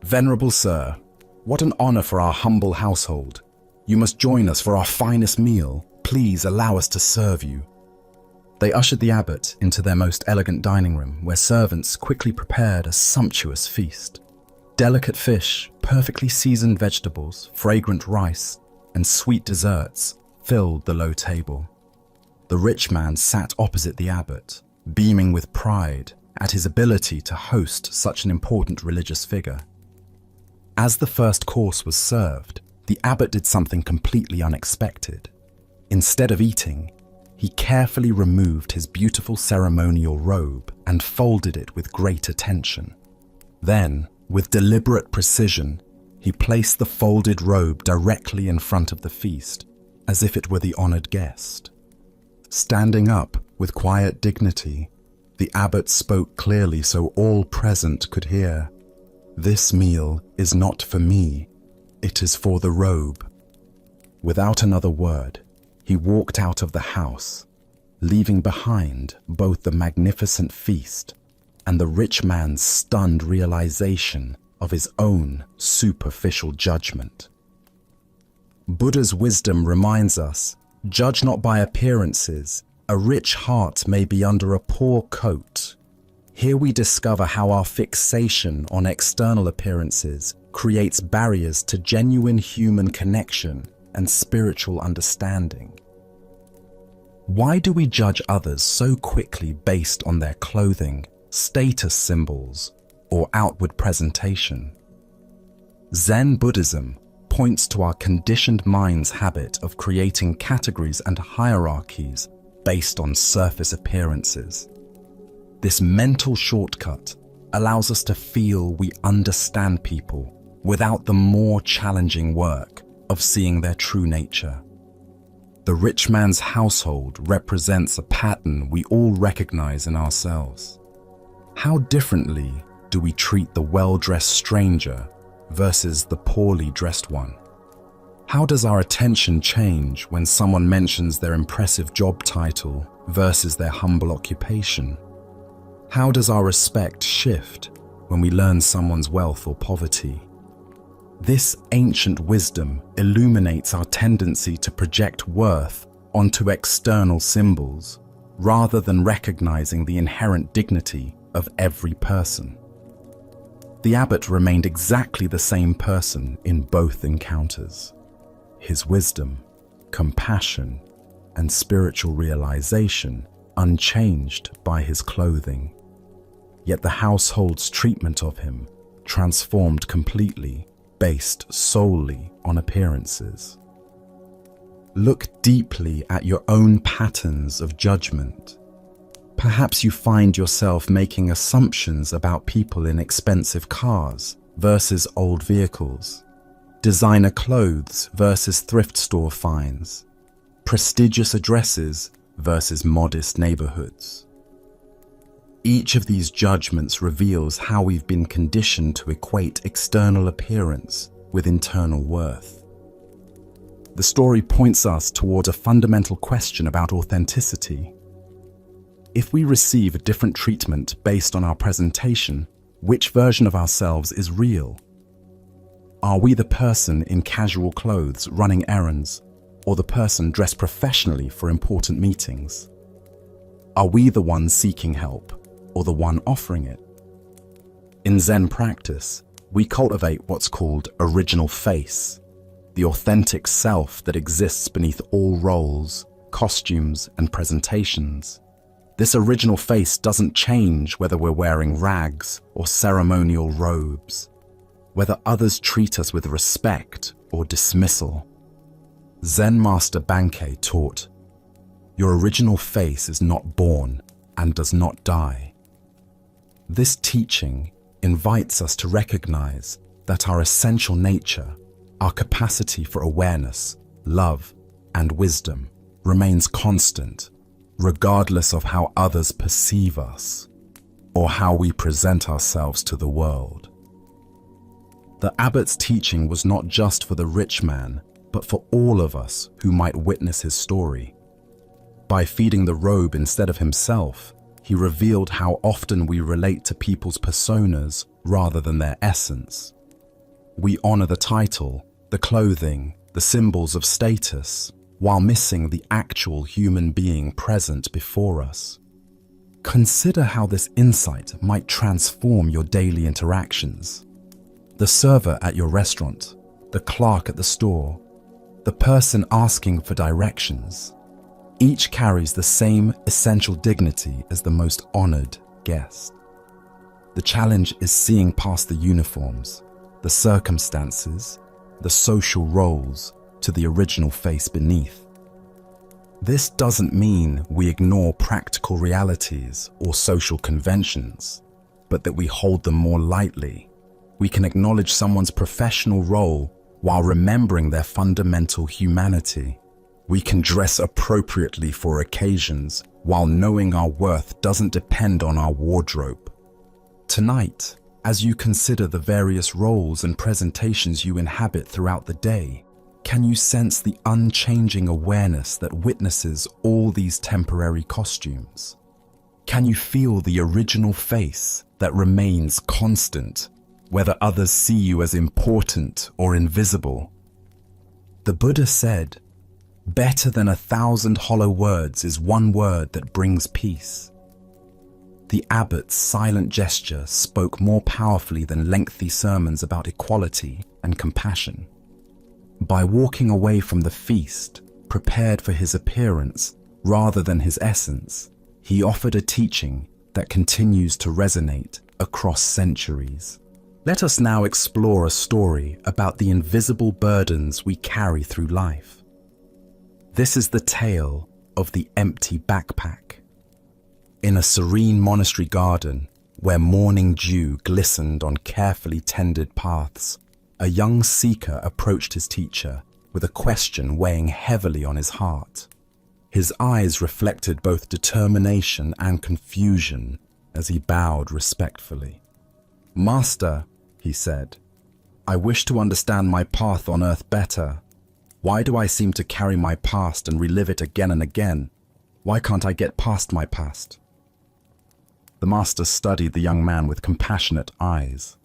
"Venerable sir, what an honor for our humble household. You must join us for our finest meal. Please allow us to serve you." They ushered the abbot into their most elegant dining room, where servants quickly prepared a sumptuous feast. Delicate fish, perfectly seasoned vegetables, fragrant rice, and sweet desserts filled the low table. The rich man sat opposite the abbot, beaming with pride at his ability to host such an important religious figure. As the first course was served, the abbot did something completely unexpected. Instead of eating, he carefully removed his beautiful ceremonial robe and folded it with great attention. Then, with deliberate precision, he placed the folded robe directly in front of the feast, as if it were the honored guest. Standing up with quiet dignity, the abbot spoke clearly so all present could hear. "This meal is not for me, it is for the robe." Without another word, he walked out of the house, leaving behind both the magnificent feast and the rich man's stunned realization of his own superficial judgment. Buddha's wisdom reminds us, judge not by appearances. A rich heart may be under a poor coat. Here we discover how our fixation on external appearances creates barriers to genuine human connection and spiritual understanding. Why do we judge others so quickly based on their clothing, status symbols, or outward presentation? Zen Buddhism points to our conditioned mind's habit of creating categories and hierarchies based on surface appearances. This mental shortcut allows us to feel we understand people without the more challenging work of seeing their true nature. The rich man's household represents a pattern we all recognize in ourselves. How differently do we treat the well-dressed stranger versus the poorly dressed one? How does our attention change when someone mentions their impressive job title versus their humble occupation? How does our respect shift when we learn someone's wealth or poverty? This ancient wisdom illuminates our tendency to project worth onto external symbols, rather than recognizing the inherent dignity of every person. The abbot remained exactly the same person in both encounters. His wisdom, compassion, and spiritual realization unchanged by his clothing. Yet the household's treatment of him transformed completely, based solely on appearances. Look deeply at your own patterns of judgment. Perhaps you find yourself making assumptions about people in expensive cars versus old vehicles, designer clothes versus thrift store finds, prestigious addresses versus modest neighborhoods. Each of these judgments reveals how we've been conditioned to equate external appearance with internal worth. The story points us toward a fundamental question about authenticity. If we receive a different treatment based on our presentation, which version of ourselves is real? Are we the person in casual clothes running errands, or the person dressed professionally for important meetings? Are we the one seeking help, or the one offering it? In Zen practice, we cultivate what's called original face, the authentic self that exists beneath all roles, costumes, and presentations. This original face doesn't change whether we're wearing rags or ceremonial robes, whether others treat us with respect or dismissal. Zen Master Bankei taught, "Your original face is not born and does not die." This teaching invites us to recognize that our essential nature, our capacity for awareness, love, and wisdom remains constant, regardless of how others perceive us or how we present ourselves to the world. The abbot's teaching was not just for the rich man, but for all of us who might witness his story. By feeding the robe instead of himself, he revealed how often we relate to people's personas rather than their essence. We honor the title, the clothing, the symbols of status, while missing the actual human being present before us. Consider how this insight might transform your daily interactions. The server at your restaurant, the clerk at the store, the person asking for directions. Each carries the same essential dignity as the most honored guest. The challenge is seeing past the uniforms, the circumstances, the social roles to the original face beneath. This doesn't mean we ignore practical realities or social conventions, but that we hold them more lightly. We can acknowledge someone's professional role while remembering their fundamental humanity. We can dress appropriately for occasions while knowing our worth doesn't depend on our wardrobe. Tonight, as you consider the various roles and presentations you inhabit throughout the day, can you sense the unchanging awareness that witnesses all these temporary costumes? Can you feel the original face that remains constant, whether others see you as important or invisible? The Buddha said, "Better than 1,000 hollow words is one word that brings peace." The abbot's silent gesture spoke more powerfully than lengthy sermons about equality and compassion. By walking away from the feast, prepared for his appearance rather than his essence, he offered a teaching that continues to resonate across centuries. Let us now explore a story about the invisible burdens we carry through life. This is the tale of the empty backpack. In a serene monastery garden, where morning dew glistened on carefully tended paths, a young seeker approached his teacher with a question weighing heavily on his heart. His eyes reflected both determination and confusion as he bowed respectfully. "Master," he said, "I wish to understand my path on earth better. Why do I seem to carry my past and relive it again and again? Why can't I get past my past?" The master studied the young man with compassionate eyes,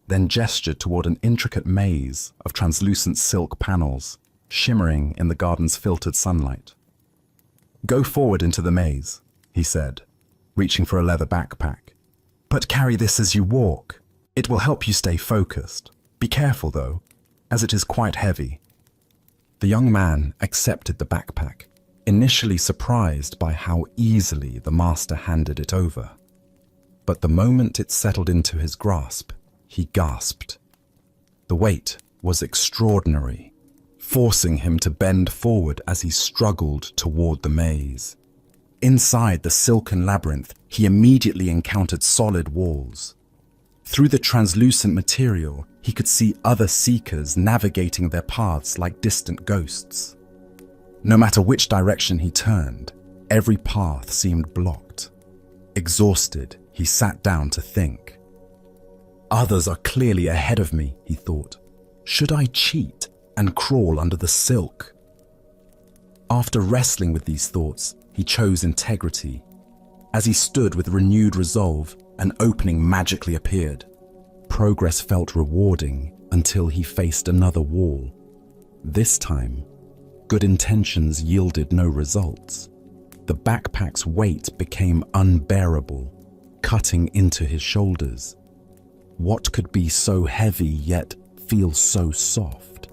then gestured toward an intricate maze of translucent silk panels, shimmering in the garden's filtered sunlight. "Go forward into the maze," he said, reaching for a leather backpack. "But carry this as you walk. It will help you stay focused. Be careful, though, as it is quite heavy." The young man accepted the backpack, initially surprised by how easily the master handed it over. But the moment it settled into his grasp, he gasped. The weight was extraordinary, forcing him to bend forward as he struggled toward the maze. Inside the silken labyrinth, he immediately encountered solid walls. Through the translucent material, he could see other seekers navigating their paths like distant ghosts. No matter which direction he turned, every path seemed blocked. Exhausted, he sat down to think. "Others are clearly ahead of me," he thought. "Should I cheat and crawl under the silk?" After wrestling with these thoughts, he chose integrity. As he stood with renewed resolve, an opening magically appeared. Progress felt rewarding until he faced another wall. This time, good intentions yielded no results. The backpack's weight became unbearable, cutting into his shoulders. What could be so heavy yet feel so soft?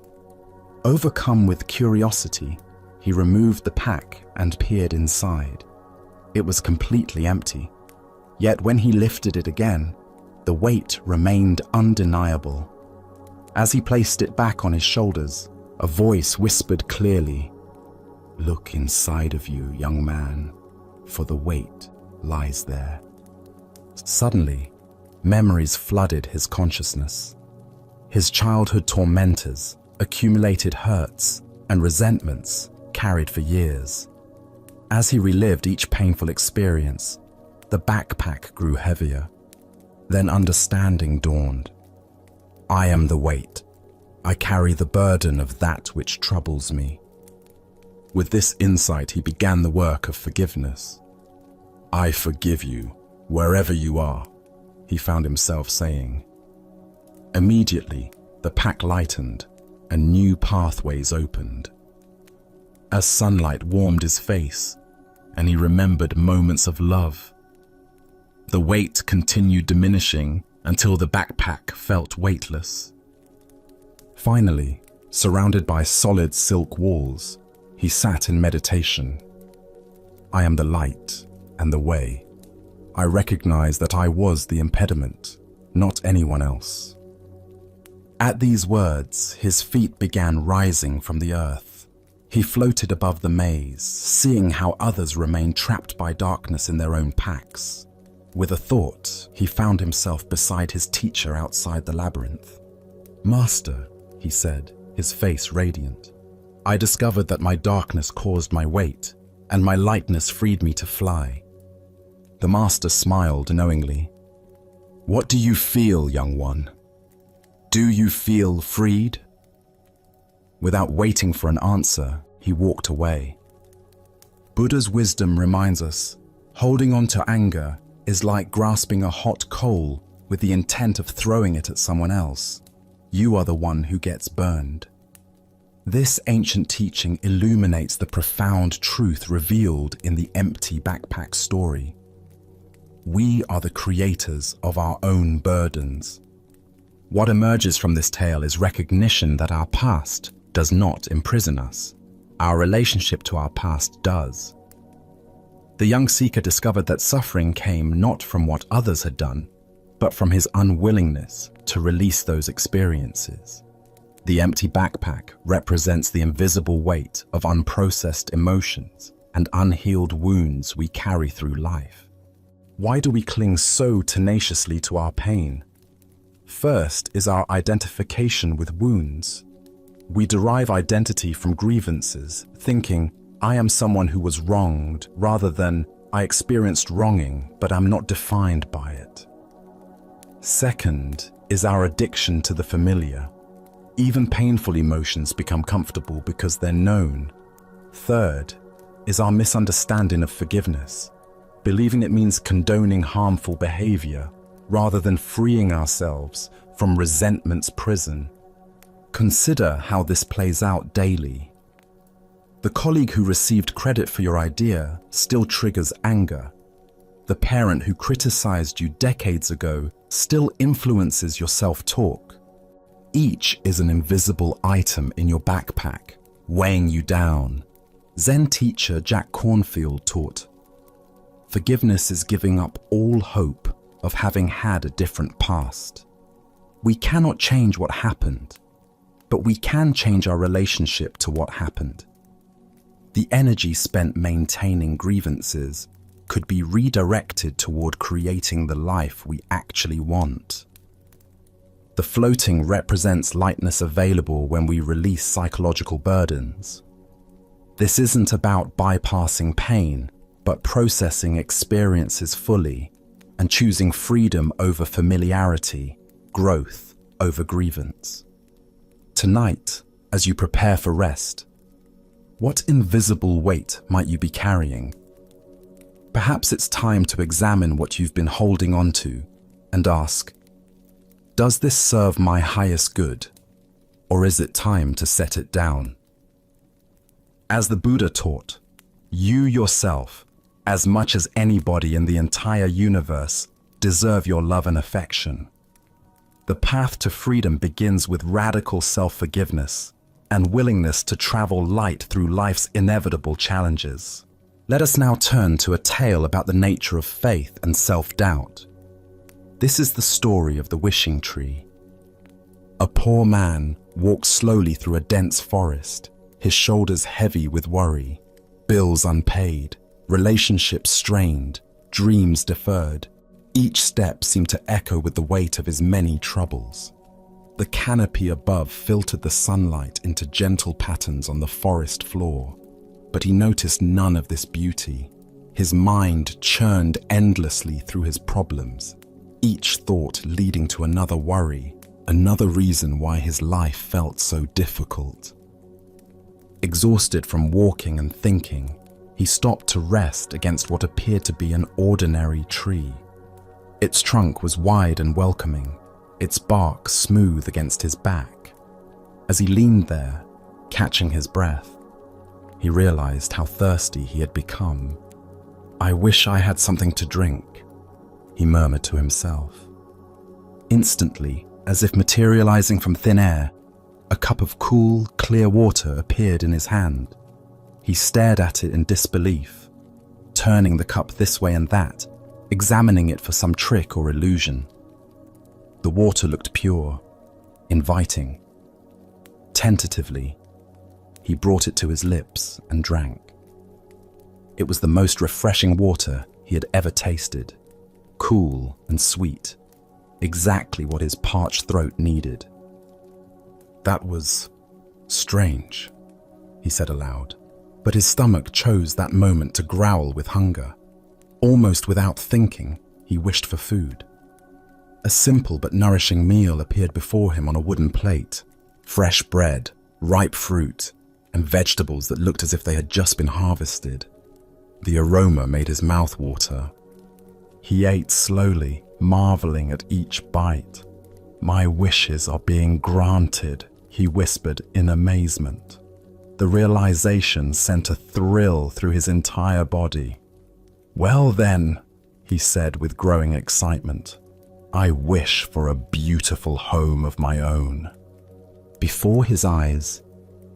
Overcome with curiosity, he removed the pack and peered inside. It was completely empty. Yet when he lifted it again, the weight remained undeniable. As he placed it back on his shoulders, a voice whispered clearly, "Look inside of you, young man, for the weight lies there." Suddenly, memories flooded his consciousness. His childhood tormentors, accumulated hurts, and resentments carried for years. As he relived each painful experience, the backpack grew heavier. Then understanding dawned. I am the weight. I carry the burden of that which troubles me. With this insight, he began the work of forgiveness. I forgive you, wherever you are, he found himself saying. Immediately, the pack lightened and new pathways opened. As sunlight warmed his face, and he remembered moments of love, the weight continued diminishing until the backpack felt weightless. Finally, surrounded by solid silk walls, he sat in meditation. I am the light and the way. I recognize that I was the impediment, not anyone else. At these words, his feet began rising from the earth. He floated above the maze, seeing how others remained trapped by darkness in their own packs. With a thought, he found himself beside his teacher outside the labyrinth. Master, he said, his face radiant, I discovered that my darkness caused my weight, and my lightness freed me to fly. The master smiled knowingly. What do you feel, young one? Do you feel freed? Without waiting for an answer, he walked away. Buddha's wisdom reminds us, holding on to anger is like grasping a hot coal with the intent of throwing it at someone else. You are the one who gets burned. This ancient teaching illuminates the profound truth revealed in the empty backpack story. We are the creators of our own burdens. What emerges from this tale is recognition that our past does not imprison us. Our relationship to our past does. The young seeker discovered that suffering came not from what others had done, but from his unwillingness to release those experiences. The empty backpack represents the invisible weight of unprocessed emotions and unhealed wounds we carry through life. Why do we cling so tenaciously to our pain? First is our identification with wounds. We derive identity from grievances, thinking, I am someone who was wronged, rather than, I experienced wronging, but I'm not defined by it. Second is our addiction to the familiar. Even painful emotions become comfortable because they're known. Third is our misunderstanding of forgiveness, believing it means condoning harmful behavior rather than freeing ourselves from resentment's prison. Consider how this plays out daily. The colleague who received credit for your idea still triggers anger. The parent who criticized you decades ago still influences your self-talk. Each is an invisible item in your backpack, weighing you down. Zen teacher Jack Cornfield taught, forgiveness is giving up all hope of having had a different past. We cannot change what happened, but we can change our relationship to what happened. The energy spent maintaining grievances could be redirected toward creating the life we actually want. The floating represents lightness available when we release psychological burdens. This isn't about bypassing pain, but processing experiences fully and choosing freedom over familiarity, growth over grievance. Tonight, as you prepare for rest, what invisible weight might you be carrying? Perhaps it's time to examine what you've been holding on to and ask, does this serve my highest good, or is it time to set it down? As the Buddha taught, you yourself, as much as anybody in the entire universe, deserve your love and affection. The path to freedom begins with radical self-forgiveness and willingness to travel light through life's inevitable challenges. Let us now turn to a tale about the nature of faith and self-doubt. This is the story of the wishing tree. A poor man walks slowly through a dense forest, his shoulders heavy with worry, bills unpaid, relationships strained, dreams deferred. Each step seemed to echo with the weight of his many troubles. The canopy above filtered the sunlight into gentle patterns on the forest floor, but he noticed none of this beauty. His mind churned endlessly through his problems, each thought leading to another worry, another reason why his life felt so difficult. Exhausted from walking and thinking, he stopped to rest against what appeared to be an ordinary tree. Its trunk was wide and welcoming, its bark smooth against his back. As he leaned there, catching his breath, he realized how thirsty he had become. "I wish I had something to drink," he murmured to himself. Instantly, as if materializing from thin air, a cup of cool, clear water appeared in his hand. He stared at it in disbelief, turning the cup this way and that, examining it for some trick or illusion. The water looked pure, inviting. Tentatively, he brought it to his lips and drank. It was the most refreshing water he had ever tasted, cool and sweet, exactly what his parched throat needed. "That was strange," he said aloud, but his stomach chose that moment to growl with hunger. Almost without thinking, he wished for food. A simple but nourishing meal appeared before him on a wooden plate. Fresh bread, ripe fruit, and vegetables that looked as if they had just been harvested. The aroma made his mouth water. He ate slowly, marveling at each bite. "My wishes are being granted," he whispered in amazement. The realization sent a thrill through his entire body. "Well then," he said with growing excitement, "I wish for a beautiful home of my own." Before his eyes,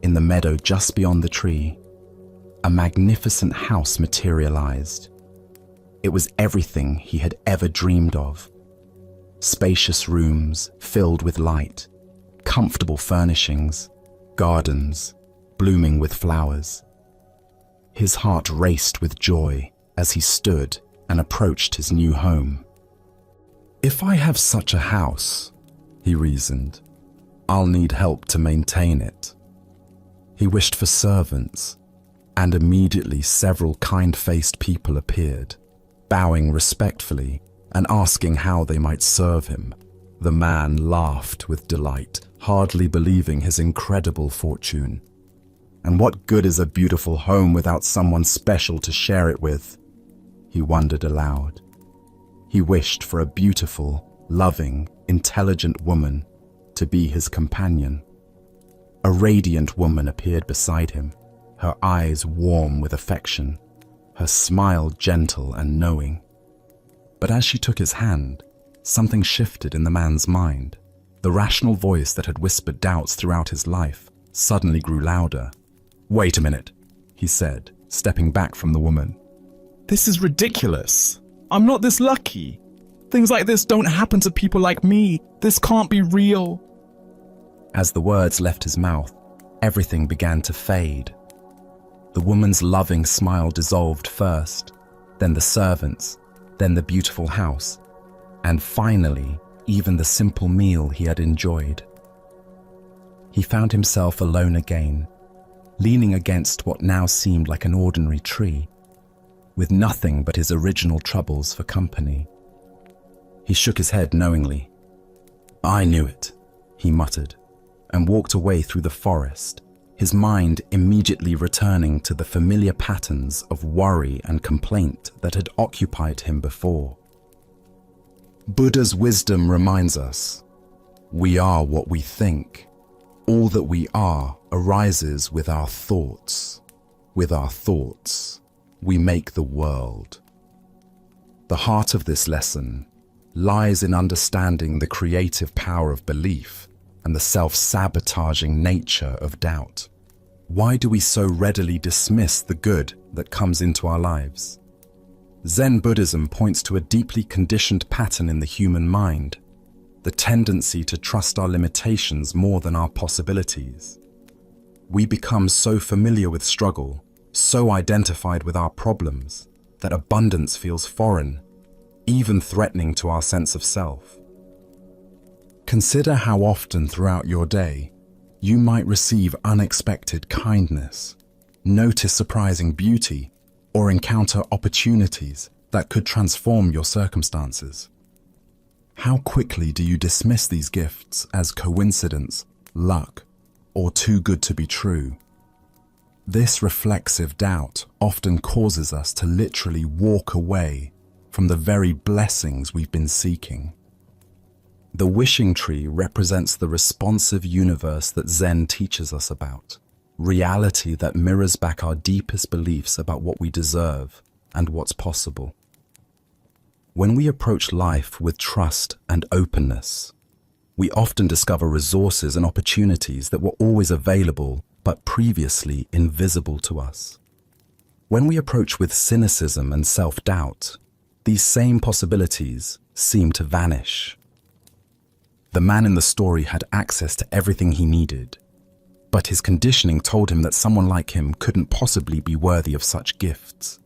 in the meadow just beyond the tree, a magnificent house materialized. It was everything he had ever dreamed of. Spacious rooms filled with light, comfortable furnishings, gardens blooming with flowers. His heart raced with joy as he stood and approached his new home. "If I have such a house," he reasoned, "I'll need help to maintain it." He wished for servants, and immediately several kind-faced people appeared, bowing respectfully and asking how they might serve him. The man laughed with delight, hardly believing his incredible fortune. And what good is a beautiful home without someone special to share it with? He wondered aloud. He wished for a beautiful, loving, intelligent woman to be his companion. A radiant woman appeared beside him, her eyes warm with affection, her smile gentle and knowing. But as she took his hand, something shifted in the man's mind. The rational voice that had whispered doubts throughout his life suddenly grew louder. "Wait a minute," he said, stepping back from the woman. "This is ridiculous. I'm not this lucky. Things like this don't happen to people like me. This can't be real." As the words left his mouth, everything began to fade. The woman's loving smile dissolved first, then the servants, then the beautiful house, and finally, even the simple meal he had enjoyed. He found himself alone again, leaning against what now seemed like an ordinary tree, with nothing but his original troubles for company. He shook his head knowingly. "I knew it," he muttered, and walked away through the forest, his mind immediately returning to the familiar patterns of worry and complaint that had occupied him before. Buddha's wisdom reminds us, we are what we think. All that we are arises with our thoughts. With our thoughts, we make the world. The heart of this lesson lies in understanding the creative power of belief and the self-sabotaging nature of doubt. Why do we so readily dismiss the good that comes into our lives? Zen Buddhism points to a deeply conditioned pattern in the human mind, the tendency to trust our limitations more than our possibilities. We become so familiar with struggle, so identified with our problems, that abundance feels foreign, even threatening to our sense of self. Consider how often throughout your day you might receive unexpected kindness, notice surprising beauty, or encounter opportunities that could transform your circumstances. How quickly do you dismiss these gifts as coincidence, luck, or too good to be true? This reflexive doubt often causes us to literally walk away from the very blessings we've been seeking. The wishing tree represents the responsive universe that Zen teaches us about, reality that mirrors back our deepest beliefs about what we deserve and what's possible. When we approach life with trust and openness, we often discover resources and opportunities that were always available but previously invisible to us. When we approach with cynicism and self-doubt, these same possibilities seem to vanish. The man in the story had access to everything he needed, but his conditioning told him that someone like him couldn't possibly be worthy of such gifts.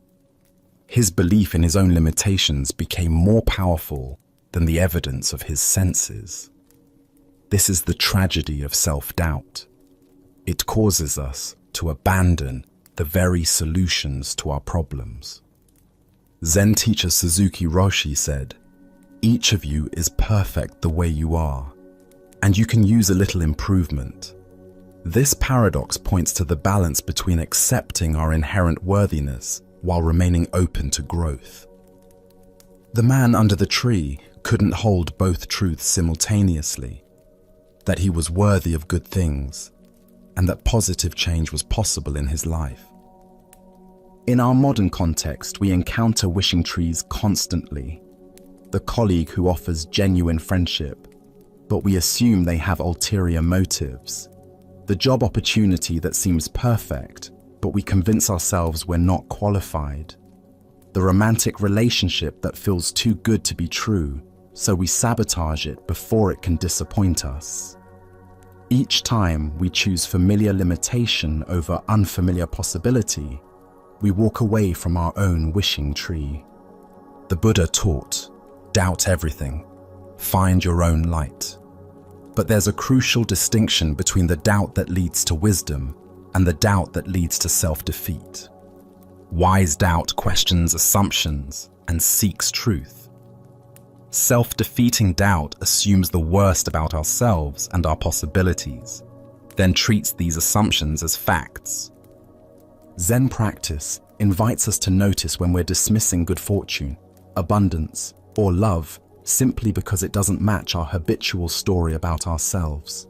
His belief in his own limitations became more powerful than the evidence of his senses. This is the tragedy of self-doubt. It causes us to abandon the very solutions to our problems. Zen teacher Suzuki Roshi said, "Each of you is perfect the way you are, and you can use a little improvement." This paradox points to the balance between accepting our inherent worthiness while remaining open to growth. The man under the tree couldn't hold both truths simultaneously, that he was worthy of good things, and that positive change was possible in his life. In our modern context, we encounter wishing trees constantly. The colleague who offers genuine friendship, but we assume they have ulterior motives. The job opportunity that seems perfect, but we convince ourselves we're not qualified. The romantic relationship that feels too good to be true, so we sabotage it before it can disappoint us. Each time we choose familiar limitation over unfamiliar possibility, we walk away from our own wishing tree. The Buddha taught, doubt everything, find your own light. But there's a crucial distinction between the doubt that leads to wisdom and the doubt that leads to self-defeat. Wise doubt questions assumptions and seeks truth. Self-defeating doubt assumes the worst about ourselves and our possibilities, then treats these assumptions as facts. Zen practice invites us to notice when we're dismissing good fortune, abundance, or love simply because it doesn't match our habitual story about ourselves.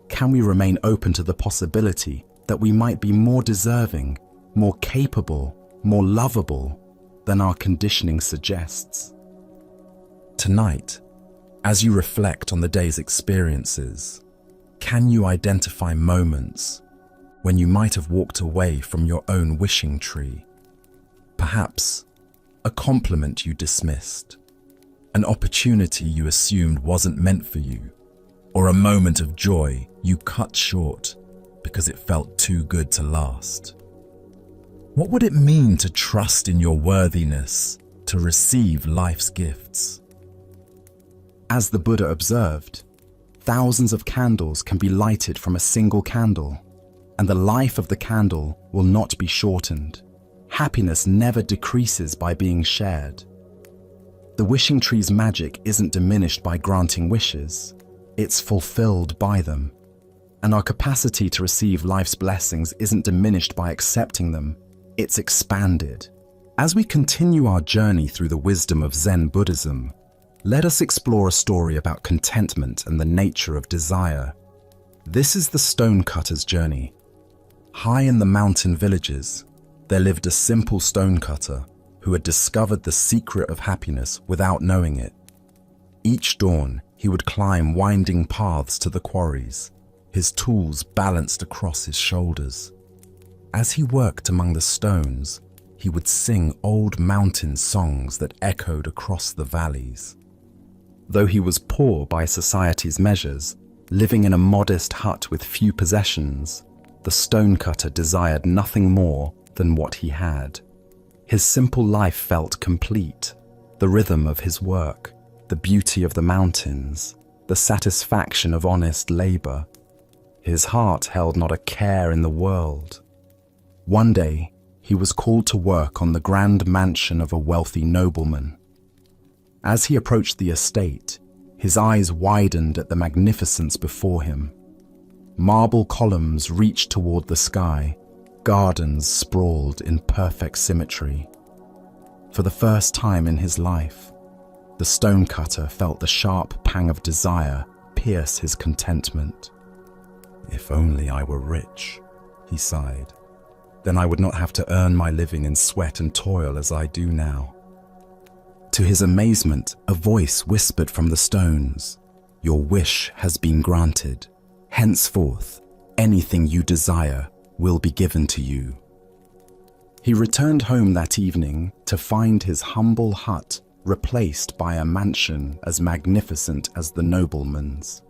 Can we remain open to the possibility that we might be more deserving, more capable, more lovable than our conditioning suggests? Tonight, as you reflect on the day's experiences, can you identify moments when you might have walked away from your own wishing tree? Perhaps a compliment you dismissed, an opportunity you assumed wasn't meant for you, or a moment of joy you cut short because it felt too good to last. What would it mean to trust in your worthiness to receive life's gifts? As the Buddha observed, thousands of candles can be lighted from a single candle, and the life of the candle will not be shortened. Happiness never decreases by being shared. The wishing tree's magic isn't diminished by granting wishes, it's fulfilled by them. And our capacity to receive life's blessings isn't diminished by accepting them, it's expanded. As we continue our journey through the wisdom of Zen Buddhism, let us explore a story about contentment and the nature of desire. This is the stonecutter's journey. High in the mountain villages, there lived a simple stonecutter who had discovered the secret of happiness without knowing it. Each dawn, he would climb winding paths to the quarries, his tools balanced across his shoulders. As he worked among the stones, he would sing old mountain songs that echoed across the valleys. Though he was poor by society's measures, living in a modest hut with few possessions, the stonecutter desired nothing more than what he had. His simple life felt complete. The rhythm of his work, the beauty of the mountains, the satisfaction of honest labor. His heart held not a care in the world. One day, he was called to work on the grand mansion of a wealthy nobleman. As he approached the estate, his eyes widened at the magnificence before him. Marble columns reached toward the sky, gardens sprawled in perfect symmetry. For the first time in his life, the stonecutter felt the sharp pang of desire pierce his contentment. "If only I were rich," he sighed. "Then I would not have to earn my living in sweat and toil as I do now." To his amazement, a voice whispered from the stones, "Your wish has been granted. Henceforth, anything you desire will be given to you." He returned home that evening to find his humble hut replaced by a mansion as magnificent as the nobleman's.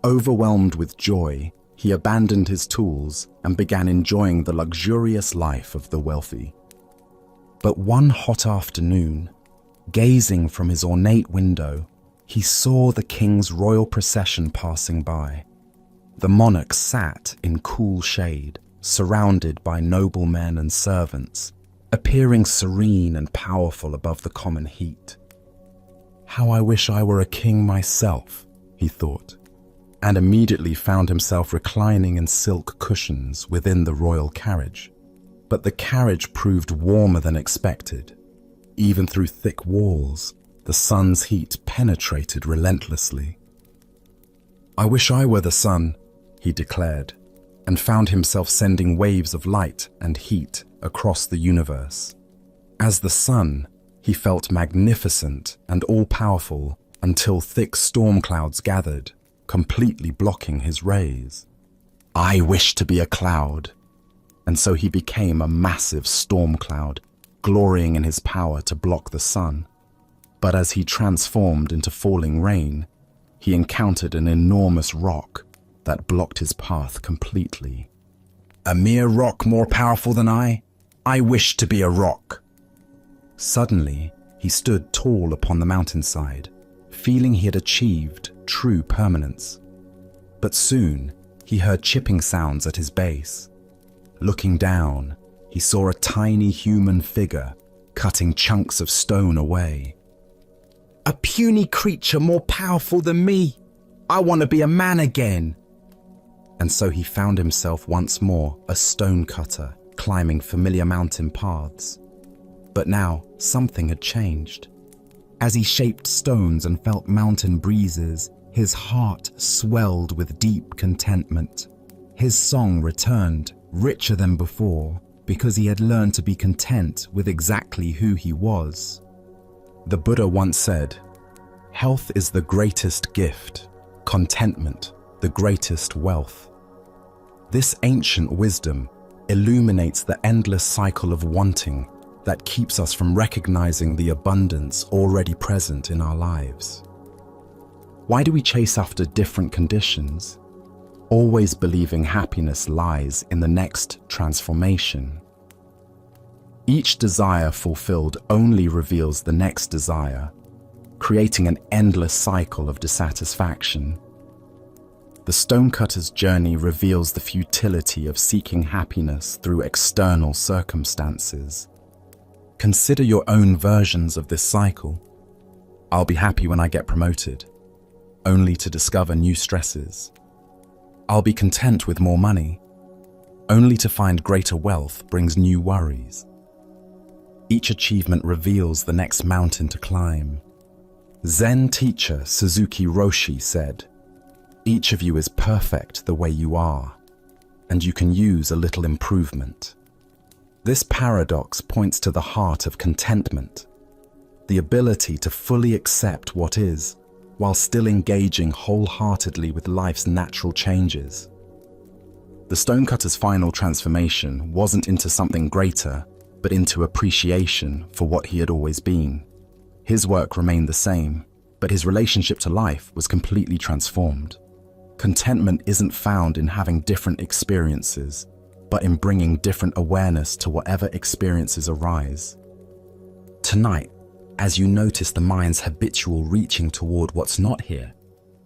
Overwhelmed with joy, he abandoned his tools and began enjoying the luxurious life of the wealthy. But one hot afternoon, gazing from his ornate window, he saw the king's royal procession passing by. The monarch sat in cool shade, surrounded by noblemen and servants, appearing serene and powerful above the common heat. "How I wish I were a king myself," he thought, and immediately found himself reclining in silk cushions within the royal carriage. But the carriage proved warmer than expected. Even through thick walls, the sun's heat penetrated relentlessly. "I wish I were the sun," he declared, and found himself sending waves of light and heat across the universe. As the sun, he felt magnificent and all-powerful until thick storm clouds gathered, completely blocking his rays. "I wish to be a cloud." And so he became a massive storm cloud, glorying in his power to block the sun. But as he transformed into falling rain, he encountered an enormous rock that blocked his path completely. "A mere rock more powerful than I? I wish to be a rock." Suddenly, he stood tall upon the mountainside, feeling he had achieved true permanence. But soon, he heard chipping sounds at his base. Looking down, he saw a tiny human figure cutting chunks of stone away. "A puny creature more powerful than me! I want to be a man again!" And so he found himself once more a stonecutter, climbing familiar mountain paths. But now something had changed. As he shaped stones and felt mountain breezes, his heart swelled with deep contentment. His song returned, richer than before, because he had learned to be content with exactly who he was. The Buddha once said, "Health is the greatest gift, contentment the greatest wealth." This ancient wisdom illuminates the endless cycle of wanting that keeps us from recognizing the abundance already present in our lives. Why do we chase after different conditions, always believing happiness lies in the next transformation? Each desire fulfilled only reveals the next desire, creating an endless cycle of dissatisfaction. The stonecutter's journey reveals the futility of seeking happiness through external circumstances. Consider your own versions of this cycle. "I'll be happy when I get promoted," only to discover new stresses. "I'll be content with more money," only to find greater wealth brings new worries. Each achievement reveals the next mountain to climb. Zen teacher Suzuki Roshi said, "Each of you is perfect the way you are, and you can use a little improvement." This paradox points to the heart of contentment. the ability to fully accept what is, while still engaging wholeheartedly with life's natural changes. The stonecutter's final transformation wasn't into something greater, but into appreciation for what he had always been. His work remained the same, but his relationship to life was completely transformed. Contentment isn't found in having different experiences, but in bringing different awareness to whatever experiences arise. Tonight, as you notice the mind's habitual reaching toward what's not here,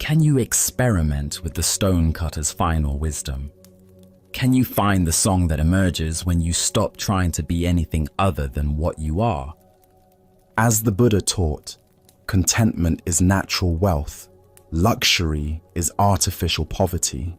Can you experiment with the stonecutter's final wisdom? Can you find the song that emerges when you stop trying to be anything other than what you are? as the Buddha taught, contentment is natural wealth, luxury is artificial poverty.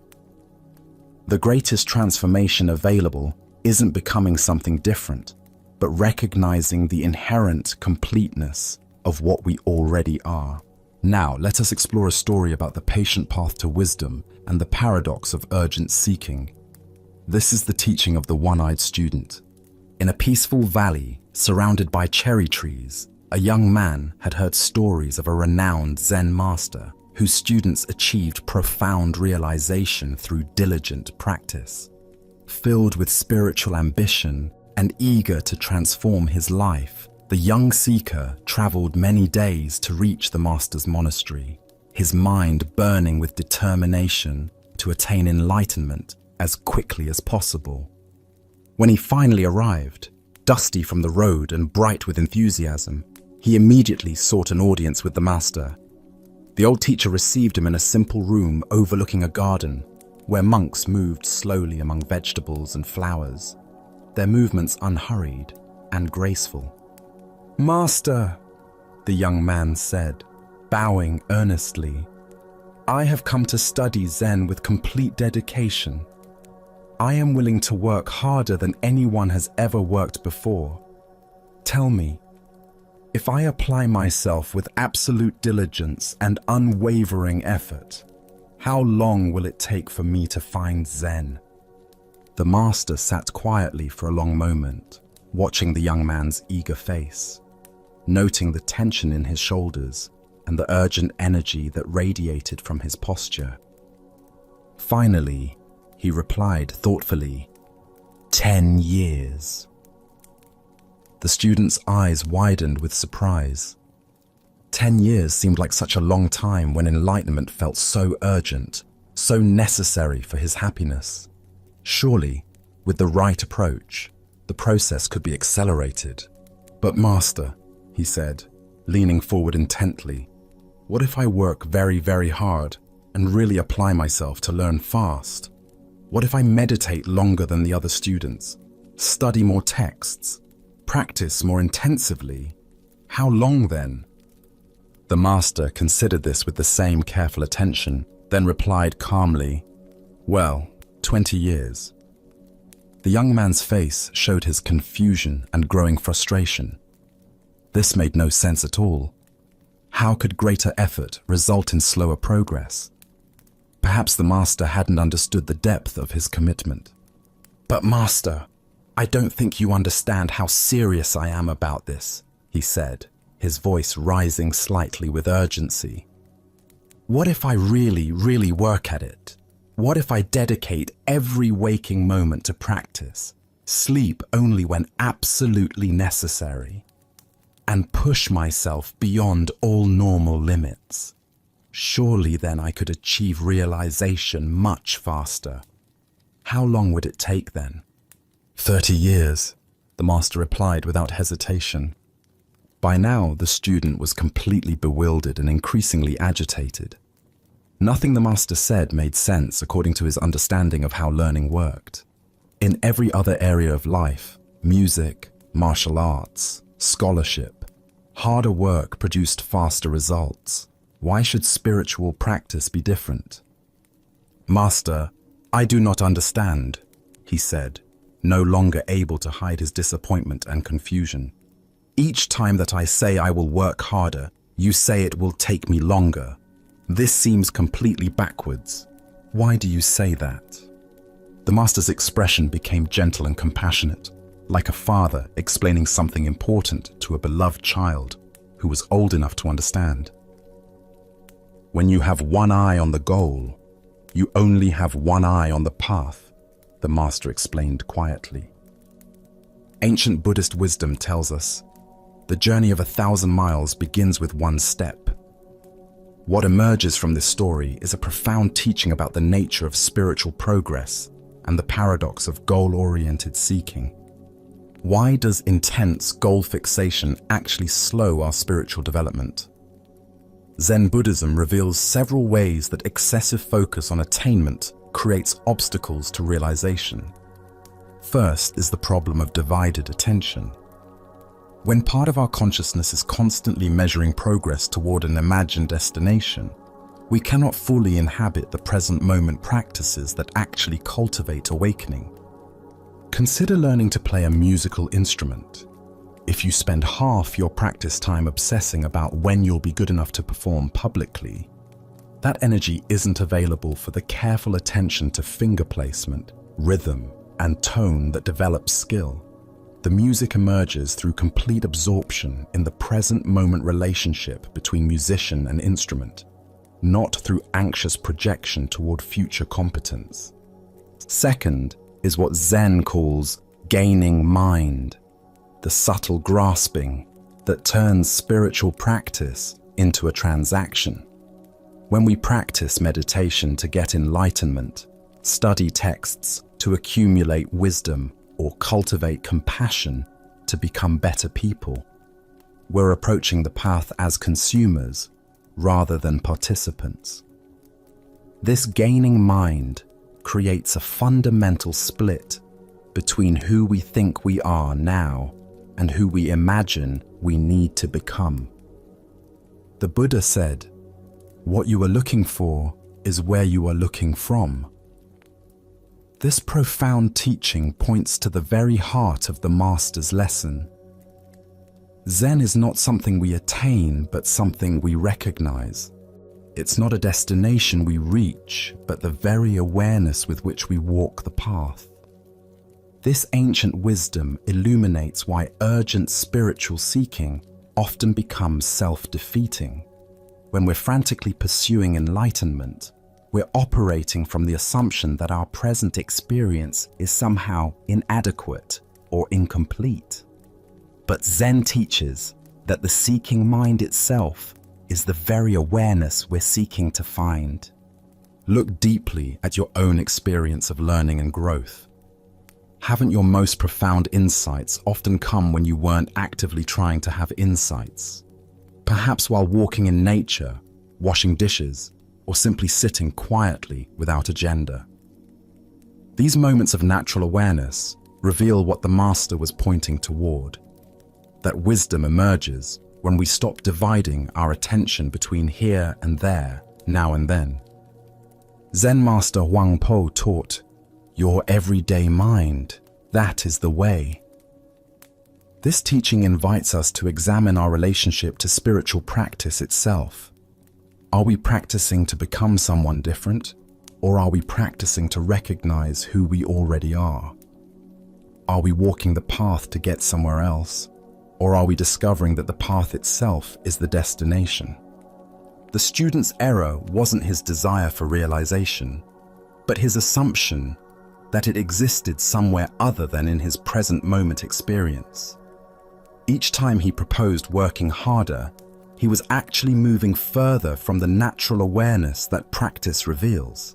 The greatest transformation available isn't becoming something different, but recognizing the inherent completeness of what we already are. Now, let us explore a story about the patient path to wisdom and the paradox of urgent seeking. This is the teaching of the one-eyed student. In a peaceful valley surrounded by cherry trees, a young man had heard stories of a renowned Zen master whose students achieved profound realization through diligent practice. Filled with spiritual ambition and eager to transform his life, the young seeker traveled many days to reach the master's monastery, his mind burning with determination to attain enlightenment as quickly as possible. When he finally arrived, dusty from the road and bright with enthusiasm, he immediately sought an audience with the master. The old teacher received him in a simple room overlooking a garden, where monks moved slowly among vegetables and flowers, their movements unhurried and graceful. "Master," the young man said, bowing earnestly, "I have come to study Zen with complete dedication. I am willing to work harder than anyone has ever worked before. Tell me, if I apply myself with absolute diligence and unwavering effort, how long will it take for me to find Zen?" The master sat quietly for a long moment, watching the young man's eager face, noting the tension in his shoulders and the urgent energy that radiated from his posture. Finally, he replied thoughtfully, 10 years. The student's eyes widened with surprise. 10 years seemed like such a long time when enlightenment felt so urgent, so necessary for his happiness. Surely, with the right approach, the process could be accelerated. "But master," he said, leaning forward intently, "what if I work very, very hard and really apply myself to learn fast? What if I meditate longer than the other students, study more texts, practice more intensively? How long then?" The master considered this with the same careful attention, then replied calmly, "Well, 20 years. The young man's face showed his confusion and growing frustration. This made no sense at all. How could greater effort result in slower progress? Perhaps the master hadn't understood the depth of his commitment. "But master, I don't think you understand how serious I am about this," he said, his voice rising slightly with urgency. "What if I really, really work at it? What if I dedicate every waking moment to practice, sleep only when absolutely necessary, and push myself beyond all normal limits? Surely then I could achieve realization much faster. How long would it take then?" 30 years, the master replied without hesitation. By now, the student was completely bewildered and increasingly agitated. Nothing the master said made sense according to his understanding of how learning worked. In every other area of life, music, martial arts, scholarship, harder work produced faster results. Why should spiritual practice be different? "Master, I do not understand," he said, no longer able to hide his disappointment and confusion. "Each time that I say I will work harder, you say it will take me longer. This seems completely backwards. Why do you say that?" The master's expression became gentle and compassionate, like a father explaining something important to a beloved child who was old enough to understand. When you have one eye on the goal, you only have one eye on the path, the master explained quietly. Ancient Buddhist wisdom tells us, the journey of 1,000 miles begins with one step. What emerges from this story is a profound teaching about the nature of spiritual progress and the paradox of goal-oriented seeking. Why does intense goal fixation actually slow our spiritual development? Zen Buddhism reveals several ways that excessive focus on attainment creates obstacles to realization. First is the problem of divided attention. When part of our consciousness is constantly measuring progress toward an imagined destination, we cannot fully inhabit the present moment practices that actually cultivate awakening. Consider learning to play a musical instrument. If you spend half your practice time obsessing about when you'll be good enough to perform publicly, that energy isn't available for the careful attention to finger placement, rhythm, and tone that develops skill. The music emerges through complete absorption in the present moment relationship between musician and instrument, not through anxious projection toward future competence. Second is what Zen calls gaining mind, the subtle grasping that turns spiritual practice into a transaction. When we practice meditation to get enlightenment, study texts to accumulate wisdom, or cultivate compassion to become better people, we're approaching the path as consumers rather than participants. This gaining mind creates a fundamental split between who we think we are now and who we imagine we need to become. The Buddha said, "What you are looking for is where you are looking from." This profound teaching points to the very heart of the Master's lesson. Zen is not something we attain, but something we recognize. It's not a destination we reach, but the very awareness with which we walk the path. This ancient wisdom illuminates why urgent spiritual seeking often becomes self-defeating. When we're frantically pursuing enlightenment, we're operating from the assumption that our present experience is somehow inadequate or incomplete. But Zen teaches that the seeking mind itself is the very awareness we're seeking to find. Look deeply at your own experience of learning and growth. Haven't your most profound insights often come when you weren't actively trying to have insights? Perhaps while walking in nature, washing dishes, or simply sitting quietly without agenda. These moments of natural awareness reveal what the Master was pointing toward, that wisdom emerges when we stop dividing our attention between here and there, now and then. Zen Master Huang Po taught, "Your everyday mind, that is the way." This teaching invites us to examine our relationship to spiritual practice itself. Are we practicing to become someone different, or are we practicing to recognize who we already are? Are we walking the path to get somewhere else, or are we discovering that the path itself is the destination? The student's error wasn't his desire for realization, but his assumption that it existed somewhere other than in his present moment experience. Each time he proposed working harder, he was actually moving further from the natural awareness that practice reveals.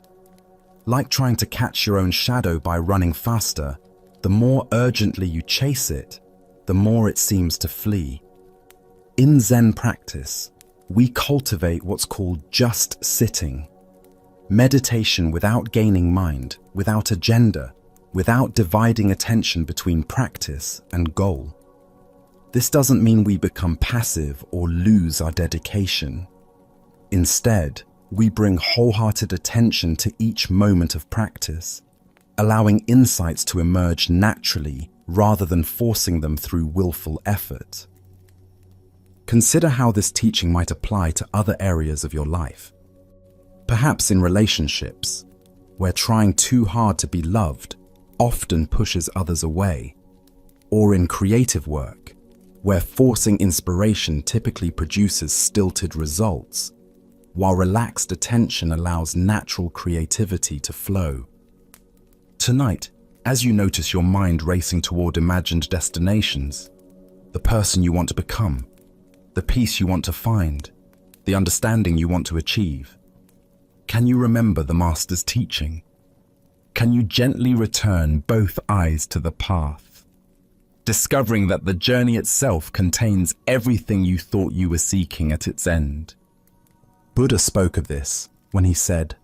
Like trying to catch your own shadow by running faster, the more urgently you chase it, the more it seems to flee. In Zen practice, we cultivate what's called just sitting. Meditation without gaining mind, without agenda, without dividing attention between practice and goal. This doesn't mean we become passive or lose our dedication. Instead, we bring wholehearted attention to each moment of practice, allowing insights to emerge naturally rather than forcing them through willful effort. Consider how this teaching might apply to other areas of your life. Perhaps in relationships, where trying too hard to be loved often pushes others away, or in creative work, where forcing inspiration typically produces stilted results, while relaxed attention allows natural creativity to flow. Tonight, as you notice your mind racing toward imagined destinations, the person you want to become, the peace you want to find, the understanding you want to achieve, can you remember the Master's teaching? Can you gently return both eyes to the path, discovering that the journey itself contains everything you thought you were seeking at its end? Buddha spoke of this when he said,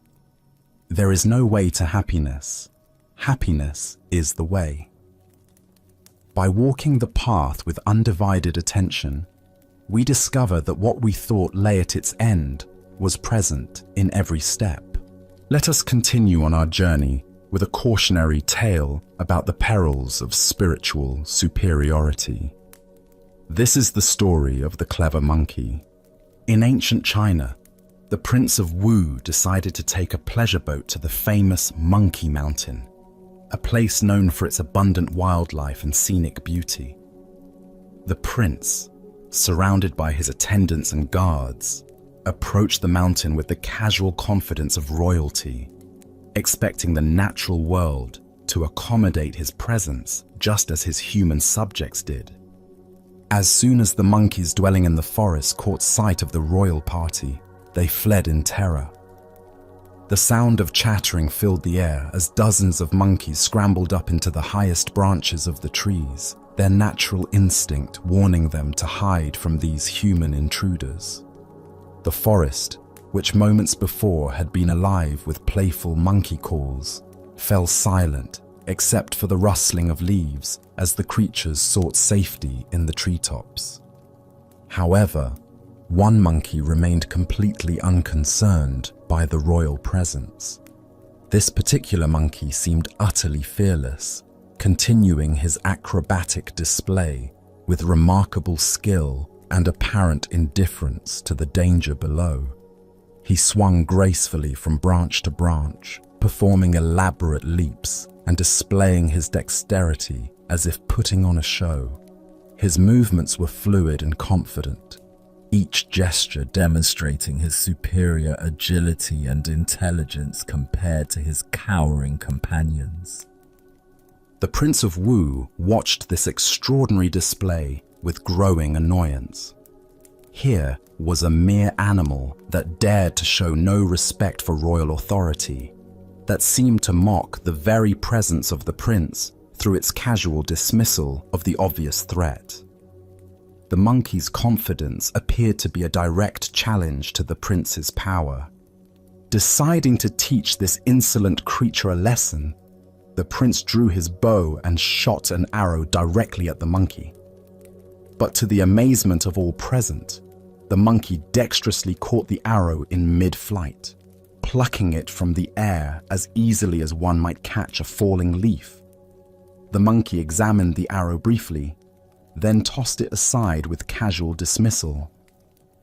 "There is no way to happiness. Happiness is the way." By walking the path with undivided attention, we discover that what we thought lay at its end was present in every step. Let us continue on our journey with a cautionary tale about the perils of spiritual superiority. This is the story of the clever monkey. In ancient China, the Prince of Wu decided to take a pleasure boat to the famous Monkey Mountain, a place known for its abundant wildlife and scenic beauty. The prince, surrounded by his attendants and guards, approached the mountain with the casual confidence of royalty, expecting the natural world to accommodate his presence just as his human subjects did. As soon as the monkeys dwelling in the forest caught sight of the royal party, they fled in terror. The sound of chattering filled the air as dozens of monkeys scrambled up into the highest branches of the trees, their natural instinct warning them to hide from these human intruders. The forest, which moments before had been alive with playful monkey calls, fell silent except for the rustling of leaves as the creatures sought safety in the treetops. However, one monkey remained completely unconcerned by the royal presence. This particular monkey seemed utterly fearless, continuing his acrobatic display with remarkable skill and apparent indifference to the danger below. He swung gracefully from branch to branch, performing elaborate leaps and displaying his dexterity as if putting on a show. His movements were fluid and confident, each gesture demonstrating his superior agility and intelligence compared to his cowering companions. The Prince of Wu watched this extraordinary display with growing annoyance. Here was a mere animal that dared to show no respect for royal authority, that seemed to mock the very presence of the prince through its casual dismissal of the obvious threat. The monkey's confidence appeared to be a direct challenge to the prince's power. Deciding to teach this insolent creature a lesson, the prince drew his bow and shot an arrow directly at the monkey. But to the amazement of all present, the monkey dexterously caught the arrow in mid-flight, plucking it from the air as easily as one might catch a falling leaf. The monkey examined the arrow briefly, then tossed it aside with casual dismissal,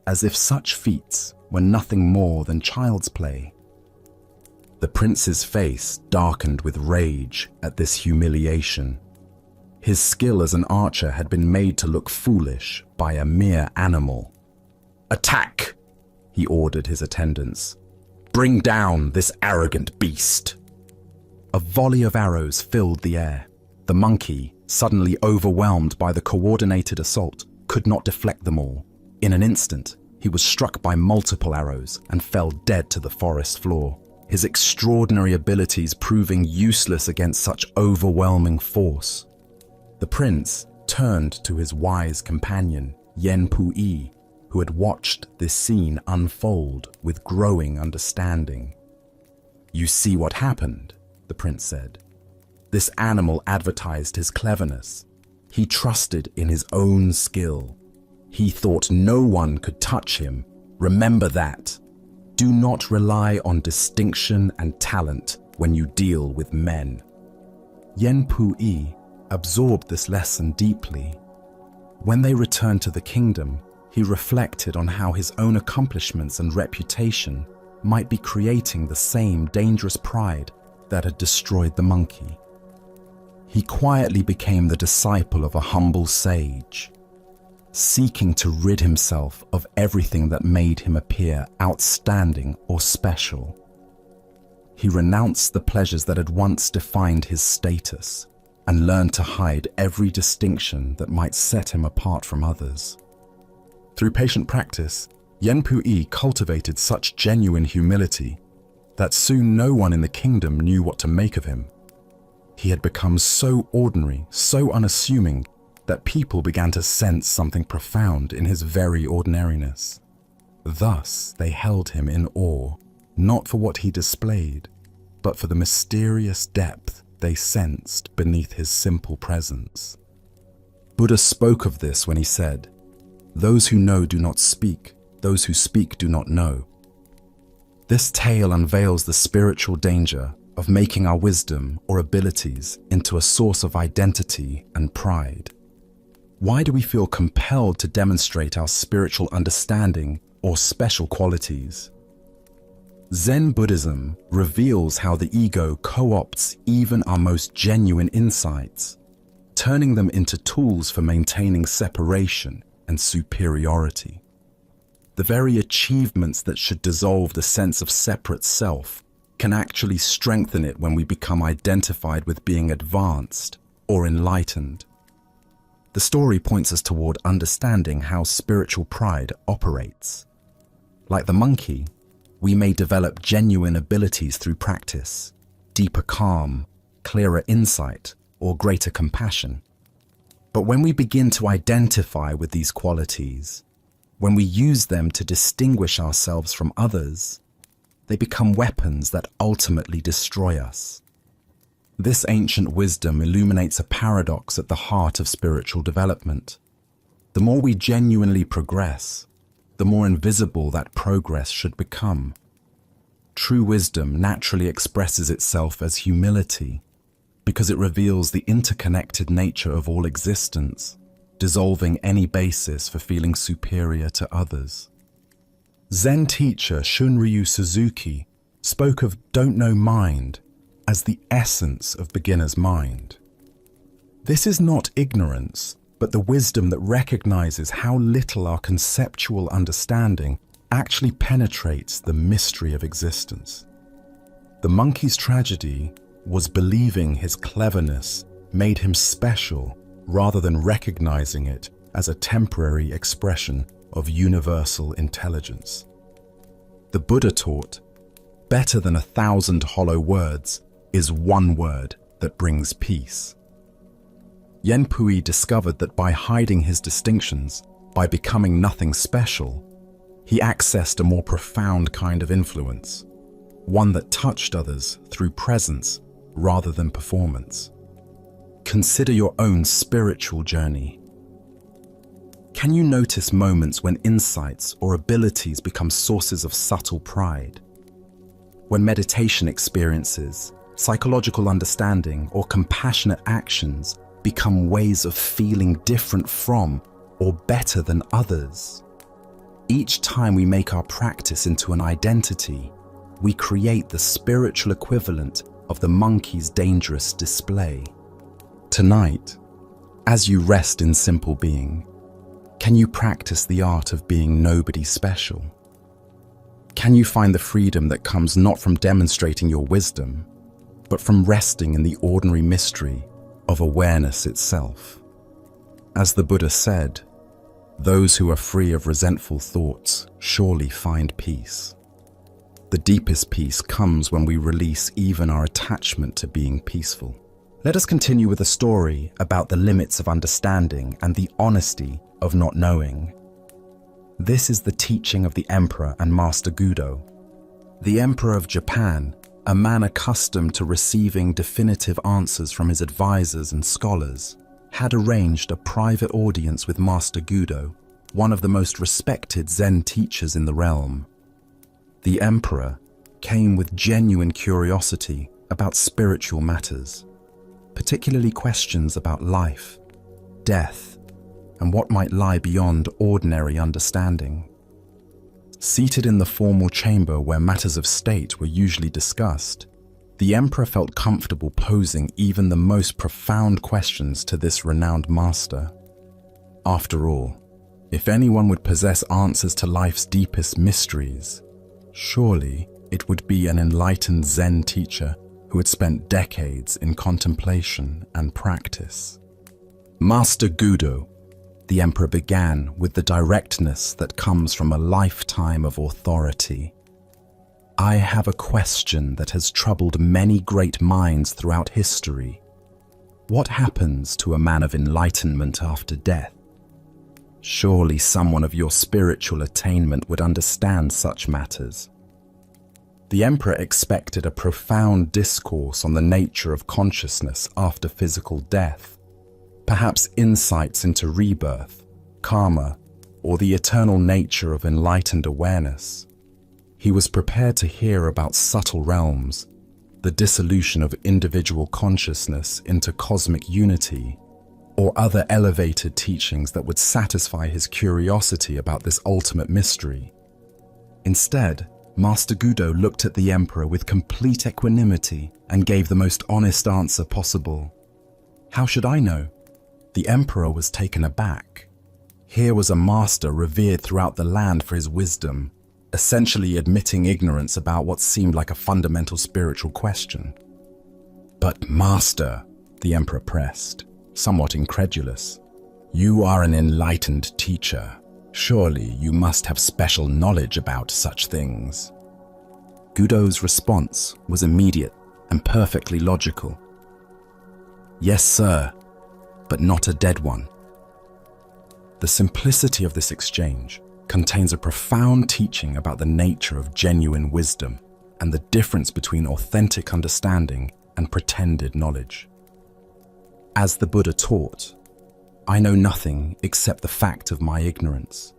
as if such feats were nothing more than child's play. The prince's face darkened with rage at this humiliation. His skill as an archer had been made to look foolish by a mere animal. "Attack!" he ordered his attendants. "Bring down this arrogant beast." A volley of arrows filled the air. The monkey, suddenly overwhelmed by the coordinated assault, could not deflect them all. In an instant, he was struck by multiple arrows and fell dead to the forest floor, his extraordinary abilities proving useless against such overwhelming force. The prince turned to his wise companion, Yen Puyi, who had watched this scene unfold with growing understanding. "You see what happened," the prince said. "This animal advertised his cleverness. He trusted in his own skill. He thought no one could touch him. Remember that. Do not rely on distinction and talent when you deal with men." Yen Puyi absorbed this lesson deeply. When they returned to the kingdom, he reflected on how his own accomplishments and reputation might be creating the same dangerous pride that had destroyed the monkey. He quietly became the disciple of a humble sage. seeking to rid himself of everything that made him appear outstanding or special. He renounced the pleasures that had once defined his status and learned to hide every distinction that might set him apart from others. Through patient practice, Yenpu-yi cultivated such genuine humility that soon no one in the kingdom knew what to make of him. He had become so ordinary, so unassuming, that people began to sense something profound in his very ordinariness. Thus, they held him in awe, not for what he displayed, but for the mysterious depth they sensed beneath his simple presence. Buddha spoke of this when he said, "Those who know do not speak, those who speak do not know." This tale unveils the spiritual danger of making our wisdom or abilities into a source of identity and pride. Why do we feel compelled to demonstrate our spiritual understanding or special qualities? Zen Buddhism reveals how the ego co-opts even our most genuine insights, turning them into tools for maintaining separation and superiority. The very achievements that should dissolve the sense of separate self can actually strengthen it when we become identified with being advanced or enlightened. The story points us toward understanding how spiritual pride operates. Like the monkey, we may develop genuine abilities through practice, deeper calm, clearer insight, or greater compassion. But when we begin to identify with these qualities, when we use them to distinguish ourselves from others, they become weapons that ultimately destroy us. This ancient wisdom illuminates a paradox at the heart of spiritual development. The more we genuinely progress, the more invisible that progress should become. True wisdom naturally expresses itself as humility, because it reveals the interconnected nature of all existence, dissolving any basis for feeling superior to others. Zen teacher Shunryu Suzuki spoke of "don't know mind" as the essence of beginner's mind. This is not ignorance, but the wisdom that recognizes how little our conceptual understanding actually penetrates the mystery of existence. The monkey's tragedy was believing his cleverness made him special rather than recognizing it as a temporary expression of universal intelligence. The Buddha taught, "Better than 1,000 hollow words is one word that brings peace." Yenpu-yi discovered that by hiding his distinctions, by becoming nothing special, he accessed a more profound kind of influence, one that touched others through presence rather than performance. Consider your own spiritual journey. Can you notice moments when insights or abilities become sources of subtle pride? When meditation experiences, psychological understanding, or compassionate actions become ways of feeling different from or better than others? Each time we make our practice into an identity, we create the spiritual equivalent of the monkey's dangerous display. Tonight, as you rest in simple being, can you practice the art of being nobody special? Can you find the freedom that comes not from demonstrating your wisdom, but from resting in the ordinary mystery of awareness itself? As the Buddha said, "Those who are free of resentful thoughts surely find peace." The deepest peace comes when we release even our attachment to being peaceful. Let us continue with a story about the limits of understanding and the honesty of not knowing. This is the teaching of the Emperor and Master Gudo. The Emperor of Japan, a man accustomed to receiving definitive answers from his advisors and scholars, had arranged a private audience with Master Gudo, one of the most respected Zen teachers in the realm. The Emperor came with genuine curiosity about spiritual matters, particularly questions about life, death, and what might lie beyond ordinary understanding. Seated in the formal chamber where matters of state were usually discussed, the Emperor felt comfortable posing even the most profound questions to this renowned master. After all, If anyone would possess answers to life's deepest mysteries, surely it would be an enlightened Zen teacher who had spent decades in contemplation and practice. Master Gudo, the emperor began with the directness that comes from a lifetime of authority. I have a question that has troubled many great minds throughout history. What happens to a man of enlightenment after death? Surely someone of your spiritual attainment would understand such matters. The emperor expected a profound discourse on the nature of consciousness after physical death, perhaps insights into rebirth, karma, or the eternal nature of enlightened awareness. He was prepared to hear about subtle realms, the dissolution of individual consciousness into cosmic unity, or other elevated teachings that would satisfy his curiosity about this ultimate mystery. Instead, Master Gudo looked at the emperor with complete equanimity and gave the most honest answer possible. How should I know? The emperor was taken aback. Here was a master revered throughout the land for his wisdom, essentially admitting ignorance about what seemed like a fundamental spiritual question. But master, the emperor pressed, somewhat incredulous, you are an enlightened teacher. Surely you must have special knowledge about such things. Gudo's response was immediate and perfectly logical. Yes, sir, but not a dead one. The simplicity of this exchange contains a profound teaching about the nature of genuine wisdom and the difference between authentic understanding and pretended knowledge. As the Buddha taught, I know nothing except the fact of my ignorance.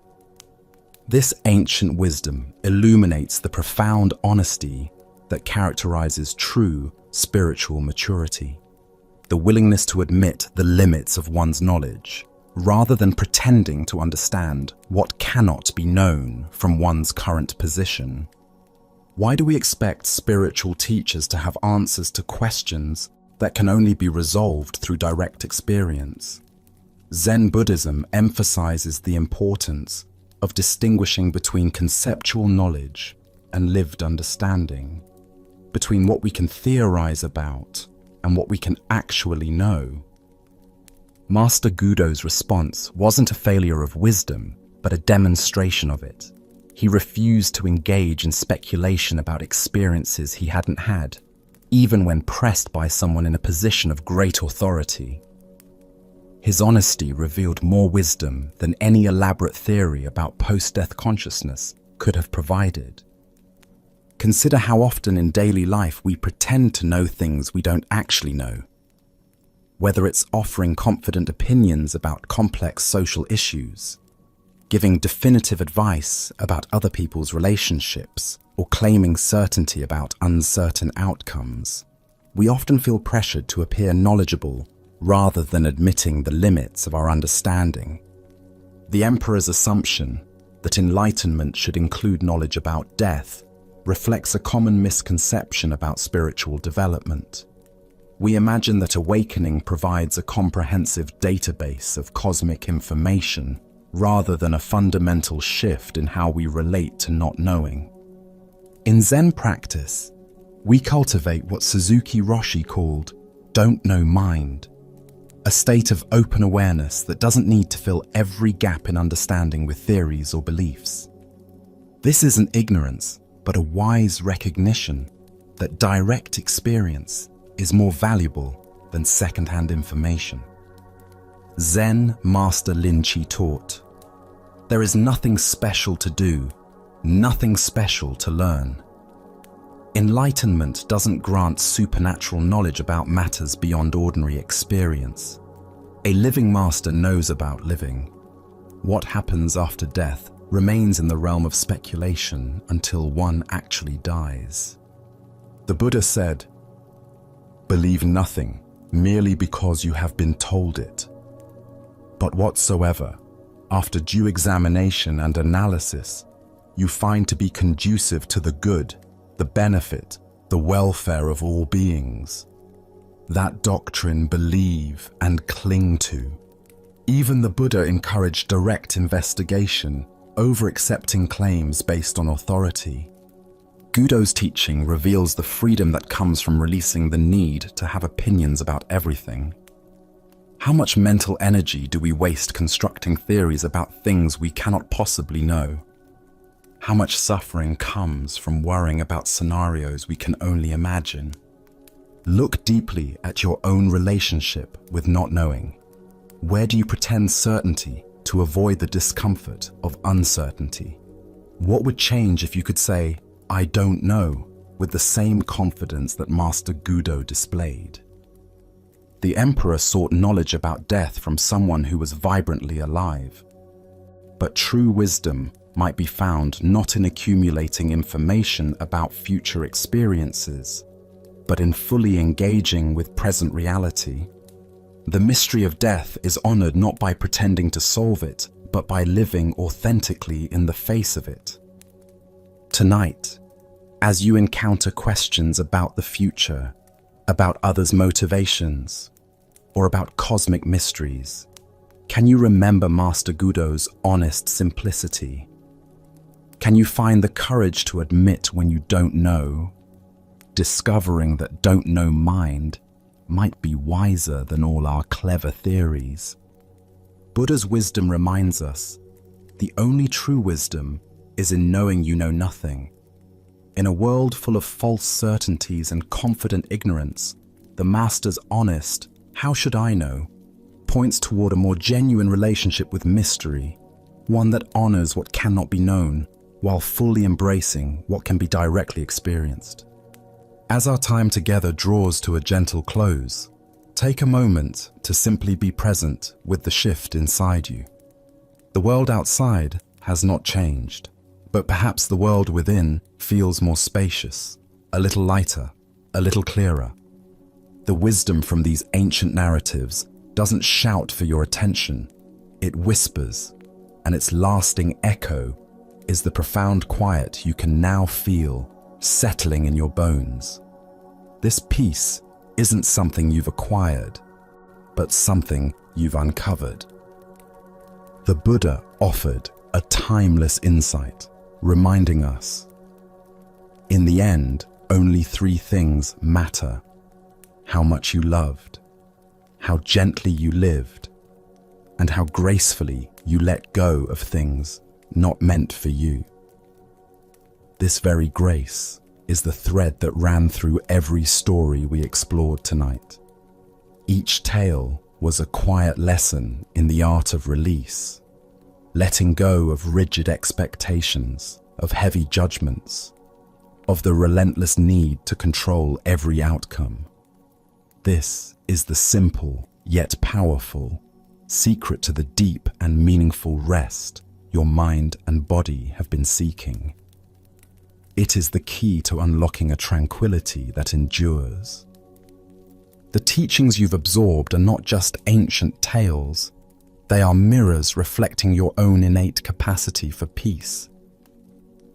This ancient wisdom illuminates the profound honesty that characterizes true spiritual maturity, the willingness to admit the limits of one's knowledge, rather than pretending to understand what cannot be known from one's current position. Why do we expect spiritual teachers to have answers to questions that can only be resolved through direct experience? Zen Buddhism emphasizes the importance of distinguishing between conceptual knowledge and lived understanding, between what we can theorize about and what we can actually know. Master Gudo's response wasn't a failure of wisdom, but a demonstration of it. He refused to engage in speculation about experiences he hadn't had, even when pressed by someone in a position of great authority. His honesty revealed more wisdom than any elaborate theory about post-death consciousness could have provided. Consider how often in daily life we pretend to know things we don't actually know. Whether it's offering confident opinions about complex social issues, giving definitive advice about other people's relationships, or claiming certainty about uncertain outcomes, we often feel pressured to appear knowledgeable rather than admitting the limits of our understanding. The emperor's assumption that enlightenment should include knowledge about death reflects a common misconception about spiritual development. We imagine that awakening provides a comprehensive database of cosmic information rather than a fundamental shift in how we relate to not knowing. In Zen practice, we cultivate what Suzuki Roshi called "don't know mind," a state of open awareness that doesn't need to fill every gap in understanding with theories or beliefs. This isn't ignorance, but a wise recognition that direct experience is more valuable than second-hand information. Zen Master Linchi taught, "There is nothing special to do, nothing special to learn." Enlightenment doesn't grant supernatural knowledge about matters beyond ordinary experience. A living master knows about living. What happens after death remains in the realm of speculation until one actually dies. The Buddha said, "Believe nothing merely because you have been told it. But whatsoever, after due examination and analysis, you find to be conducive to the good, the benefit, the welfare of all beings, that doctrine believe and cling to, Even the Buddha encouraged direct investigation over accepting claims based on authority. Gudo's teaching reveals the freedom that comes from releasing the need to have opinions about everything. How much mental energy do we waste constructing theories about things we cannot possibly know? How much suffering comes from worrying about scenarios we can only imagine? Look deeply at your own relationship with not knowing. Where do you pretend certainty to avoid the discomfort of uncertainty? What would change if you could say, "I don't know," with the same confidence that Master Gudo displayed? The emperor sought knowledge about death from someone who was vibrantly alive. But true wisdom might be found not in accumulating information about future experiences, but in fully engaging with present reality. The mystery of death is honored not by pretending to solve it, but by living authentically in the face of it. Tonight, as you encounter questions about the future, about others' motivations, or about cosmic mysteries, can you remember Master Gudo's honest simplicity? Can you find the courage to admit when you don't know, discovering that don't know mind might be wiser than all our clever theories? Buddha's wisdom reminds us, the only true wisdom is in knowing you know nothing. In a world full of false certainties and confident ignorance, the Master's honest, "How should I know?" points toward a more genuine relationship with mystery, one that honors what cannot be known, while fully embracing what can be directly experienced. As our time together draws to a gentle close, take a moment to simply be present with the shift inside you. The world outside has not changed, but perhaps the world within feels more spacious, a little lighter, a little clearer. The wisdom from these ancient narratives doesn't shout for your attention, it whispers, and its lasting echo is the profound quiet you can now feel settling in your bones. This peace isn't something you've acquired, but something you've uncovered. The Buddha offered a timeless insight, reminding us, in the end, only three things matter: how much you loved, how gently you lived, and how gracefully you let go of things not meant for you. This very grace is the thread that ran through every story we explored tonight. Each tale was a quiet lesson in the art of release, letting go of rigid expectations, of heavy judgments, of the relentless need to control every outcome. This is the simple yet powerful secret to the deep and meaningful rest your mind and body have been seeking. It is the key to unlocking a tranquility that endures. The teachings you've absorbed are not just ancient tales, they are mirrors reflecting your own innate capacity for peace.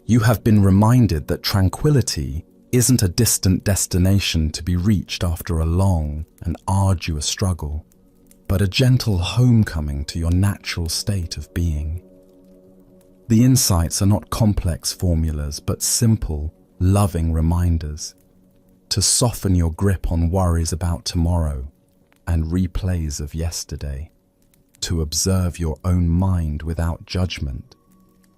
You have been reminded that tranquility isn't a distant destination to be reached after a long and arduous struggle, but a gentle homecoming to your natural state of being. The insights are not complex formulas, but simple, loving reminders to soften your grip on worries about tomorrow and replays of yesterday, to observe your own mind without judgment,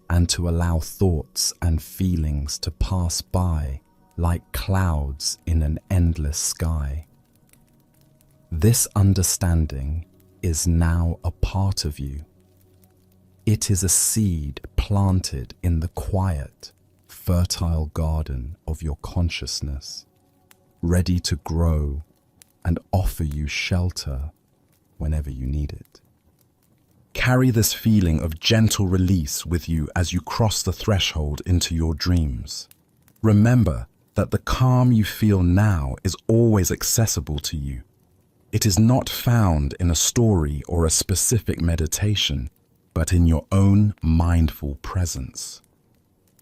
and to allow thoughts and feelings to pass by like clouds in an endless sky. This understanding is now a part of you. It is a seed planted in the quiet, fertile garden of your consciousness, ready to grow and offer you shelter whenever you need it. Carry this feeling of gentle release with you as you cross the threshold into your dreams. Remember that the calm you feel now is always accessible to you. It is not found in a story or a specific meditation, but in your own mindful presence.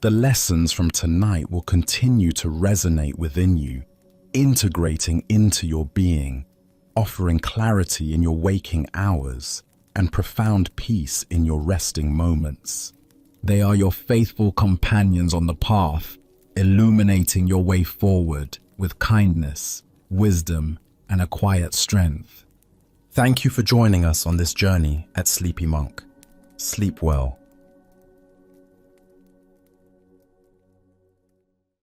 The lessons from tonight will continue to resonate within you, integrating into your being, offering clarity in your waking hours and profound peace in your resting moments. They are your faithful companions on the path, illuminating your way forward with kindness, wisdom, and a quiet strength. Thank you for joining us on this journey at Sleepy Monk. Sleep well